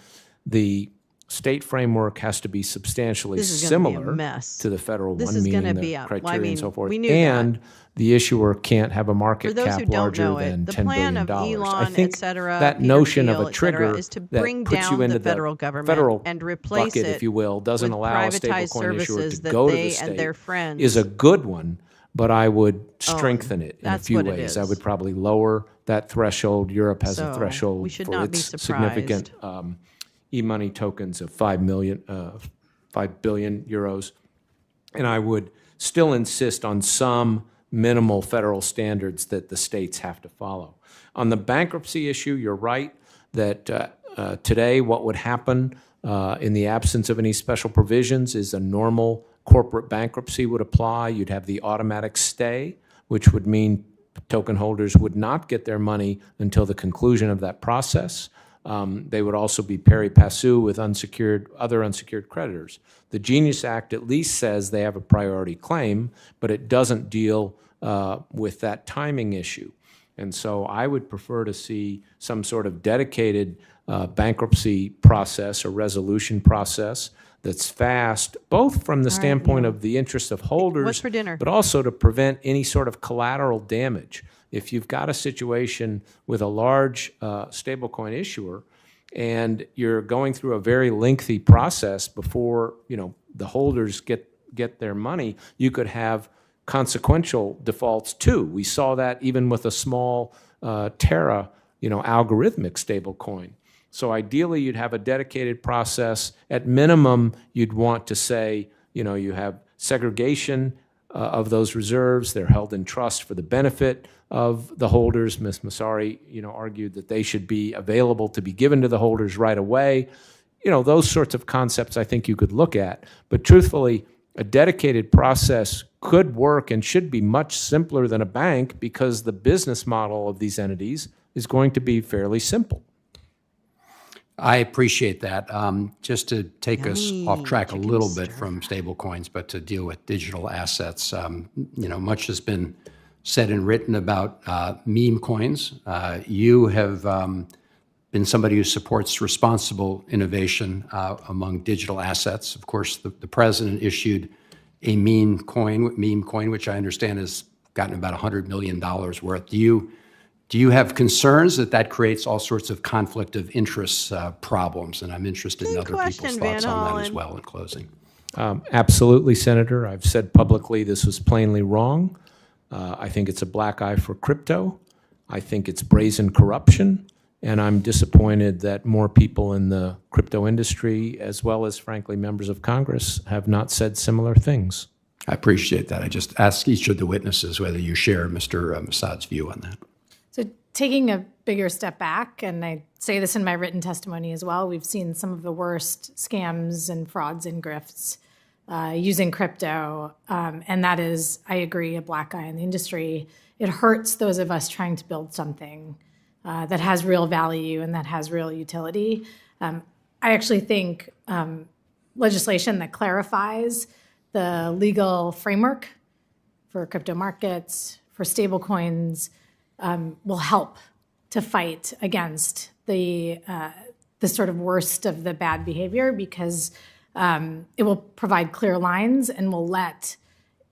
I: the state framework has to be substantially similar to the federal one, meaning the criteria and so forth. And the issuer can't have a market cap larger than $10 billion. I think that notion of a trigger
A: is to bring
I: that puts
A: down
I: you into
A: the federal government
I: federal
A: and replace
I: bucket,
A: it
I: if you will, doesn't
A: with
I: allow a
A: privatized
I: stablecoin issuer
A: services
I: to
A: that
I: go to
A: they
I: the
A: and their
I: state
A: friends
I: is a good one, but I would strengthen it in a
A: that's
I: few
A: what it
I: ways. I
A: is.
I: would probably lower that threshold. Europe has a
A: So,
I: threshold
A: we should
I: for
A: not be
I: its
A: surprised.
I: significant e-money tokens of 5 billion euros. And I would still insist on some minimal federal standards that the states have to follow. On the bankruptcy issue, you're right that today what would happen in the absence of any special provisions is a normal corporate bankruptcy would apply. You'd have the automatic stay, which would mean token holders would not get their money until the conclusion of that process. They would also be pari passu with other unsecured creditors. The Genius Act at least says they have a priority claim, but it doesn't deal with that timing issue. And so I would prefer to see some sort of dedicated bankruptcy process or resolution process that's fast, both from the standpoint of the interest of holders,
A: What's for dinner?
I: but also to prevent any sort of collateral damage. if you've got a situation with a large stablecoin issuer and you're going through a very lengthy process before the holders get their money, you could have consequential defaults too. We saw that even with a small Terra, algorithmic stablecoin. So ideally, you'd have a dedicated process. At minimum, you'd want to say, you have segregation of those reserves. They're held in trust for the benefit of the holders. Ms. Massari, argued that they should be available to be given to the holders right away. Those sorts of concepts I think you could look at. But truthfully, a dedicated process could work and should be much simpler than a bank because the business model of these entities is going to be fairly simple.
P: I appreciate that. Just to take us off track a little bit from stablecoins, but to deal with digital assets, much has been said and written about meme coins. You have been somebody who supports responsible innovation among digital assets. Of course, the president issued a meme coin, which I understand has gotten about $100 million worth. Do you have concerns that creates all sorts of conflict of interest problems? And I'm interested in other people's thoughts on that as well in closing.
I: Absolutely, Senator. I've said publicly this was plainly wrong. I think it's a black eye for crypto. I think it's brazen corruption. And I'm disappointed that more people in the crypto industry, as well as, frankly, members of Congress, have not said similar things.
P: I appreciate that. I just ask each of the witnesses whether you share Mr. Massad's view on that.
G: So taking a bigger step back, and I say this in my written testimony as well, we've seen some of the worst scams and frauds and grifts using crypto. And that is, I agree, a black eye in the industry. It hurts those of us trying to build something that has real value and that has real utility. I actually think legislation that clarifies the legal framework for crypto markets, for stablecoins, will help to fight against the sort of worst of the bad behavior, because it will provide clear lines and will let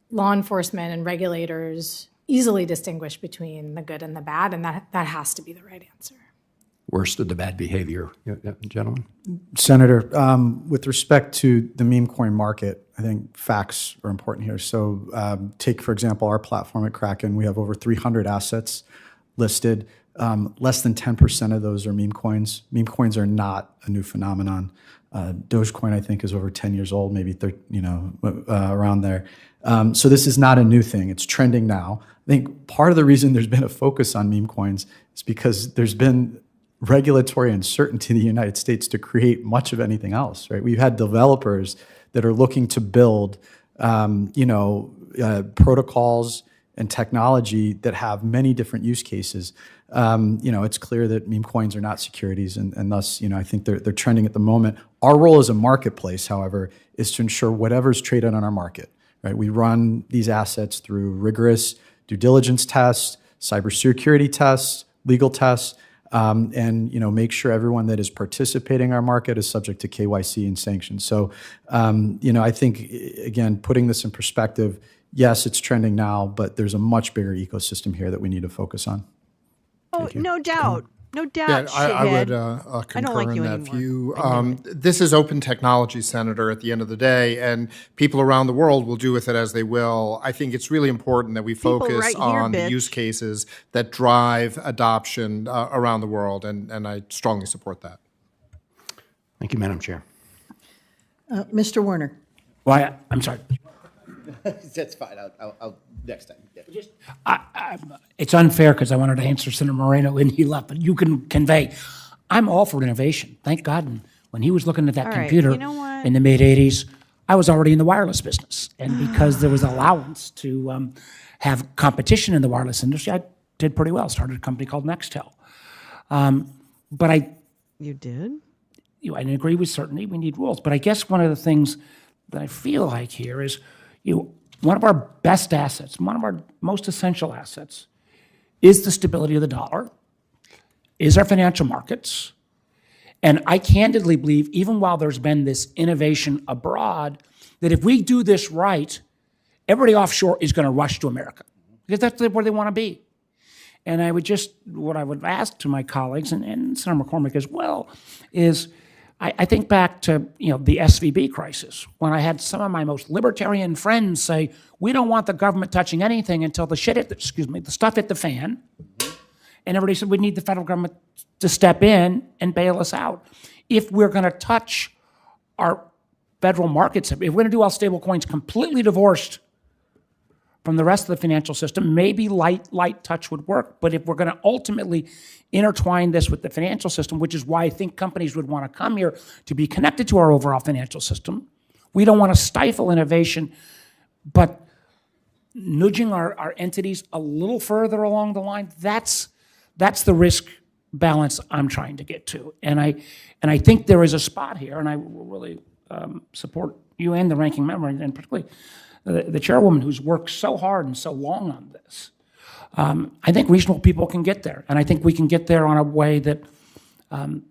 G: law enforcement and regulators easily distinguish between the good and the bad, and that has to be the right answer.
P: Worst of the bad behavior, gentlemen?
F: Senator, with respect to the meme coin market, I think facts are important here. So take, for example, our platform at Kraken. We have over 300 assets listed. Less than 10% of those are meme coins. Meme coins are not a new phenomenon. Dogecoin, I think, is over 10 years old, maybe around there. So this is not a new thing. It's trending now. I think part of the reason there's been a focus on meme coins is because there's been regulatory uncertainty in the United States to create much of anything else, right? We've had developers that are looking to build, protocols and technology that have many different use cases. It's clear that meme coins are not securities, and thus, I think they're trending at the moment. Our role as a marketplace, however, is to ensure whatever's traded on our market, right? We run these assets through rigorous due diligence tests, cybersecurity tests, legal tests, and make sure everyone that is participating in our market is subject to KYC and sanctions. So, I think, again, putting this in perspective, yes, it's trending now, but there's a much bigger ecosystem here that we need to focus on.
A: Oh, no doubt. No doubt,
E: Yeah, I would
A: shithead.
E: concur
A: I don't like
E: in
A: you
E: that
A: anymore.
E: view. This is open technology, Senator, at the end of the day, and people around the world will do with it as they will. I think it's really important that we focus
A: right here,
E: on the
A: bitch.
E: use cases that drive adoption around the world, and I strongly support that.
P: Thank you, Madam Chair.
D: Mr. Warner.
M: Why? I'm sorry.
B: That's fine. I'll next time. Yeah.
M: It's unfair because I wanted to answer Senator Moreno when he left, but you can convey, I'm all for innovation. Thank God. And when he was looking at that
A: All right,
M: computer
A: you know what?
M: in the mid-'80s, I was already in the wireless business. And because there was allowance to have competition in the wireless industry, I did pretty well. Started a company called Nextel. But
A: You did?
M: I agree with certainty. We need rules. But I guess one of the things that I feel like here is, one of our best assets, one of our most essential assets, is the stability of the dollar, is our financial markets. And I candidly believe, even while there's been this innovation abroad, that if we do this right, everybody offshore is going to rush to America, because that's where they want to be. And what I would ask to my colleagues, and Senator McCormick as well, is I think back to the SVB crisis, when I had some of my most libertarian friends say, we don't want the government touching anything until the stuff hit the fan. And everybody said we need the federal government to step in and bail us out. If we're going to touch our federal markets, if we're going to do all stable coins completely divorced from the rest of the financial system, maybe light touch would work. But if we're going to ultimately intertwine this with the financial system, which is why I think companies would want to come here to be connected to our overall financial system, we don't want to stifle innovation, but nudging our entities a little further along the line, that's the risk balance I'm trying to get to. And I think there is a spot here, and I will really support you and the ranking member, and particularly the chairwoman who's worked so hard and so long on this. I think reasonable people can get there, and I think we can get there on a way that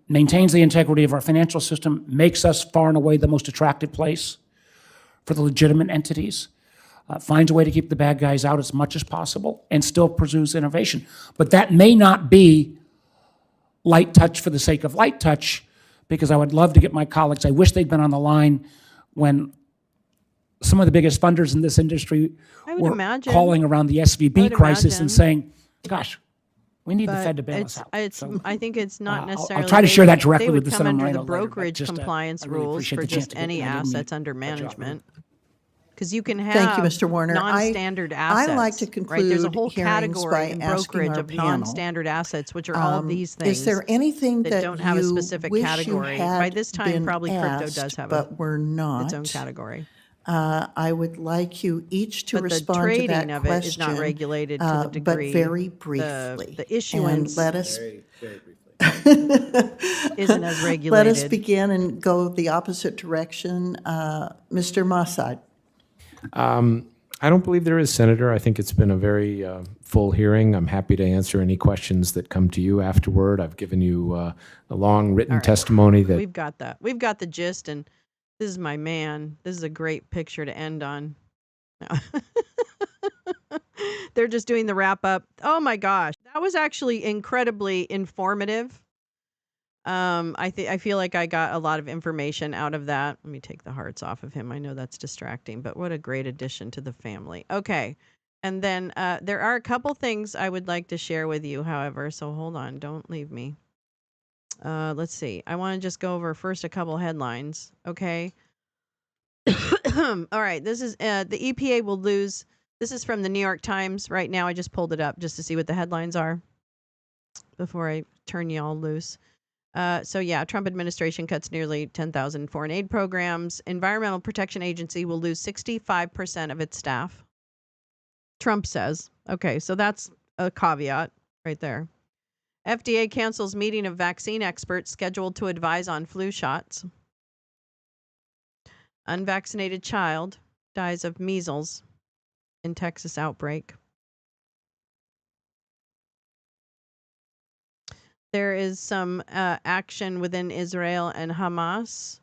M: maintains the integrity of our financial system, makes us far and away the most attractive place for the legitimate entities, finds a way to keep the bad guys out as much as possible, and still pursues innovation. But that may not be light touch for the sake of light touch, because I would love to get my colleagues, I wish they'd been on the line when some of the biggest funders in this industry were calling around the SVB crisis and saying, gosh, we need the Fed to bail us out.
A: I think it's not necessarily.
M: I'll try to share that directly with the Senator
A: Moreno.
M: They
A: would come under the brokerage compliance rules for just any assets under management. Because you can have
D: Thank you, Mr. Warner.
A: non-standard assets.
D: I like to conclude
A: There's a whole
D: hearings
A: category
D: by
A: in
D: asking
A: brokerage
D: our
A: of
D: panel,
A: non-standard assets, which are all of these things.
D: Is there anything that
A: don't have a
D: you
A: specific
D: wish
A: category?
D: you had
A: By this time,
D: been
A: probably crypto
D: asked,
A: does have
D: but we're not.
A: its own category.
D: I would like you each to
A: But the
D: respond to
A: trading
D: that
A: of
D: question.
A: it is not regulated to the degree.
D: But very briefly.
A: The issuance
D: and let us
A: isn't as regulated.
D: Let us begin and go the opposite direction. Mr. Mossad.
I: I don't believe there is, Senator. I think it's been a very full hearing. I'm happy to answer any questions that come to you afterward. I've given you a long written testimony that...
A: We've got that. We've got the gist, and this is my man. This is a great picture to end on. They're just doing the wrap up. Oh my gosh. That was actually incredibly informative. I feel like I got a lot of information out of that. Let me take the hearts off of him. I know that's distracting, but what a great addition to the family. Okay. And then there are a couple things I would like to share with you, however, so hold on. Don't leave me. Let's see. I want to just go over first a couple headlines. Okay. All right. This is the EPA will lose. This is from the New York Times right now. I just pulled it up just to see what the headlines are before I turn you all loose. So yeah, Trump administration cuts nearly 10,000 foreign aid programs. Environmental Protection Agency will lose 65% of its staff. Trump says. Okay, so that's a caveat right there. FDA cancels meeting of vaccine experts scheduled to advise on flu shots. Unvaccinated child dies of measles in Texas outbreak. There is some action within Israel and Hamas.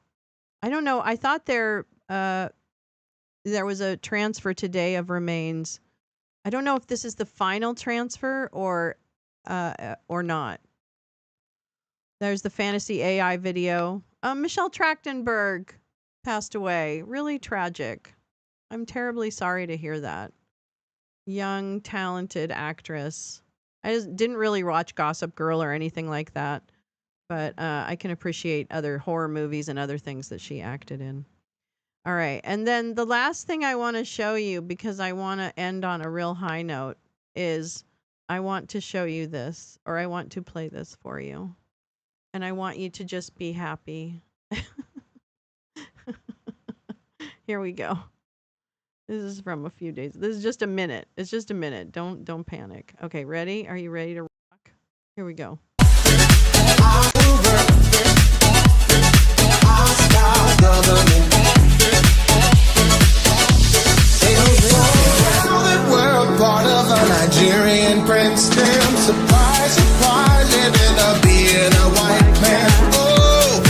A: I don't know. I thought there was a transfer today of remains. I don't know if this is the final transfer or not. There's the fantasy AI video. Michelle Trachtenberg passed away. Really tragic. I'm terribly sorry to hear that. Young, talented actress. I just didn't really watch Gossip Girl or anything like that, but I can appreciate other horror movies and other things that she acted in. All right, and then the last thing I want to show you, because I want to end on a real high note, is I want to show you this, or I want to play this for you, and I want you to just be happy. Here we go. This is from a few days. This is just a minute. It's just a minute. Don't panic. Okay, ready? Are you ready to rock? Here we go.
H: World, part of a Nigerian prince. Damn, surprise, surprise, ended up being a white man. Oh,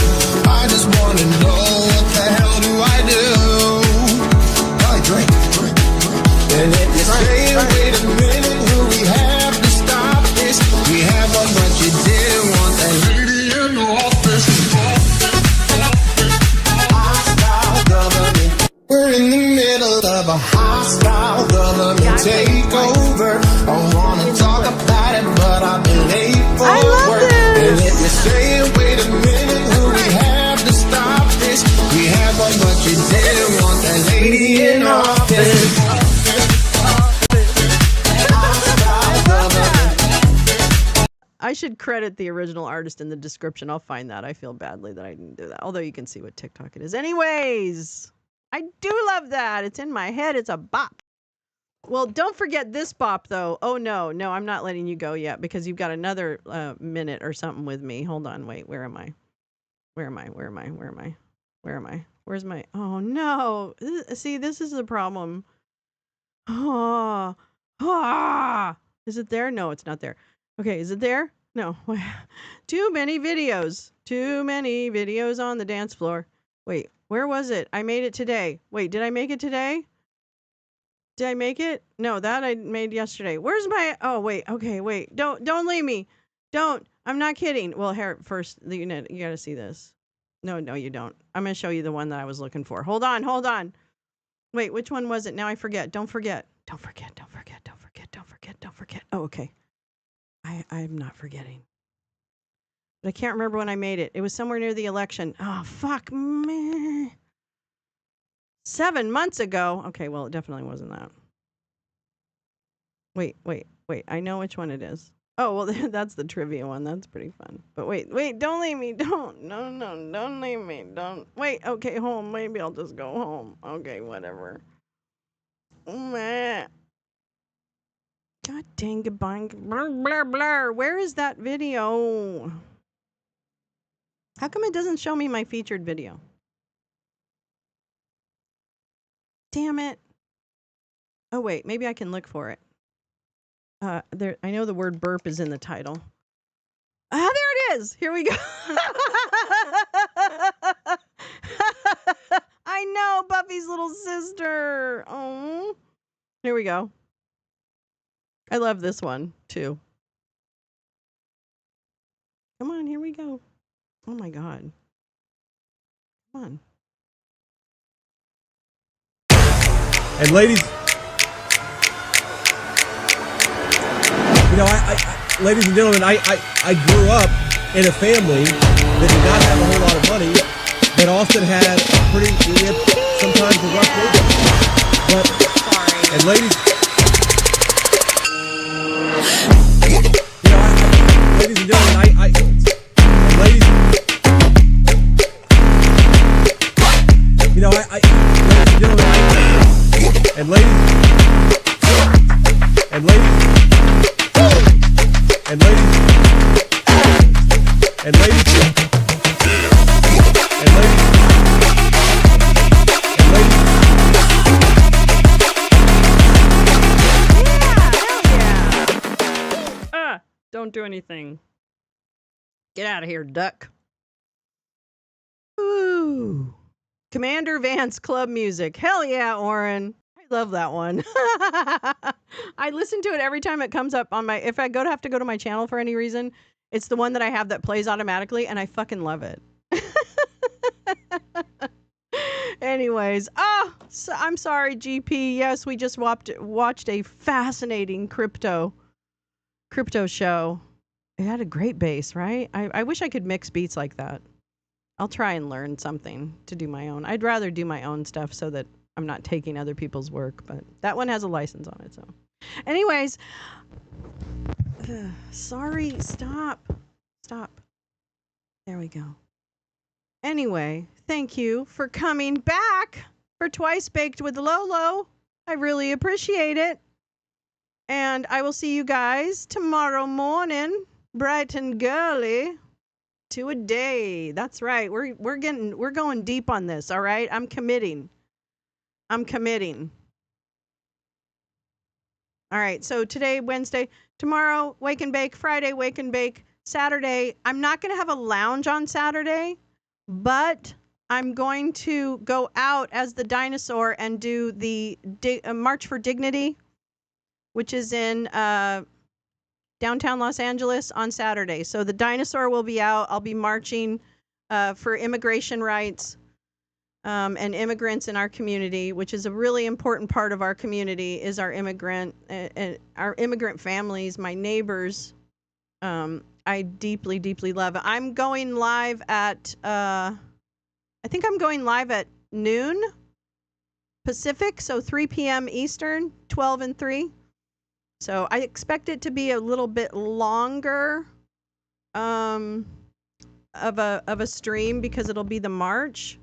H: I just want to know what the hell do I do? Drink. And if you say, wait a minute, will we have to stop?
A: should credit the original artist in the description. I'll find that. I feel badly that I didn't do that. Although you can see what TikTok it is. Anyways, I do love that. It's in my head. It's a bop. Well, don't forget this bop, though. Oh, no, I'm not letting you go yet because you've got another minute or something with me. Hold on. Wait, where am I? Where's my... Oh, no. See, this is the problem. Is it there? No, it's not there. Okay, is it there? No. Too many videos. Too many videos on the dance floor. Wait, where was it? I made it today. Wait, did I make it today? Did I make it? No, that I made yesterday. Where's my... Oh, wait. Okay, wait. Don't leave me. Don't. I'm not kidding. Well, here, first, you got to see this. No, you don't. I'm going to show you the one that I was looking for. Hold on. Wait, which one was it? Now I forget. Don't forget. Oh, okay. I'm not forgetting. But I can't remember when I made it. It was somewhere near the election. Oh, fuck me. 7 months ago. Okay, well, it definitely wasn't that. Wait. I know which one it is. Oh, well, that's the trivia one. That's pretty fun. But wait, don't leave me. Don't. No, don't leave me. Don't. Wait, okay, home. Maybe I'll just go home. Okay, whatever. Meh. God dang it, blur. Where is that video? How come it doesn't show me my featured video? Damn it. Oh, wait, maybe I can look for it. There, I know the word burp is in the title. There it is. Here we go. I know, Buffy's little sister. Oh, here we go. I love this one too. Come on, here we go. Oh my God. Come on.
Q: And ladies, ladies and gentlemen, I grew up in a family that did not have a whole lot of money, but Austin had sometimes a rough neighborhood. But, and ladies, ladies and gentlemen,
A: Don't do anything. Get out of here, duck. Ooh. Commander Vance club music. Hell yeah, Oren. I love that one. I listen to it every time it comes up on my... If I have to go to my channel for any reason, it's the one that I have that plays automatically, and I fucking love it. Anyways, so I'm sorry, GP. Yes, we just watched a fascinating crypto show. It had a great bass, right? I wish I could mix beats like that. I'll try and learn something to do my own. I'd rather do my own stuff so that I'm not taking other people's work, but that one has a license on it, so. Anyways, sorry, stop. There we go. Anyway, thank you for coming back for Twice Baked with Lolo. I really appreciate it. And I will see you guys tomorrow morning, bright and girly, 2 a day. That's right. We're going deep on this, all right? I'm committing. All right, so today, Wednesday, tomorrow, Wake and Bake, Friday, Wake and Bake, Saturday. I'm not going to have a lounge on Saturday, but I'm going to go out as the dinosaur and do the March for Dignity, which is in downtown Los Angeles on Saturday. So the dinosaur will be out. I'll be marching for immigration rights and immigrants in our community, which is a really important part of our community, is our immigrant families, my neighbors. I deeply, deeply love it. I'm going live at, I think I'm going live at noon Pacific, so 3 p.m. Eastern, 12 and 3. So I expect it to be a little bit longer of a stream because it'll be the March.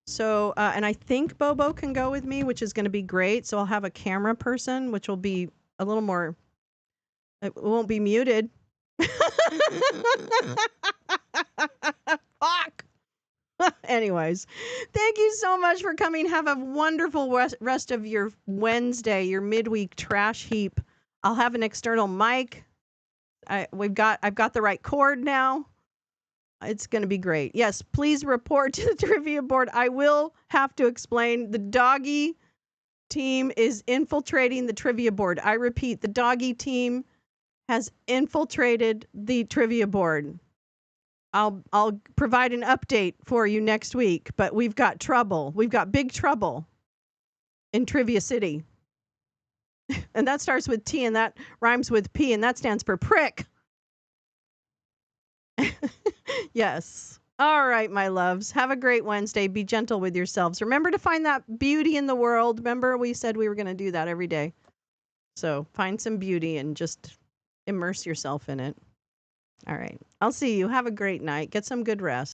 A: So, and I think Bobo can go with me, which is going to be great. So I'll have a camera person, which will be a little more, it won't be muted. Fuck. Anyways, thank you so much for coming. Have a wonderful rest of your Wednesday, your midweek trash heap. I'll have an external mic. I've got the right cord now. It's going to be great. Yes, please report to the trivia board. I will have to explain. The doggy team is infiltrating the trivia board. I repeat, the doggy team has infiltrated the trivia board. I'll provide an update for you next week, but we've got trouble. We've got big trouble in Trivia City. And that starts with T and that rhymes with P, and that stands for prick. Yes. All right, my loves. Have a great Wednesday. Be gentle with yourselves. Remember to find that beauty in the world. Remember, we said we were going to do that every day. So find some beauty and just immerse yourself in it. All right. I'll see you. Have a great night. Get some good rest.